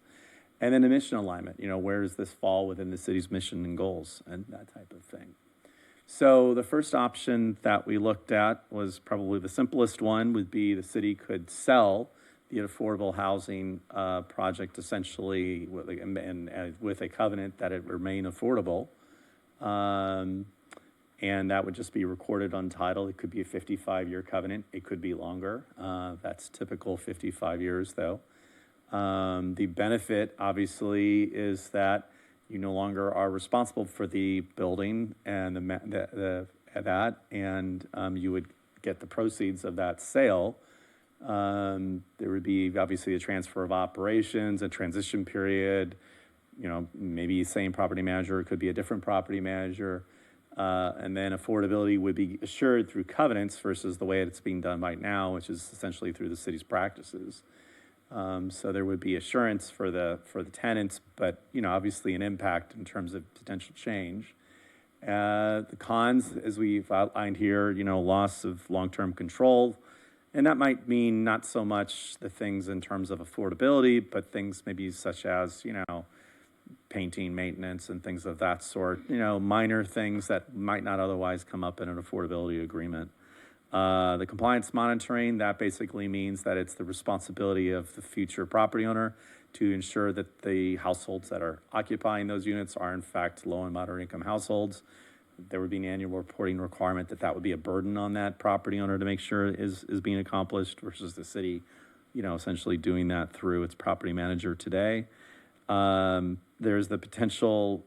R: And then the mission alignment, where does this fall within the city's mission and goals and that type of thing. So the first option that we looked at was probably the simplest one, would be the city could sell the affordable housing project essentially with a covenant that it remain affordable. And that would just be recorded on title. It could be a 55-year covenant. It could be longer. That's typical 55 years, though. The benefit, obviously, is that you no longer are responsible for the building and you would get the proceeds of that sale. There would be obviously a transfer of operations, a transition period. Maybe same property manager, it could be a different property manager. And then affordability would be assured through covenants versus the way it's being done right now, which is essentially through the city's practices. So there would be assurance for the tenants, but obviously an impact in terms of potential change. The cons, as we've outlined here, loss of long-term control, and that might mean not so much the things in terms of affordability, but things maybe such as painting, maintenance, and things of that sort, minor things that might not otherwise come up in an affordability agreement. The compliance monitoring, that basically means that it's the responsibility of the future property owner to ensure that the households that are occupying those units are in fact low and moderate income households. There would be an annual reporting requirement that would be a burden on that property owner to make sure is being accomplished versus the city, essentially doing that through its property manager today. There's the potential,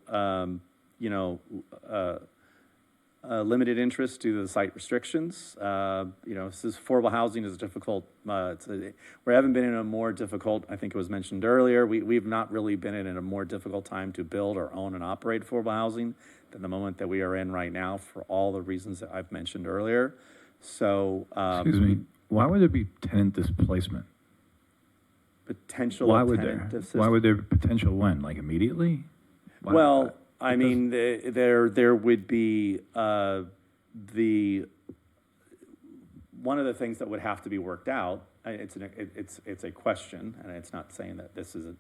R: limited interest due to the site restrictions. This is affordable housing is difficult. We haven't been in a more difficult, I think it was mentioned earlier, we've not really been in a more difficult time to build or own and operate affordable housing than the moment that we are in right now for all the reasons that I've mentioned earlier. So,
L: excuse me, why would there be tenant displacement?
R: Potential
L: Why would
R: tenant
L: there?
R: displacement.
L: Why would there potential when? Like immediately? Why?
R: Well, I mean, there would be one of the things that would have to be worked out. It's a question, and it's not saying that this is a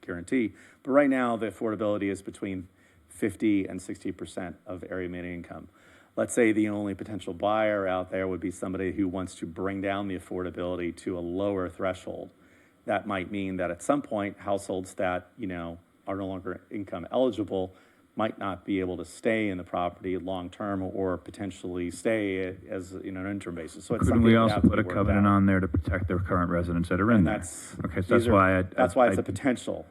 R: guarantee. But right now, the affordability is between 50 and 60% of area median income. Let's say the only potential buyer out there would be somebody who wants to bring down the affordability to a lower threshold. That might mean that at some point, households that, are no longer income eligible might not be able to stay in the property long-term or potentially stay as an interim basis. So it's
L: Couldn't
R: something
L: we
R: that
L: also
R: has to
L: put a
R: be worked
L: covenant
R: out.
L: on there to protect the current residents that are in
R: And
L: there?
R: that's,
L: Okay, so
R: these
L: that's
R: are-
L: why
R: that's why it's a potential.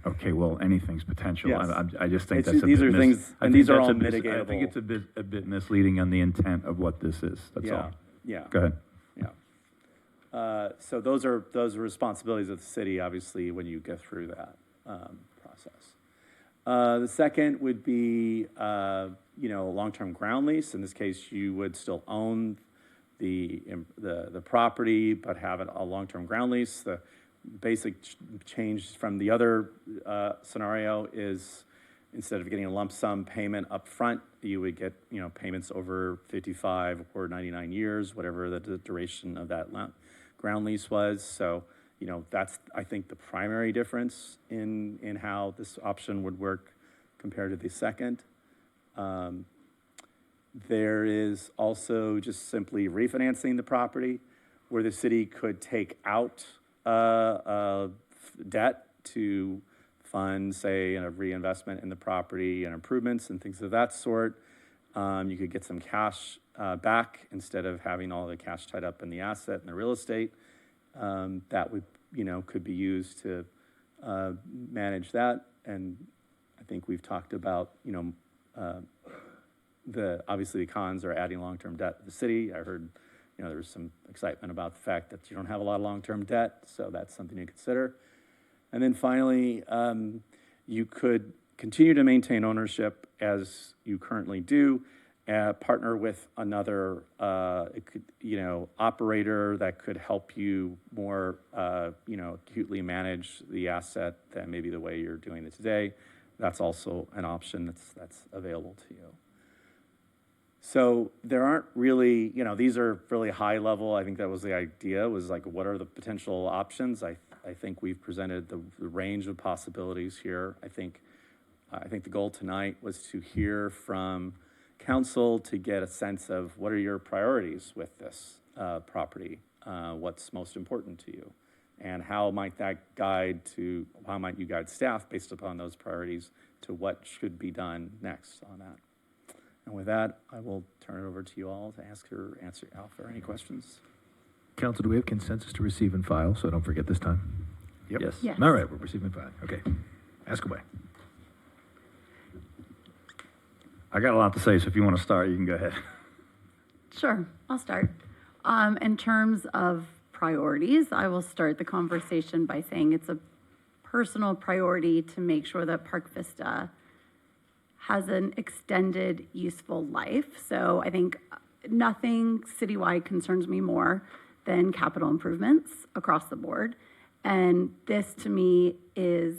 L: Okay, well, anything's potential.
R: Yes.
L: I just think
R: It's-
L: that's a
R: these
L: bit
R: are things-
L: I
R: and
L: think
R: these are
L: that's
R: all
L: I think
R: mitigatable.
L: it's a bit misleading on the intent of what this is. That's all.
R: Yeah.
L: Go ahead.
R: Yeah. So those are responsibilities of the city, obviously, when you get through that process. The second would be, a long-term ground lease. In this case, you would still own the property, but have a long-term ground lease. The basic change from the other scenario is instead of getting a lump sum payment up front, you would get, payments over 55 or 99 years, whatever the duration of that ground lease was. So, that's, I think, the primary difference in how this option would work compared to the second. There is also just simply refinancing the property where the city could take out debt to fund, say, a reinvestment in the property and improvements and things of that sort. You could get some cash back instead of having all the cash tied up in the asset and the real estate. That would, could be used to manage that. And I think we've talked about, obviously the cons are adding long-term debt to the city. I heard, there was some excitement about the fact that you don't have a lot of long-term debt, so that's something to consider. And then finally, you could continue to maintain ownership as you currently do, partner with another, operator that could help you more, acutely manage the asset than maybe the way you're doing it today. That's also an option that's available to you. So there aren't really, these are really high level. I think that was the idea, was like, what are the potential options? I think we've presented the range of possibilities here. I think the goal tonight was to hear from council to get a sense of what are your priorities with this property? What's most important to you? And how might you guide staff based upon those priorities to what should be done next on that? And with that, I will turn it over to you all to answer Al for any questions.
A: Council, do we have consensus to receive and file, so don't forget this time? Yep.
R: Yes.
A: All right, we're receiving and filing. Okay, ask away.
L: I got a lot to say, so if you want to start, you can go ahead.
H: Sure, I'll start. In terms of priorities, I will start the conversation by saying it's a personal priority to make sure that Park Vista has an extended, useful life. So I think nothing citywide concerns me more than capital improvements across the board. And this, to me, is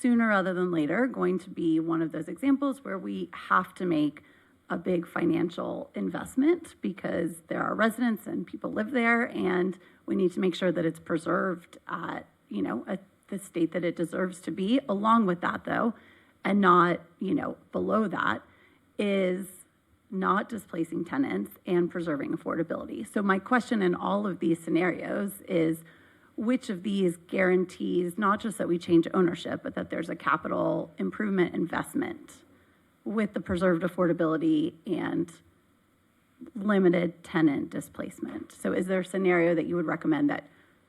H: sooner rather than later going to be one of those examples where we have to make a big financial investment because there are residents and people live there, and we need to make sure that it's preserved at, the state that it deserves to be. Along with that, though, and not, below that, is not displacing tenants and preserving affordability. So my question in all of these scenarios is, which of these guarantees not just that we change ownership, but that there's a capital improvement investment with the preserved affordability and limited tenant displacement? So is there a scenario that you would recommend that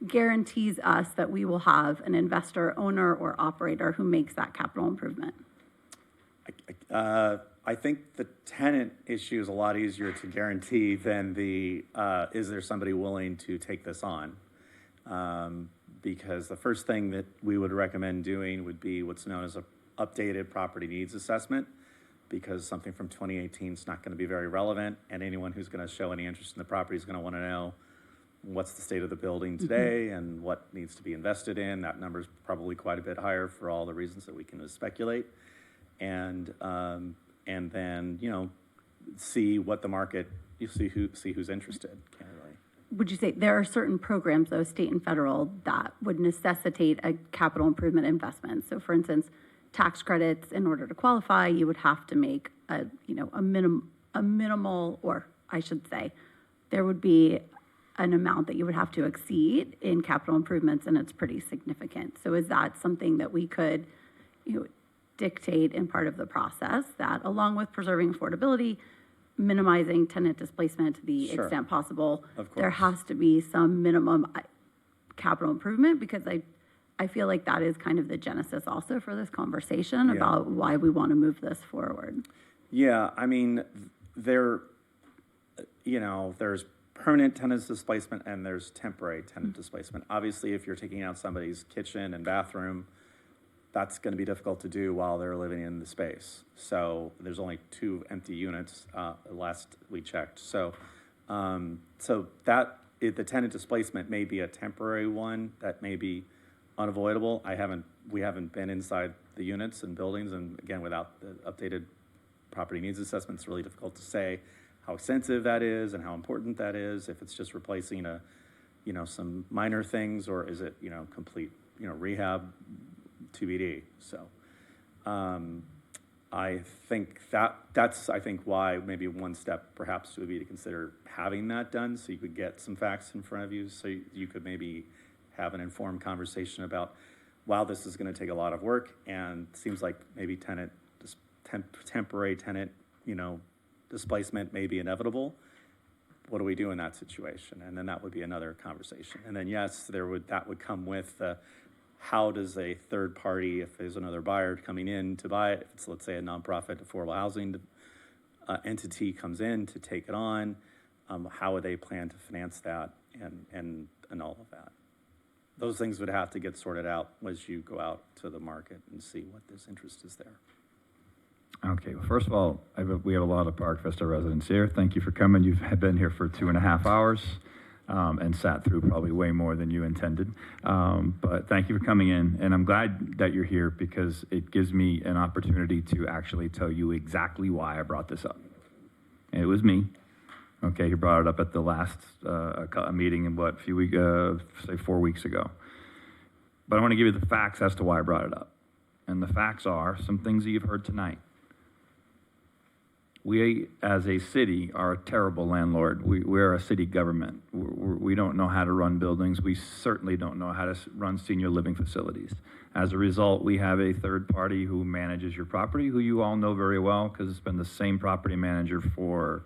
H: guarantees us that we will have an investor, owner, or operator who makes that capital improvement?
R: I think the tenant issue is a lot easier to guarantee than is there somebody willing to take this on? Because the first thing that we would recommend doing would be what's known as an updated property needs assessment, because something from 2018 is not going to be very relevant, and anyone who's going to show any interest in the property is going to want to know what's the state of the building today and what needs to be invested in. That number is probably quite a bit higher for all the reasons that we can speculate. And then, see what the market, see who's interested, candidly.
H: Would you say there are certain programs, though, state and federal, that would necessitate a capital improvement investment? So, for instance, tax credits, in order to qualify, you would have to make a minimal, or I should say, there would be an amount that you would have to exceed in capital improvements, and it's pretty significant. So is that something that we could, dictate in part of the process, that along with preserving affordability, minimizing tenant displacement to the extent possible, there has to be some minimum capital improvement? Because I feel like that is kind of the genesis also for this conversation about why we want to move this forward.
R: Yeah, I mean, there's permanent tenant displacement and there's temporary tenant displacement. Obviously, if you're taking out somebody's kitchen and bathroom, that's going to be difficult to do while they're living in the space. So there's only 2 empty units last we checked. So the tenant displacement may be a temporary one that may be unavoidable. We haven't been inside the units and buildings, and again, without the updated property needs assessment, it's really difficult to say how extensive that is and how important that is. If it's just replacing some minor things, or is it complete rehab, TBD. So I think that's why maybe one step perhaps would be to consider having that done, so you could get some facts in front of you, so you could maybe have an informed conversation about, wow, this is going to take a lot of work, and it seems like maybe temporary tenant displacement may be inevitable. What do we do in that situation? And then that would be another conversation. And then yes, that would come with how does a third party, if there's another buyer coming in to buy it, if it's, let's say, a nonprofit affordable housing entity comes in to take it on, how would they plan to finance that and all of that? Those things would have to get sorted out as you go out to the market and see what this interest is there.
L: Okay, well, first of all, we have a lot of Park Vista residents here. Thank you for coming. You've been here for 2.5 hours. And sat through probably way more than you intended. But thank you for coming in, and I'm glad that you're here because it gives me an opportunity to actually tell you exactly why I brought this up. It was me. Okay, he brought it up at the last meeting in say 4 weeks ago. But I want to give you the facts as to why I brought it up. And the facts are some things that you've heard tonight. We, as a city, are a terrible landlord. We're a city government. We don't know how to run buildings. We certainly don't know how to run senior living facilities. As a result, we have a third party who manages your property, who you all know very well, because it's been the same property manager for,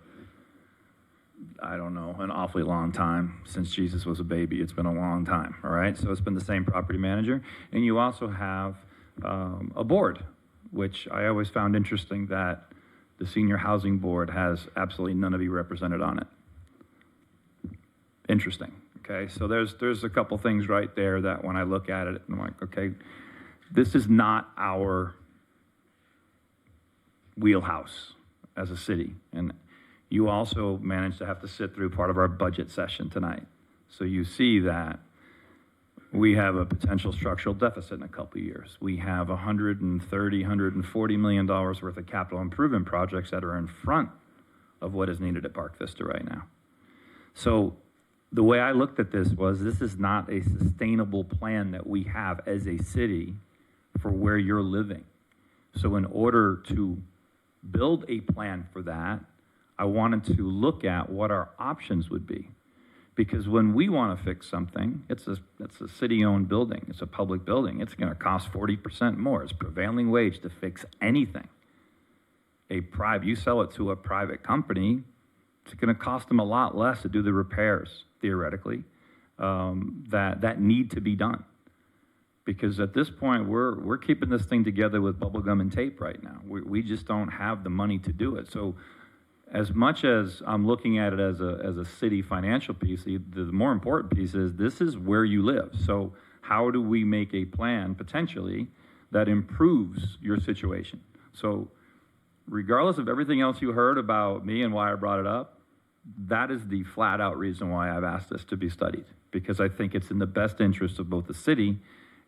L: I don't know, an awfully long time. Since Jesus was a baby, it's been a long time, all right? So it's been the same property manager. And you also have a board, which I always found interesting that the Senior Housing Board has absolutely none of you represented on it. Interesting, okay? So there's a couple things right there that when I look at it, I'm like, okay, this is not our wheelhouse as a city. And you also managed to have to sit through part of our budget session tonight. So you see that we have a potential structural deficit in a couple of years. We have $140 million worth of capital improvement projects that are in front of what is needed at Park Vista right now. So the way I looked at this is not a sustainable plan that we have as a city for where you're living. So in order to build a plan for that, I wanted to look at what our options would be. Because when we want to fix something, it's a city-owned building, it's a public building, it's going to cost 40% more. It's prevailing wage to fix anything. You sell it to a private company, it's going to cost them a lot less to do the repairs, theoretically, that need to be done. Because at this point, we're keeping this thing together with bubble gum and tape right now. We just don't have the money to do it. So as much as I'm looking at it as a city financial piece, the more important piece is this is where you live. So how do we make a plan, potentially, that improves your situation? So regardless of everything else you heard about me and why I brought it up, that is the flat-out reason why I've asked this to be studied. Because I think it's in the best interest of both the city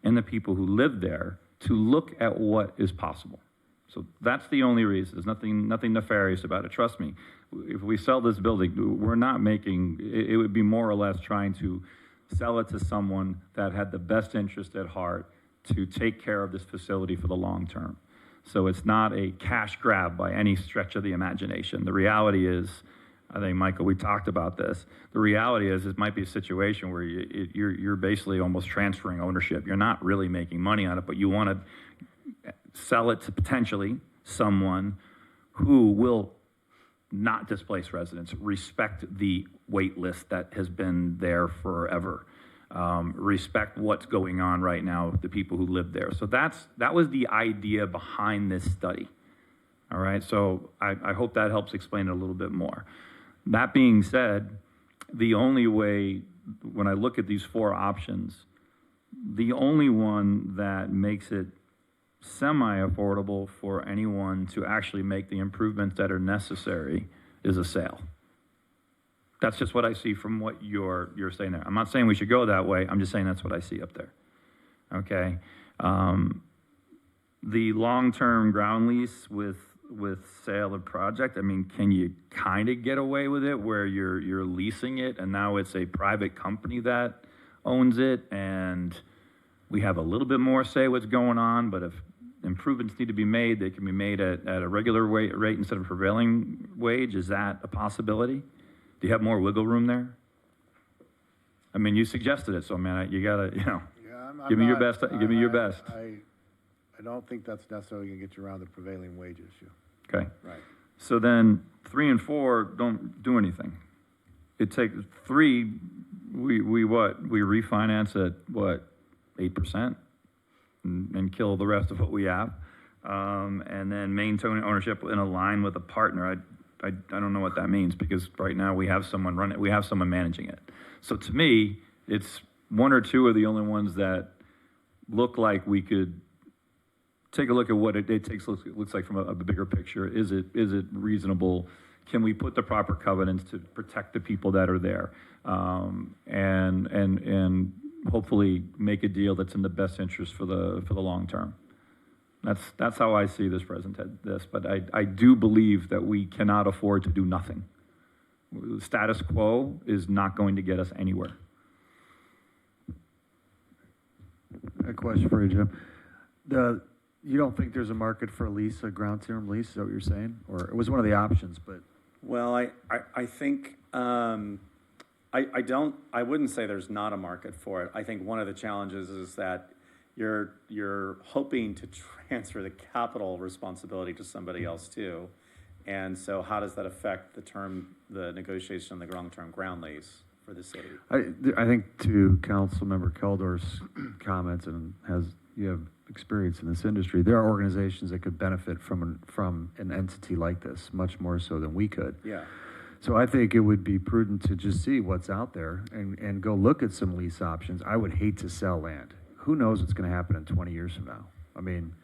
L: and the people who live there to look at what is possible. So that's the only reason. There's nothing nefarious about it. Trust me, if we sell this building, we're not making, it would be more or less trying to sell it to someone that had the best interest at heart to take care of this facility for the long term. So it's not a cash grab by any stretch of the imagination. The reality is, I think, Michael, we talked about this. The reality is it might be a situation where you're basically almost transferring ownership. You're not really making money on it, but you want to sell it to potentially someone who will not displace residents, respect the wait list that has been there forever, respect what's going on right now with the people who live there. So that was the idea behind this study. All right, so I hope that helps explain it a little bit more. That being said, the only way, when I look at these four options, the only one that makes it semi-affordable for anyone to actually make the improvements that are necessary is a sale. That's just what I see from what you're saying there. I'm not saying we should go that way. I'm just saying that's what I see up there. Okay. The long-term ground lease with sale of project, I mean, can you kind of get away with it where you're leasing it and now it's a private company that owns it and we have a little bit more say what's going on, but if improvements need to be made, they can be made at a regular rate instead of prevailing wage. Is that a possibility? Do you have more wiggle room there? I mean, you suggested it, so man, you gotta, give me your best. Give me your best.
T: I don't think that's necessarily gonna get you around the prevailing wage issue.
L: Okay.
T: Right.
L: So then 3 and 4 don't do anything. It takes 3, we refinance at what, 8%? And kill the rest of what we have, and then maintain ownership in a line with a partner. I don't know what that means because right now we have someone running, we have someone managing it. So to me, it's 1 or 2 are the only ones that look like we could take a look at what it looks like from a bigger picture. Is it reasonable? Can we put the proper covenants to protect the people that are there, and hopefully make a deal that's in the best interest for the long term. That's how I see this but I do believe that we cannot afford to do nothing. The status quo is not going to get us anywhere.
D: A question for you, Jim. You don't think there's a market for a lease, a ground term lease? Is that what you're saying? Or it was one of the options, but.
R: Well, I think, I wouldn't say there's not a market for it. I think one of the challenges is that you're hoping to transfer the capital responsibility to somebody else too. And so how does that affect the negotiation on the long-term ground lease for the city?
D: I think to Councilmember Keldorf's comments, and you have experience in this industry, there are organizations that could benefit from an entity like this, much more so than we could.
R: Yeah.
D: So I think it would be prudent to just see what's out there and go look at some lease options. I would hate to sell land. Who knows what's going to happen in 20 years from now? I mean,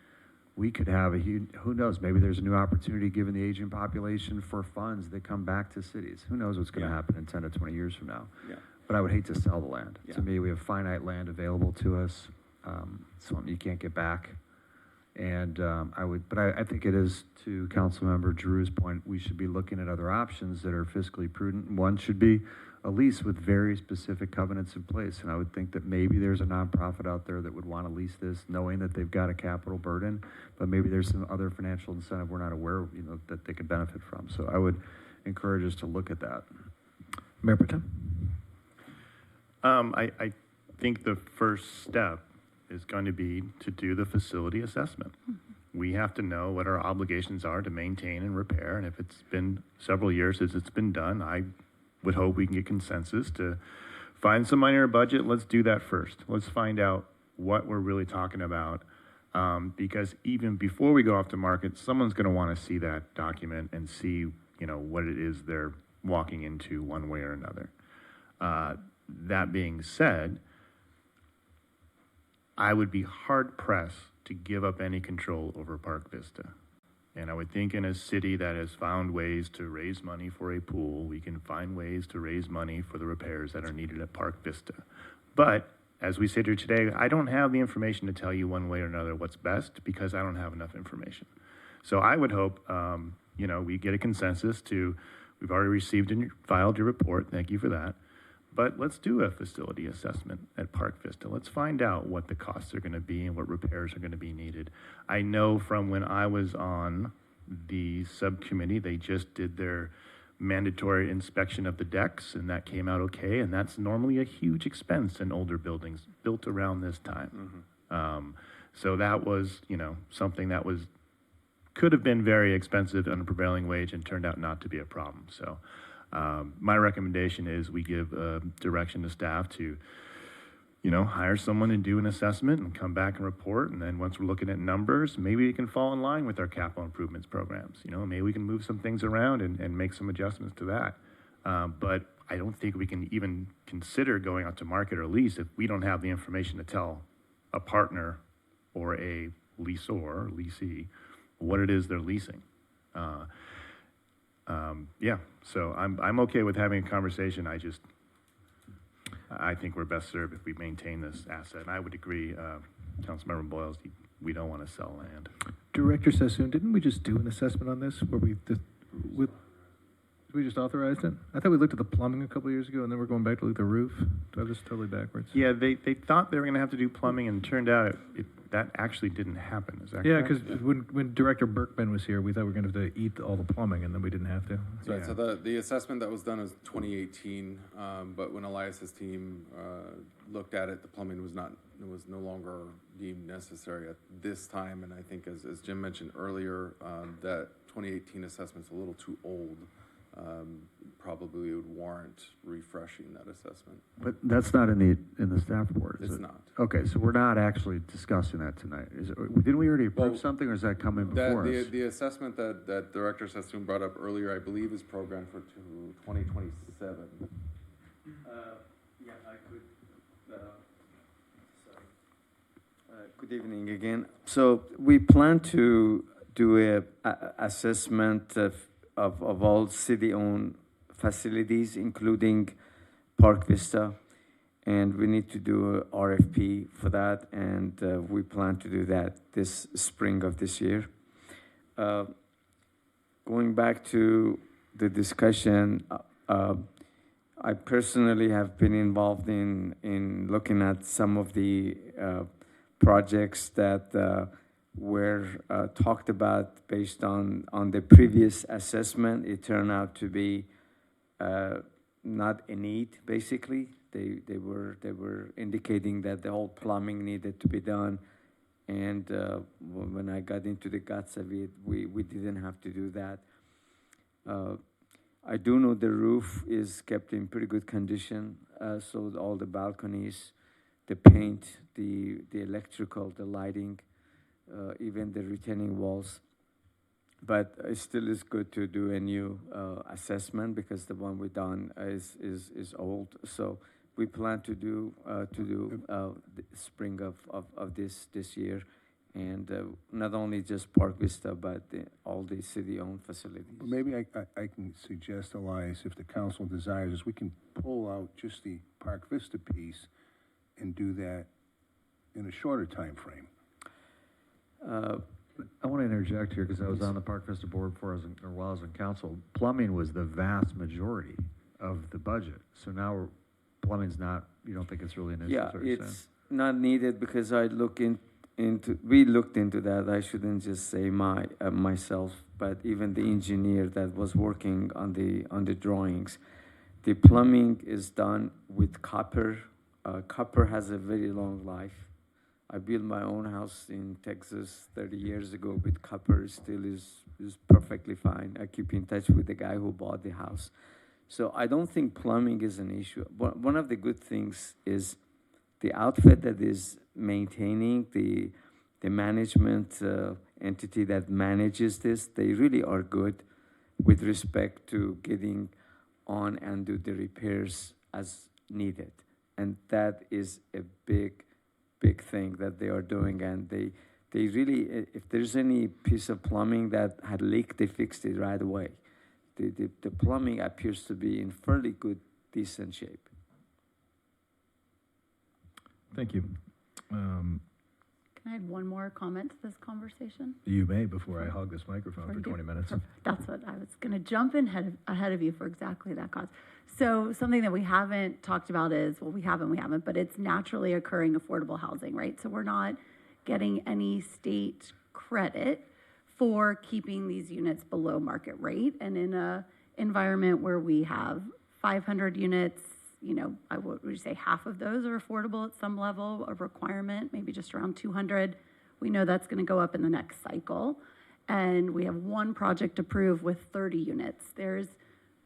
D: we could have who knows, maybe there's a new opportunity given the aging population for funds that come back to cities. Who knows what's going to happen in 10 to 20 years from now?
R: Yeah.
D: But I would hate to sell the land.
R: Yeah.
D: To me, we have finite land available to us, something you can't get back. And I think it is, to Councilmember Drew's point, we should be looking at other options that are fiscally prudent. One should be a lease with very specific covenants in place. And I would think that maybe there's a nonprofit out there that would want to lease this, knowing that they've got a capital burden, but maybe there's some other financial incentive we're not aware of, that they could benefit from. So I would encourage us to look at that.
A: Mayor Pro Tem?
K: I think the first step is going to be to do the facility assessment. We have to know what our obligations are to maintain and repair, and if it's been several years since it's been done, I would hope we can get consensus to find some money in our budget. Let's do that first. Let's find out what we're really talking about, because even before we go off to market, someone's going to want to see that document and see, what it is they're walking into one way or another. That being said, I would be hard-pressed to give up any control over Park Vista. And I would think in a city that has found ways to raise money for a pool, we can find ways to raise money for the repairs that are needed at Park Vista. But as we sit here today, I don't have the information to tell you one way or another what's best, because I don't have enough information. So I would hope, we get a consensus we've already received and filed your report. Thank you for that. But let's do a facility assessment at Park Vista. Let's find out what the costs are going to be and what repairs are going to be needed. I know from when I was on the subcommittee, they just did their mandatory inspection of the decks, and that came out okay. And that's normally a huge expense in older buildings built around this time. So that was, something that could have been very expensive on a prevailing wage and turned out not to be a problem. So my recommendation is we give direction to staff to, hire someone and do an assessment and come back and report. And then once we're looking at numbers, maybe it can fall in line with our capital improvements programs. Maybe we can move some things around and make some adjustments to that. But I don't think we can even consider going out to market or lease if we don't have the information to tell a partner or a leasee, what it is they're leasing. So I'm okay with having a conversation. I think we're best served if we maintain this asset. And I would agree, Councilmember Boyles, we don't want to sell land.
A: Director Sassoon, didn't we just do an assessment on this where we just authorized it? I thought we looked at the plumbing a couple of years ago, and then we're going back to look at the roof. I was totally backwards.
K: Yeah, they thought they were going to have to do plumbing, and it turned out that actually didn't happen. Is that correct?
A: Because when Director Berkman was here, we thought we were going to have to eat all the plumbing, and then we didn't have to.
Q: Right, so the assessment that was done was 2018, but when Elias's team looked at it, the plumbing was no longer deemed necessary at this time, and I think as Jim mentioned earlier, that 2018 assessment's a little too old. Probably would warrant refreshing that assessment.
D: But that's not in the staff report, is it?
Q: It's not.
D: Okay, so we're not actually discussing that tonight. Didn't we already approve something, or is that coming before us?
Q: The assessment that Director Sassoon brought up earlier, I believe, is programmed for 2027.
M: Yeah, I could. Good evening again. So we plan to do a assessment of all city-owned facilities, including Park Vista. and we need to do a RFP for that, and we plan to do that this spring of this year. Going back to the discussion, I personally have been involved in looking at some of the projects that were talked about based on the previous assessment. It turned out to be not a need, basically. They were indicating that the whole plumbing needed to be done, and when I got into the guts of it, we didn't have to do that. I do know the roof is kept in pretty good condition, so all the balconies, the paint, the electrical, the lighting, even the retaining walls. But it still is good to do a new assessment because the one we done is old. So we plan to do the spring of this year, and not only just Park Vista, but all the city-owned facilities.
N: Maybe I can suggest, Elias, if the council desires, is we can pull out just the Park Vista piece and do that in a shorter time frame.
D: I want to interject here because I was on the Park Vista board while I was in council. Plumbing was the vast majority of the budget. So now plumbing's not, you don't think it's really an issue?
M: Yeah, it's not needed because we looked into that. I shouldn't just say myself, but even the engineer that was working on the drawings. The plumbing is done with copper. Copper has a very long life. I built my own house in Texas 30 years ago with copper. Still is perfectly fine. I keep in touch with the guy who bought the house. So I don't think plumbing is an issue. One of the good things is the outfit that is maintaining the management entity that manages this. They really are good with respect to getting on and do the repairs as needed. And that is a big thing that they are doing, and they really, if there's any piece of plumbing that had leaked, they fixed it right away. The plumbing appears to be in fairly good, decent shape.
A: Thank you.
H: Can I add one more comment to this conversation?
A: You may, before I hog this microphone for 20 minutes.
H: That's what I was going to jump in ahead of you for exactly that cause. So something that we haven't talked about is, well, we haven't, but it's naturally occurring affordable housing, right? So we're not getting any state credit for keeping these units below market rate. And in a environment where we have 500 units, you know, I would say half of those are affordable at some level of requirement, maybe just around 200. We know that's going to go up in the next cycle. And we have one project approved with 30 units. There's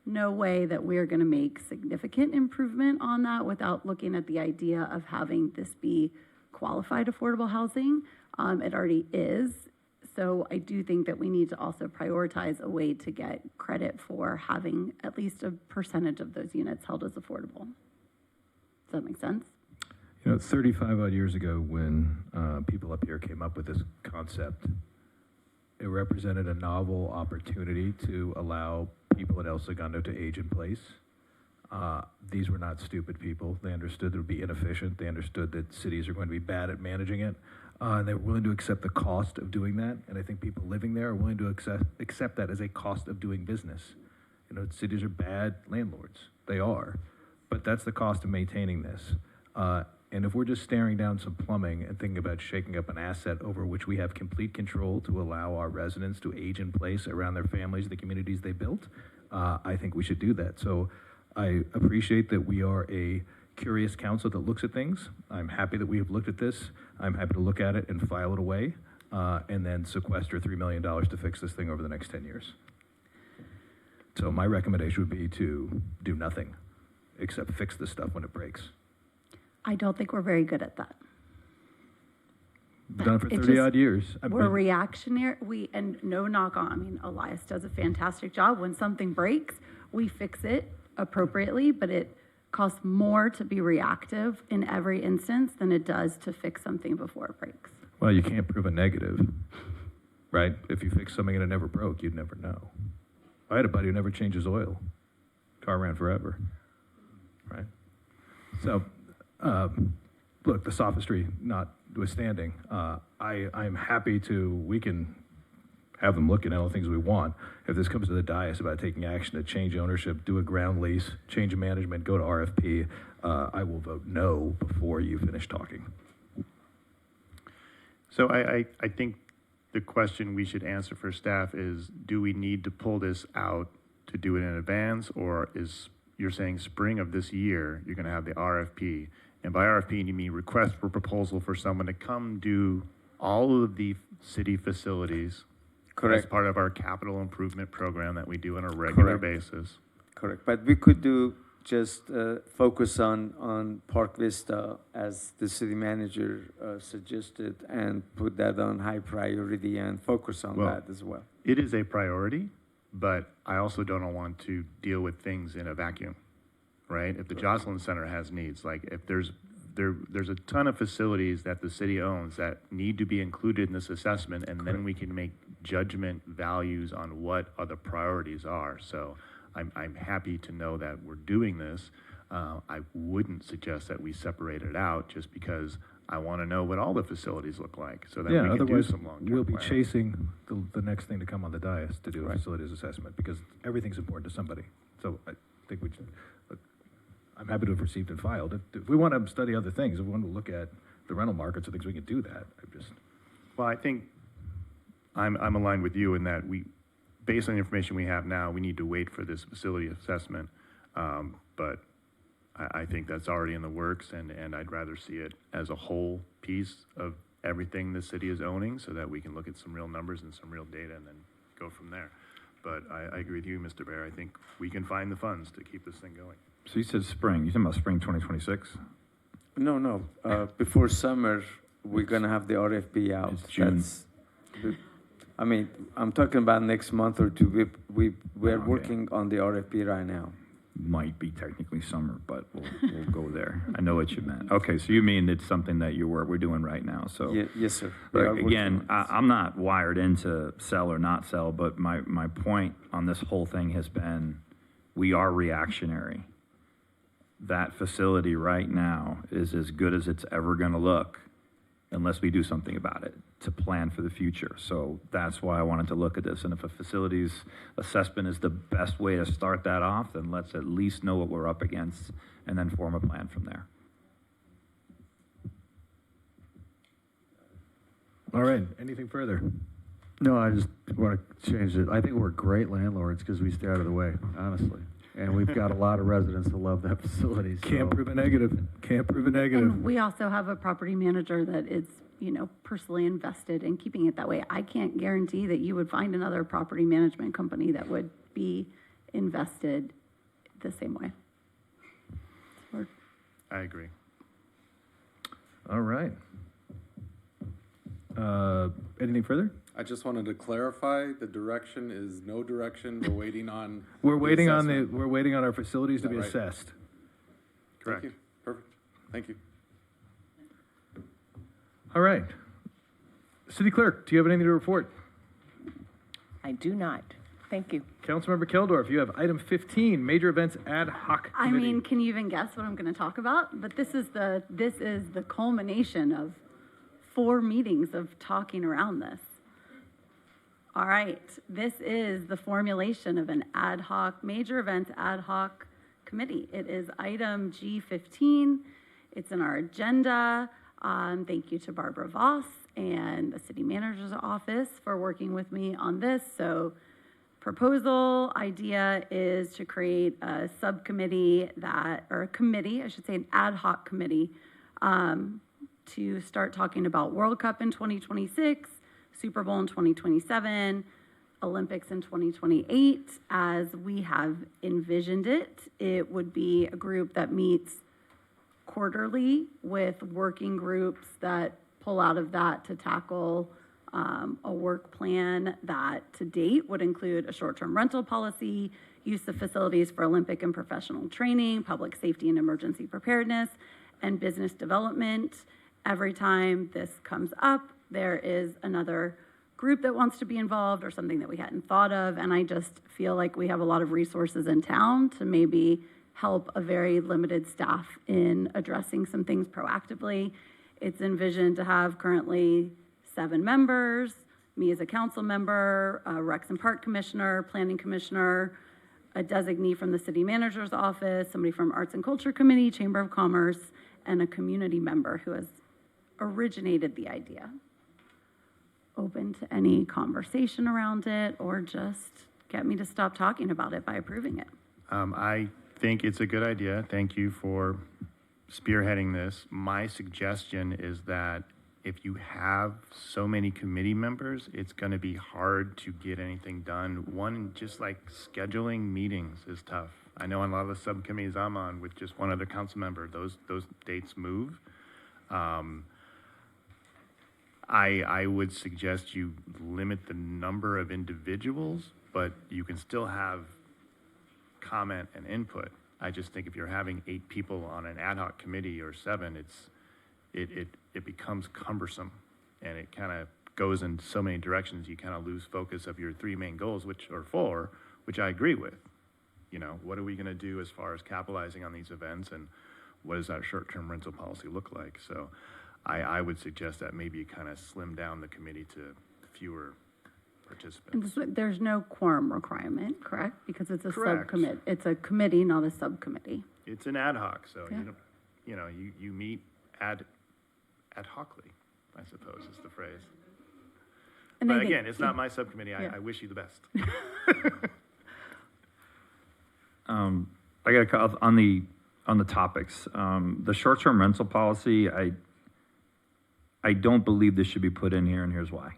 H: no way that we're going to make significant improvement on that without looking at the idea of having this be qualified affordable housing. It already is. So I do think that we need to also prioritize a way to get credit for having at least a percentage of those units held as affordable. Does that make sense?
A: You know, 35 odd years ago when people up here came up with this concept, it represented a novel opportunity to allow people at El Segundo to age in place. These were not stupid people. They understood it would be inefficient. They understood that cities are going to be bad at managing it. And they were willing to accept the cost of doing that. And I think people living there are willing to accept that as a cost of doing business. You know, cities are bad landlords. They are. But that's the cost of maintaining this. And if we're just staring down some plumbing and thinking about shaking up an asset over which we have complete control to allow our residents to age in place around their families, the communities they built, I think we should do that. So I appreciate that we are a curious council that looks at things. I'm happy that we have looked at this. I'm happy to look at it and file it away and then sequester $3 million to fix this thing over the next 10 years. So my recommendation would be to do nothing except fix this stuff when it breaks.
H: I don't think we're very good at that.
A: We've done it for 30 odd years.
H: We're reactionary. And no knock on, I mean, Elias does a fantastic job. When something breaks, we fix it appropriately, but it costs more to be reactive in every instance than it does to fix something before it breaks.
A: Well, you can't prove a negative, right? If you fix something and it never broke, you'd never know. I had a buddy who never changed his oil. Car ran forever, right? So look, the sophistry notwithstanding, I'm happy we can have them look at all the things we want. If this comes to the dais about taking action to change ownership, do a ground lease, change management, go to RFP, I will vote no before you finish talking.
K: So I think the question we should answer for staff is, do we need to pull this out to do it in advance, or you're saying spring of this year, you're gonna have the RFP? And by RFP, you mean request for proposal for someone to come do all of the city facilities.
M: Correct.
K: As part of our capital improvement program that we do on a regular
M: Correct.
K: basis.
M: Correct, but we could just focus on Park Vista as the city manager suggested, and put that on high priority and focus on
K: Well,
M: that as well.
K: It is a priority, but I also don't want to deal with things in a vacuum, right? If the Jocelyn Center has needs, like if there's a ton of facilities that the city owns that need to be included in this assessment, and then we can make judgment values on what other priorities are. So I'm happy to know that we're doing this. I wouldn't suggest that we separate it out just because I want to know what all the facilities look like so that we can do
A: otherwise
K: some long-term
A: we'll be
K: planning.
A: chasing the next thing to come on the dais to do a facilities assessment, because everything's important to somebody. So I think I'm happy to have received and filed. If we want to study other things, if we want to look at the rental markets, I think we can do that.
K: Well, I think I'm aligned with you in that based on the information we have now, we need to wait for this facility assessment. But I think that's already in the works, and I'd rather see it as a whole piece of everything the city is owning, so that we can look at some real numbers and some real data and then go from there. But I agree with you, Mr. Bear. I think we can find the funds to keep this thing going.
L: So you said spring, you talking about spring 2026?
M: No, before summer, we're gonna have the RFP out.
L: It's June.
M: I mean, I'm talking about next month or two. We're working on the RFP right now.
L: Might be technically summer, but we'll go there. I know what you meant. Okay, so you mean it's something that we're doing right now, so.
M: Yes, sir. We are working
L: Again,
M: on it.
L: I'm not wired into sell or not sell, but my point on this whole thing has been, we are reactionary. That facility right now is as good as it's ever gonna look unless we do something about it to plan for the future. So that's why I wanted to look at this. And if a facilities assessment is the best way to start that off, then let's at least know what we're up against and then form a plan from there.
A: All right, anything further?
U: No, I just want to change it. I think we're great landlords because we stay out of the way, honestly. And we've got a lot of residents that love that facility.
A: Can't prove a negative. Can't prove a negative.
H: And we also have a property manager that is, personally invested in keeping it that way. I can't guarantee that you would find another property management company that would be invested the same way.
K: I agree.
A: All right. Anything further?
Q: I just wanted to clarify, the direction is no direction, we're waiting on.
A: We're waiting on
Q: assessment.
A: we're waiting on our facilities to
Q: Is
A: be
Q: that right?
A: assessed.
Q: Thank you, perfect, thank you.
A: All right. City Clerk, do you have anything to report?
B: I do not. Thank you.
A: Councilmember Keldorf, you have item 15, major events ad hoc
H: I
A: committee.
H: mean, can you even guess what I'm going to talk about? But this is the culmination of 4 meetings of talking around this. All right, this is the formulation of an major events ad hoc committee. It is item G15. It's in our agenda. Thank you to Barbara Voss and the city manager's office for working with me on this. So proposal idea is to create a subcommittee or a committee, I should say an ad hoc committee, to start talking about World Cup in 2026, Super Bowl in 2027, Olympics in 2028. As we have envisioned it, it would be a group that meets quarterly with working groups that pull out of that to tackle a work plan that to date would include a short-term rental policy, use of facilities for Olympic and professional training, public safety and emergency preparedness, and business development. Every time this comes up, there is another group that wants to be involved or something that we hadn't thought of, and I just feel like we have a lot of resources in town to maybe help a very limited staff in addressing some things proactively. It's envisioned to have currently 7 members, me as a council member, a Rex and Park Commissioner, Planning Commissioner, a designee from the City Manager's Office, somebody from Arts and Culture Committee, Chamber of Commerce, and a community member who has originated the idea. Open to any conversation around it, or just get me to stop talking about it by approving it.
K: I think it's a good idea. Thank you for spearheading this. My suggestion is that if you have so many committee members, it's going to be hard to get anything done. One, just like scheduling meetings is tough. I know on a lot of the subcommittees I'm on with just one other council member, those dates move. I would suggest you limit the number of individuals, but you can still have comment and input. I just think if you're having 8 people on an ad hoc committee or 7, it becomes cumbersome, and it kind of goes in so many directions. You kind of lose focus of your 3 main goals, which are 4, which I agree with. You know, what are we going to do as far as capitalizing on these events, and what does our short-term rental policy look like? So I would suggest that maybe you kind of slim down the committee to fewer participants.
H: And there's no quorum requirement, correct? Because it's a
K: Correct.
H: subcommit. It's a committee, not a subcommittee.
K: It's an ad hoc, so
H: Yeah.
K: you meet ad hocly, I suppose is the phrase.
H: And I
K: But
H: think-
K: again, it's not my subcommittee.
H: Yeah.
K: I wish you the best.
L: I got a call on the topics. The short-term rental policy, I don't believe this should be put in here, and here's why.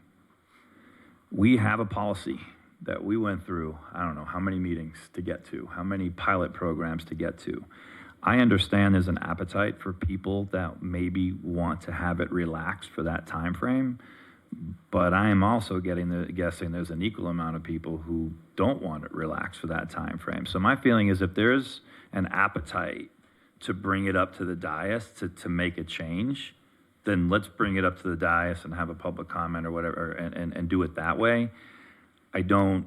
L: We have a policy that we went through, I don't know how many meetings to get to, how many pilot programs to get to. I understand there's an appetite for people that maybe want to have it relaxed for that time frame, but I am also guessing there's an equal amount of people who don't want it relaxed for that time frame. So my feeling is if there's an appetite to bring it up to the dais to make a change, then let's bring it up to the dais and have a public comment or whatever, and do it that way. I don't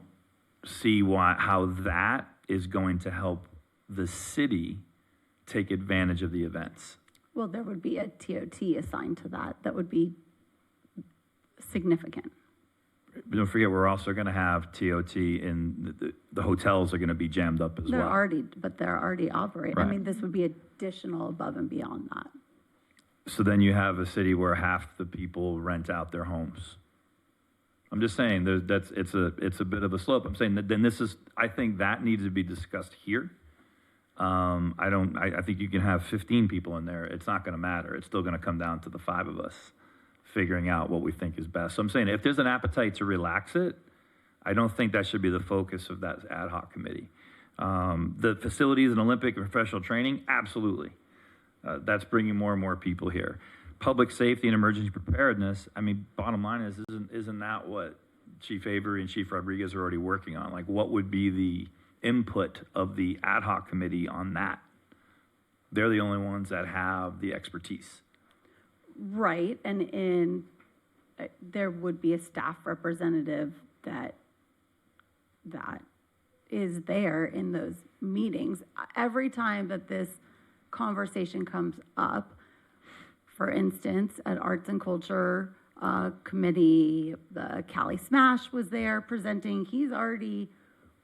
L: see how that is going to help the city take advantage of the events.
H: Well, there would be a TOT assigned to that. That would be significant.
L: But don't forget, we're also going to have TOT, and the hotels are going to be jammed up as
H: They're
L: well.
H: already operating. I
L: Right.
H: mean, this would be additional above and beyond that.
L: So then you have a city where half the people rent out their homes. I'm just saying it's a bit of a slope. I'm saying that then I think that needs to be discussed here. I think you can have 15 people in there. It's not going to matter. It's still going to come down to the 5 of us figuring out what we think is best. So I'm saying if there's an appetite to relax it, I don't think that should be the focus of that ad hoc committee. The facilities and Olympic and professional training, absolutely. That's bringing more and more people here. Public safety and emergency preparedness, I mean, bottom line is, isn't that what Chief Avery and Chief Rodriguez are already working on? Like, what would be the input of the ad hoc committee on that? They're the only ones that have the expertise.
H: Right, and there would be a staff representative that is there in those meetings. Every time that this conversation comes up, for instance, at Arts and Culture Committee, the Cali Smash was there presenting. He's already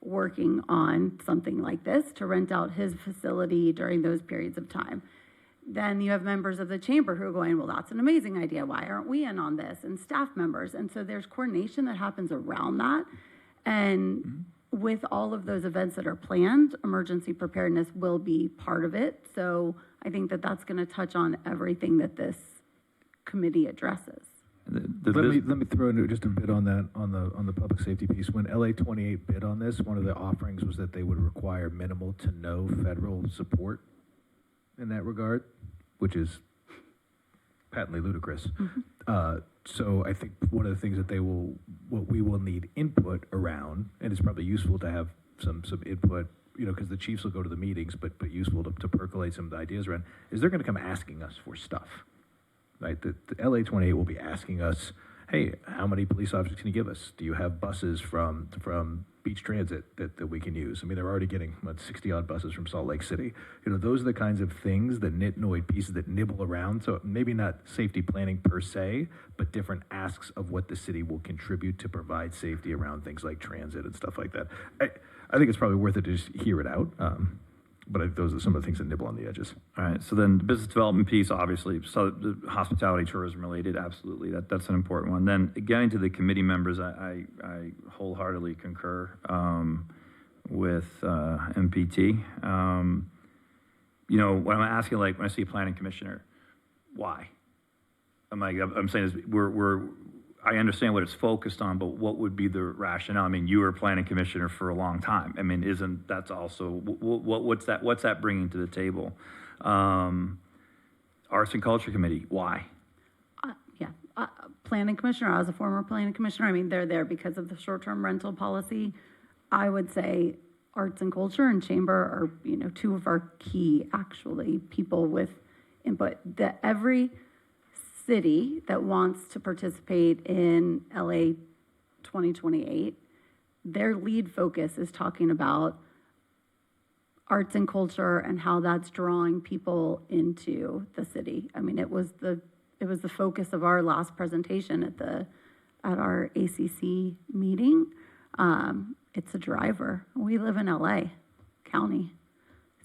H: working on something like this to rent out his facility during those periods of time. Then you have members of the chamber who are going, well, that's an amazing idea. Why aren't we in on this? And staff members. And so there's coordination that happens around that. And with all of those events that are planned, emergency preparedness will be part of it. So I think that that's going to touch on everything that this committee addresses.
A: Let me throw in just a bit on that, on the public safety piece. When LA 28 bid on this, one of the offerings was that they would require minimal to no federal support in that regard, which is patently ludicrous. So I think one of the things that what we will need input around, and it's probably useful to have some input, because the chiefs will go to the meetings, but useful to percolate some of the ideas around, is they're going to come asking us for stuff, right? The LA 28 will be asking us, hey, how many police officers can you give us? Do you have buses from Beach Transit that we can use? I mean, they're already getting, 60-odd buses from Salt Lake City. You know, those are the kinds of things, the nitnoid pieces that nibble around. So maybe not safety planning per se, but different asks of what the city will contribute to provide safety around things like transit and stuff like that. I think it's probably worth it to just hear it out. But those are some of the things that nibble on the edges.
L: All right, so then the business development piece, obviously, so the hospitality, tourism related, absolutely, that's an important one. Then getting to the committee members, I wholeheartedly concur with MPT. You know, when I'm asking, like, when I see a planning commissioner, why? I'm saying is I understand what it's focused on, but what would be the rationale? I mean, you were a planning commissioner for a long time. I mean, isn't that's also what's that bringing to the table? Arts and Culture Committee, why?
H: Planning commissioner. I was a former planning commissioner. I mean, they're there because of the short-term rental policy. I would say arts and culture and chamber are, you know, two of our key, actually, people with input. That every city that wants to participate in LA 2028, their lead focus is talking about arts and culture and how that's drawing people into the city. I mean, it was the focus of our last presentation at our ACC meeting. It's a driver. We live in LA County.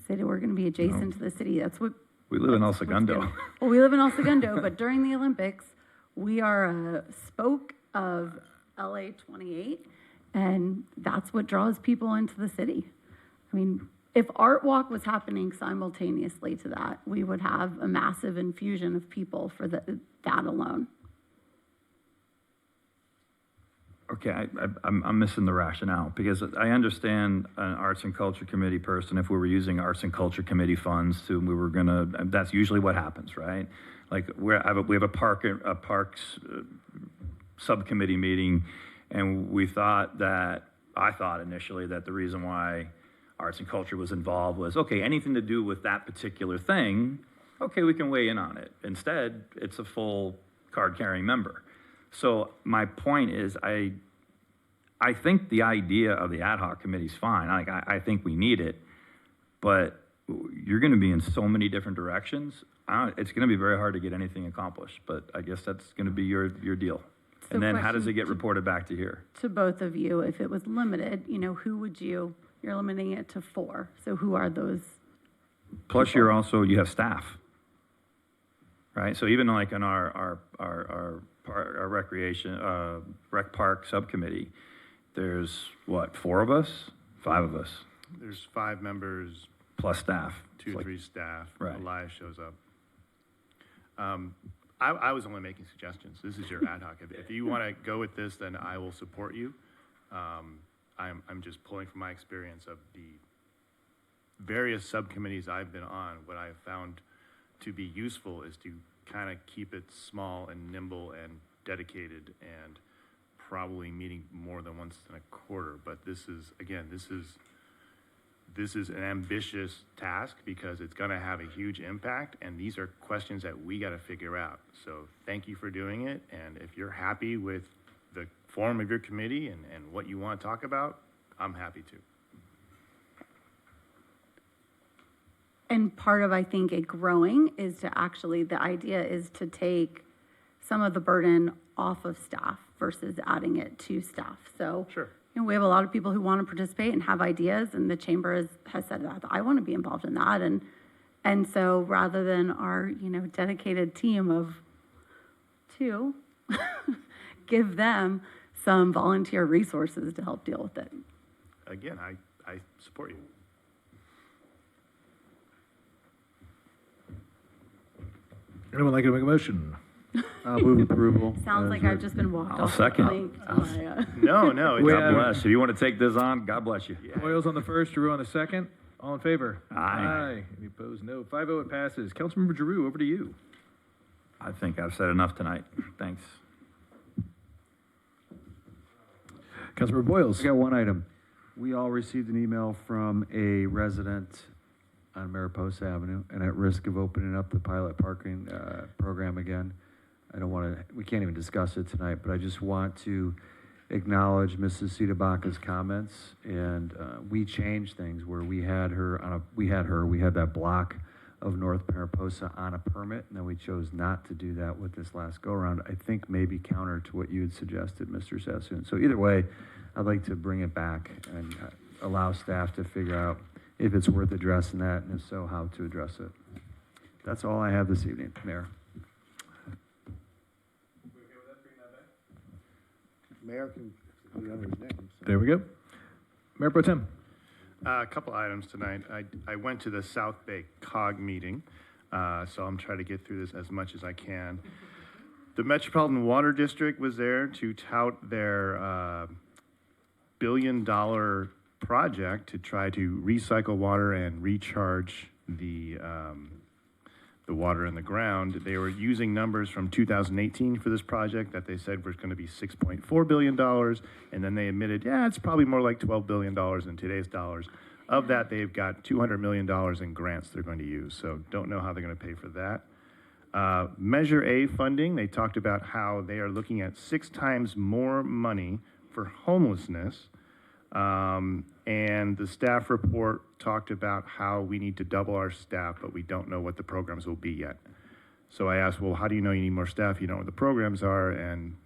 H: City, we're going to be adjacent to the city. That's what
L: we live in El Segundo.
H: Well, we live in El Segundo, but during the Olympics, we are a spoke of LA 28, and that's what draws people into the city. I mean, if Art Walk was happening simultaneously to that, we would have a massive infusion of people for that alone.
L: Okay, I'm missing the rationale, because I understand an Arts and Culture Committee person, if we were using Arts and Culture Committee funds that's usually what happens, right? Like we have a parks subcommittee meeting, and I thought initially that the reason why Arts and Culture was involved was, okay, anything to do with that particular thing, okay, we can weigh in on it. Instead, it's a full card-carrying member. So my point is, I think the idea of the ad hoc committee is fine. I think we need it, but you're going to be in so many different directions. It's going to be very hard to get anything accomplished. But I guess that's going to be your deal.
H: So
L: and then how does it get reported back to here?
H: To both of you, if it was limited, you know, who would you're limiting it to 4. So who are those?
L: Plus, you have staff, right? So even like in our recreation, rec park subcommittee, there's what, 4 of us, 5 of us?
K: There's 5 members.
L: Plus staff.
K: 2 or 3 staff.
L: Right.
K: Elias shows up. I was only making suggestions. This is your ad hoc. If you want to go with this, then I will support you. I'm just pulling from my experience of the various subcommittees I've been on. What I've found to be useful is to kind of keep it small and nimble and dedicated, and probably meeting more than once in a quarter. But this is an ambitious task because it's going to have a huge impact, and these are questions that we got to figure out. So thank you for doing it, and if you're happy with the form of your committee and what you want to talk about, I'm happy to.
H: And part of, I think, it growing is to actually, the idea is to take some of the burden off of staff versus adding it to staff. So
K: sure.
H: You know, we have a lot of people who want to participate and have ideas, and the chamber has said that I want to be involved in that. And so rather than our, dedicated team of 2, give them some volunteer resources to help deal with it.
K: Again, I support you.
A: Anyone like to make a motion?
U: I'll move approval.
H: Sounds like I've just been walked
L: I'll
H: off.
L: second.
K: No.
L: God bless. If you want to take this on, God bless you.
A: Boyles on the first, Giroux on the second. All in favor?
L: Aye.
A: Any opposed? No. 5-0, it passes. Councilmember Giroux, over to you.
L: I think I've said enough tonight. Thanks.
A: Councilmember Boyles.
D: I got one item. We all received an email from a resident on Mariposa Avenue, and at risk of opening up the pilot parking program again, I don't want to, we can't even discuss it tonight, but I just want to acknowledge Mrs. Sitabaca's comments. And we changed things where we had that block of North Mariposa on a permit, and then we chose not to do that with this last go-around. I think maybe counter to what you had suggested, Mr. Sassoon. So either way, I'd like to bring it back and allow staff to figure out if it's worth addressing that, and if so, how to address it. That's all I have this evening, Mayor.
T: Mayor can put it under his name. So.
A: There we go. Mayor Pro Tem.
K: A couple items tonight. I went to the South Bay COG meeting, so I'm trying to get through this as much as I can. The Metropolitan Water District was there to tout their $1 billion project to try to recycle water and recharge the water in the ground. They were using numbers from 2018 for this project that they said was going to be $6.4 billion, and then they admitted, yeah, it's probably more like $12 billion in today's dollars. Of that, they've got $200 million in grants they're going to use, so don't know how they're going to pay for that. Measure A funding, they talked about how they are looking at 6 times more money for homelessness. And the staff report talked about how we need to double our staff, but we don't know what the programs will be yet. So I asked, well, how do you know you need more staff? You don't know what the programs are, and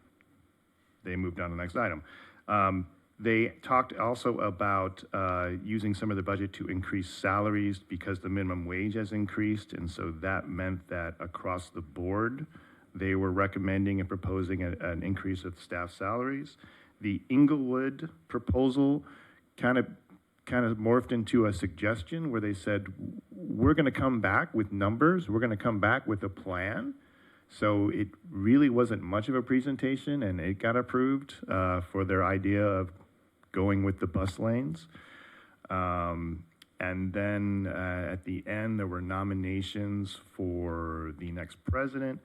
K: they moved on to the next item. They talked also about using some of the budget to increase salaries because the minimum wage has increased, and so that meant that across the board, they were recommending and proposing an increase of staff salaries. The Inglewood proposal kind of morphed into a suggestion where they said, we're going to come back with numbers, we're going to come back with a plan. So it really wasn't much of a presentation, and it got approved for their idea of going with the bus lanes. And then at the end, there were nominations for the next president.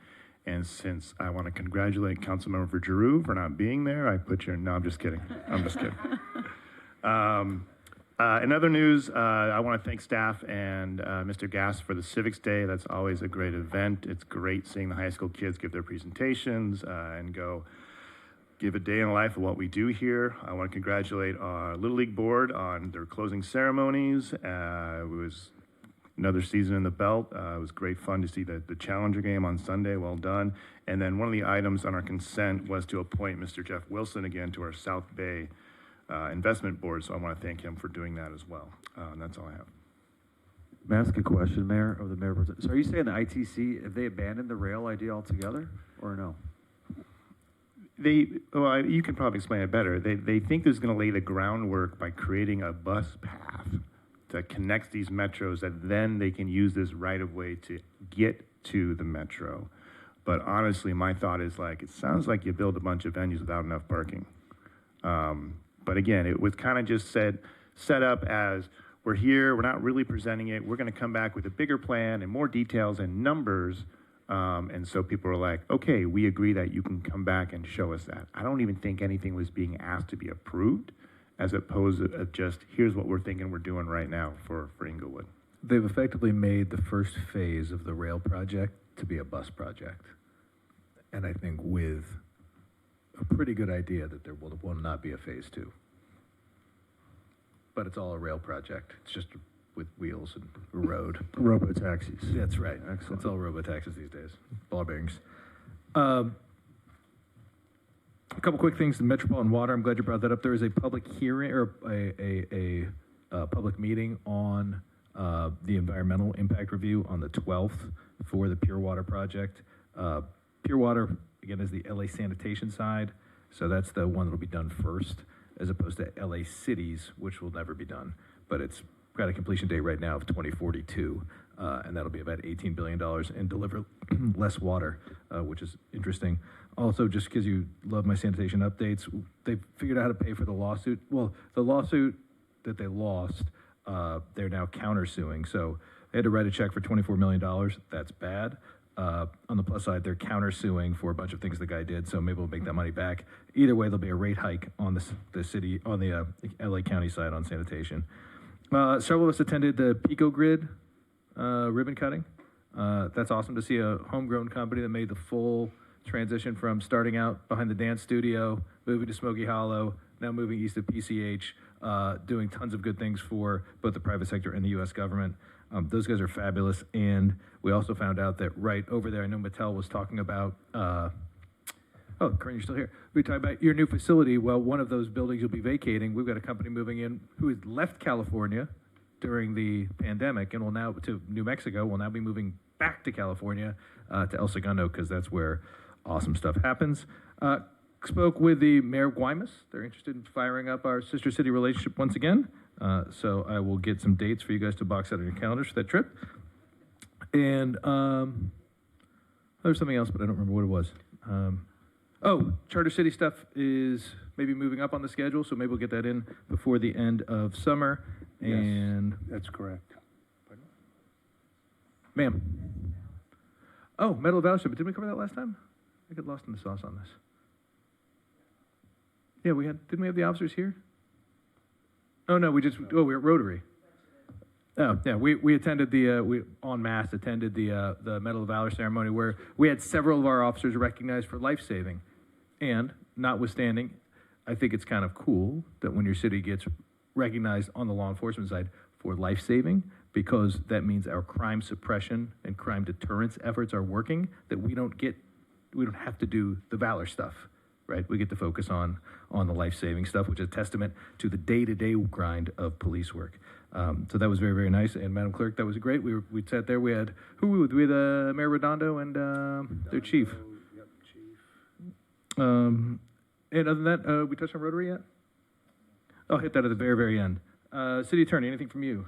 K: And since I want to congratulate Councilmember Giroux for not being there, I put your, no, I'm just kidding. I'm just kidding. In other news, I want to thank staff and Mr. Gass for the Civics Day. That's always a great event. It's great seeing the high school kids give their presentations and go give a day in the life of what we do here. I want to congratulate our Little League board on their closing ceremonies. It was another season in the belt. It was great fun to see the Challenger game on Sunday. Well done. And then one of the items on our consent was to appoint Mr. Jeff Wilson again to our South Bay investment board. So I want to thank him for doing that as well. And that's all I have.
D: May I ask a question, Mayor, of the Mayor? So are you saying the ITC, have they abandoned the rail idea altogether, or no?
K: Well, you can probably explain it better. They think this is going to lay the groundwork by creating a bus path that connects these metros, that then they can use this right-of-way to get to the metro. But honestly, my thought is like, it sounds like you build a bunch of venues without enough parking. But again, it was kind of just set up as, we're here, we're not really presenting it, we're going to come back with a bigger plan and more details and numbers. And so people are like, okay, we agree that you can come back and show us that. I don't even think anything was being asked to be approved, as opposed to just, here's what we're thinking we're doing right now for Inglewood.
A: They've effectively made the first phase of the rail project to be a bus project. And I think with a pretty good idea that there will not be a phase 2. But it's all a rail project. It's just with wheels and a road.
D: Robo-taxis.
A: That's right.
D: Excellent.
A: It's all robo-taxis these days. Ball bearings. A couple quick things. The Metropolitan Water, I'm glad you brought that up. There is a public hearing, or a public meeting on the environmental impact review on the 12th for the Pure Water project. Pure Water, again, is the LA sanitation side. So that's the one that'll be done first, as opposed to LA cities, which will never be done. But it's got a completion date right now of 2042, and that'll be about $18 billion and deliver less water, which is interesting. Also, just because you love my sanitation updates, they've figured out how to pay for the lawsuit. Well, the lawsuit that they lost, they're now countersuing. So they had to write a check for $24 million. That's bad. On the plus side, they're countersuing for a bunch of things the guy did, so maybe we'll make that money back. Either way, there'll be a rate hike on the city, on the LA County side on sanitation. Several of us attended the Pico Grid ribbon cutting. That's awesome to see a homegrown company that made the full transition from starting out behind the dance studio, moving to Smoky Hollow, now moving east of PCH, doing tons of good things for both the private sector and the U.S. government. Those guys are fabulous. And we also found out that right over there, I know Mattel was talking about, oh, Corinne, you're still here. We talked about your new facility. Well, one of those buildings you'll be vacating, we've got a company moving in who has left California during the pandemic and will now, to New Mexico, will now be moving back to California, to El Segundo, because that's where awesome stuff happens. Spoke with the Mayor of Guaymas. They're interested in firing up our sister city relationship once again. So I will get some dates for you guys to box out on your calendars for that trip. And there's something else, but I don't remember what it was. Charter City stuff is maybe moving up on the schedule, so maybe we'll get that in before the end of summer. And
N: Yes, that's correct.
A: Ma'am. Oh, Medal of Valor, but didn't we cover that last time? I got lost in the sauce on this. Yeah, didn't we have the officers here? Oh, no, we were at Rotary. Oh, yeah, we attended we en masse attended the Medal of Valor ceremony where we had several of our officers recognized for life-saving. And notwithstanding, I think it's kind of cool that when your city gets recognized on the law enforcement side for life-saving, because that means our crime suppression and crime deterrence efforts are working, that we don't have to do the valor stuff, right? We get to focus on the life-saving stuff, which is a testament to the day-to-day grind of police work. So that was very, very nice. And Madam Clerk, that was great. We sat there. We had Mayor Redondo and their chief.
N: Yep, chief.
A: And other than that, we touched on Rotary yet? I'll hit that at the very, very end. City Attorney, anything from you?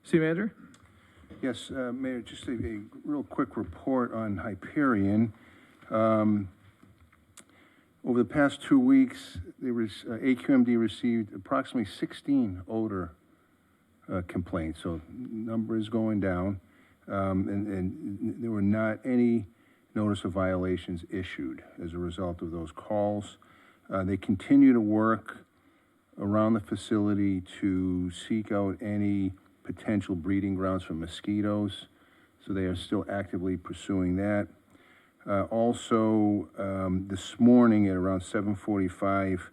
A: City Manager?
N: Yes, Mayor, just a real quick report on Hyperion. Over the past 2 weeks, AQMD received approximately 16 odor complaints, so number is going down, and there were not any notice of violations issued as a result of those calls. They continue to work around the facility to seek out any potential breeding grounds for mosquitoes, so they are still actively pursuing that. Also, this morning at around 7:45,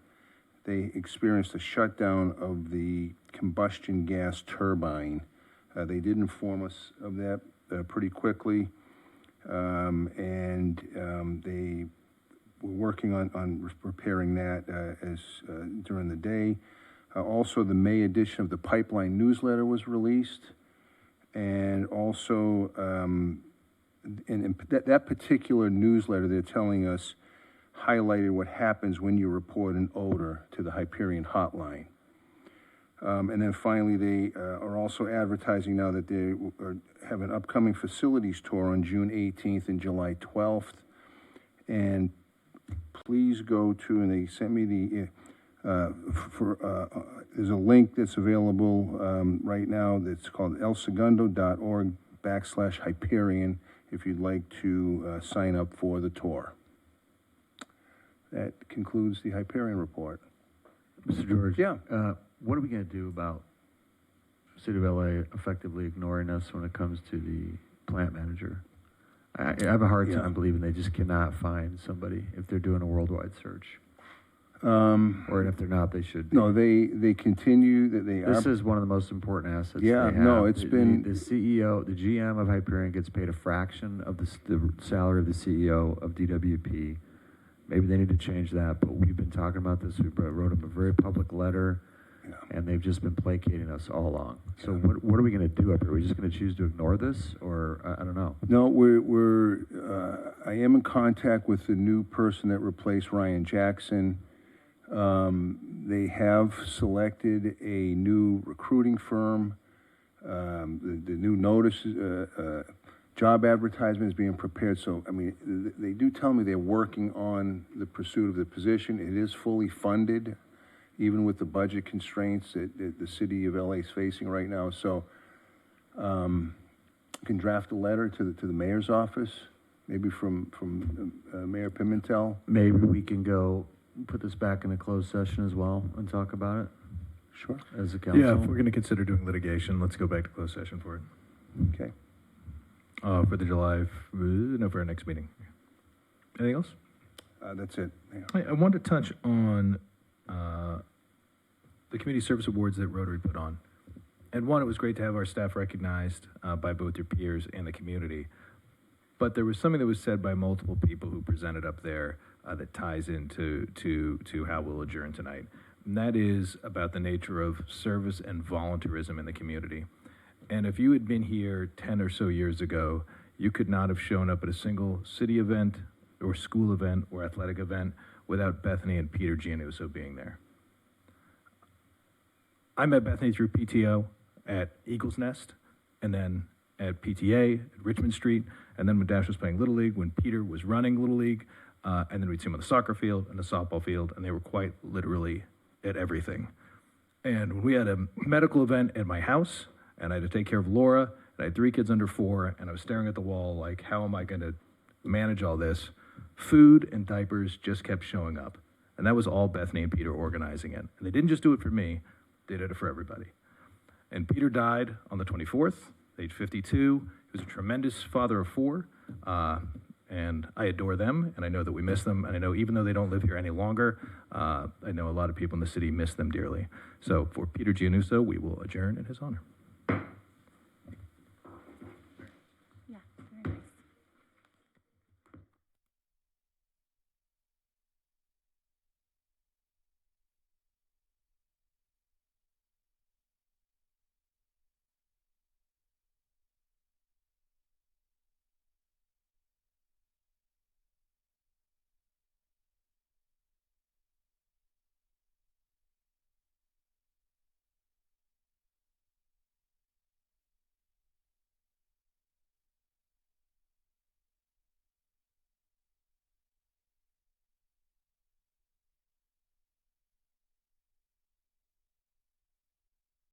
N: they experienced a shutdown of the combustion gas turbine. They did inform us of that pretty quickly, and they were working on repairing that during the day. Also, the May edition of the Pipeline newsletter was released, and also in that particular newsletter, they're telling us, highlighted what happens when you report an odor to the Hyperion hotline. And then finally, they are also advertising now that they have an upcoming facilities tour on June 18th and July 12th. And please go to, and they sent me there's a link that's available right now that's called elsegundo.org/Hyperion if you'd like to sign up for the tour. That concludes the Hyperion report.
U: Mr. George?
N: Yeah.
U: What are we going to do about the City of LA effectively ignoring us when it comes to the plant manager? I have a hard time believing they just cannot find somebody if they're doing a worldwide search. Or if they're not, they should.
N: No, they continue that they are.
U: This is one of the most important assets.
N: Yeah,
U: they have.
N: no, it's been
U: the CEO, the GM of Hyperion gets paid a fraction of the salary of the CEO of DWP. Maybe they need to change that, but we've been talking about this. We wrote them a very public letter, and they've just been placating us all along. So what are we going to do up here? Are we just going to choose to ignore this, or I don't know?
N: No, I am in contact with the new person that replaced Ryan Jackson. They have selected a new recruiting firm. The new notice, job advertisement is being prepared. So, I mean, they do tell me they're working on the pursuit of the position. It is fully funded, even with the budget constraints that the city of LA is facing right now. So, you can draft a letter to the mayor's office, maybe from Mayor Pimentel.
U: Maybe we can go put this back in a closed session as well and talk about it.
N: Sure.
U: As a council.
A: Yeah, if we're going to consider doing litigation, let's go back to closed session for it.
N: Okay.
A: For the for our next meeting. Anything else?
N: That's it. Yeah.
A: I want to touch on the community service awards that Rotary put on. And one, it was great to have our staff recognized by both their peers and the community. But there was something that was said by multiple people who presented up there that ties into to how we'll adjourn tonight. And that is about the nature of service and volunteerism in the community. And if you had been here 10 or so years ago, you could not have shown up at a single city event or school event or athletic event without Bethany and Peter Giannuso being there. I met Bethany through PTO at Eagles Nest, and then at PTA at Richmond Street, and then when Dash was playing Little League, when Peter was running Little League, and then we'd see him on the soccer field and the softball field, and they were quite literally at everything. And when we had a medical event at my house, and I had to take care of Laura, and I had 3 kids under 4, and I was staring at the wall like, how am I going to manage all this? Food and diapers just kept showing up. And that was all Bethany and Peter organizing it. And they didn't just do it for me, they did it for everybody. And Peter died on the 24th, age 52. He was a tremendous father of 4. And I adore them, and I know that we miss them. And I know even though they don't live here any longer, I know a lot of people in the city miss them dearly. So for Peter Giannuso, we will adjourn in his honor.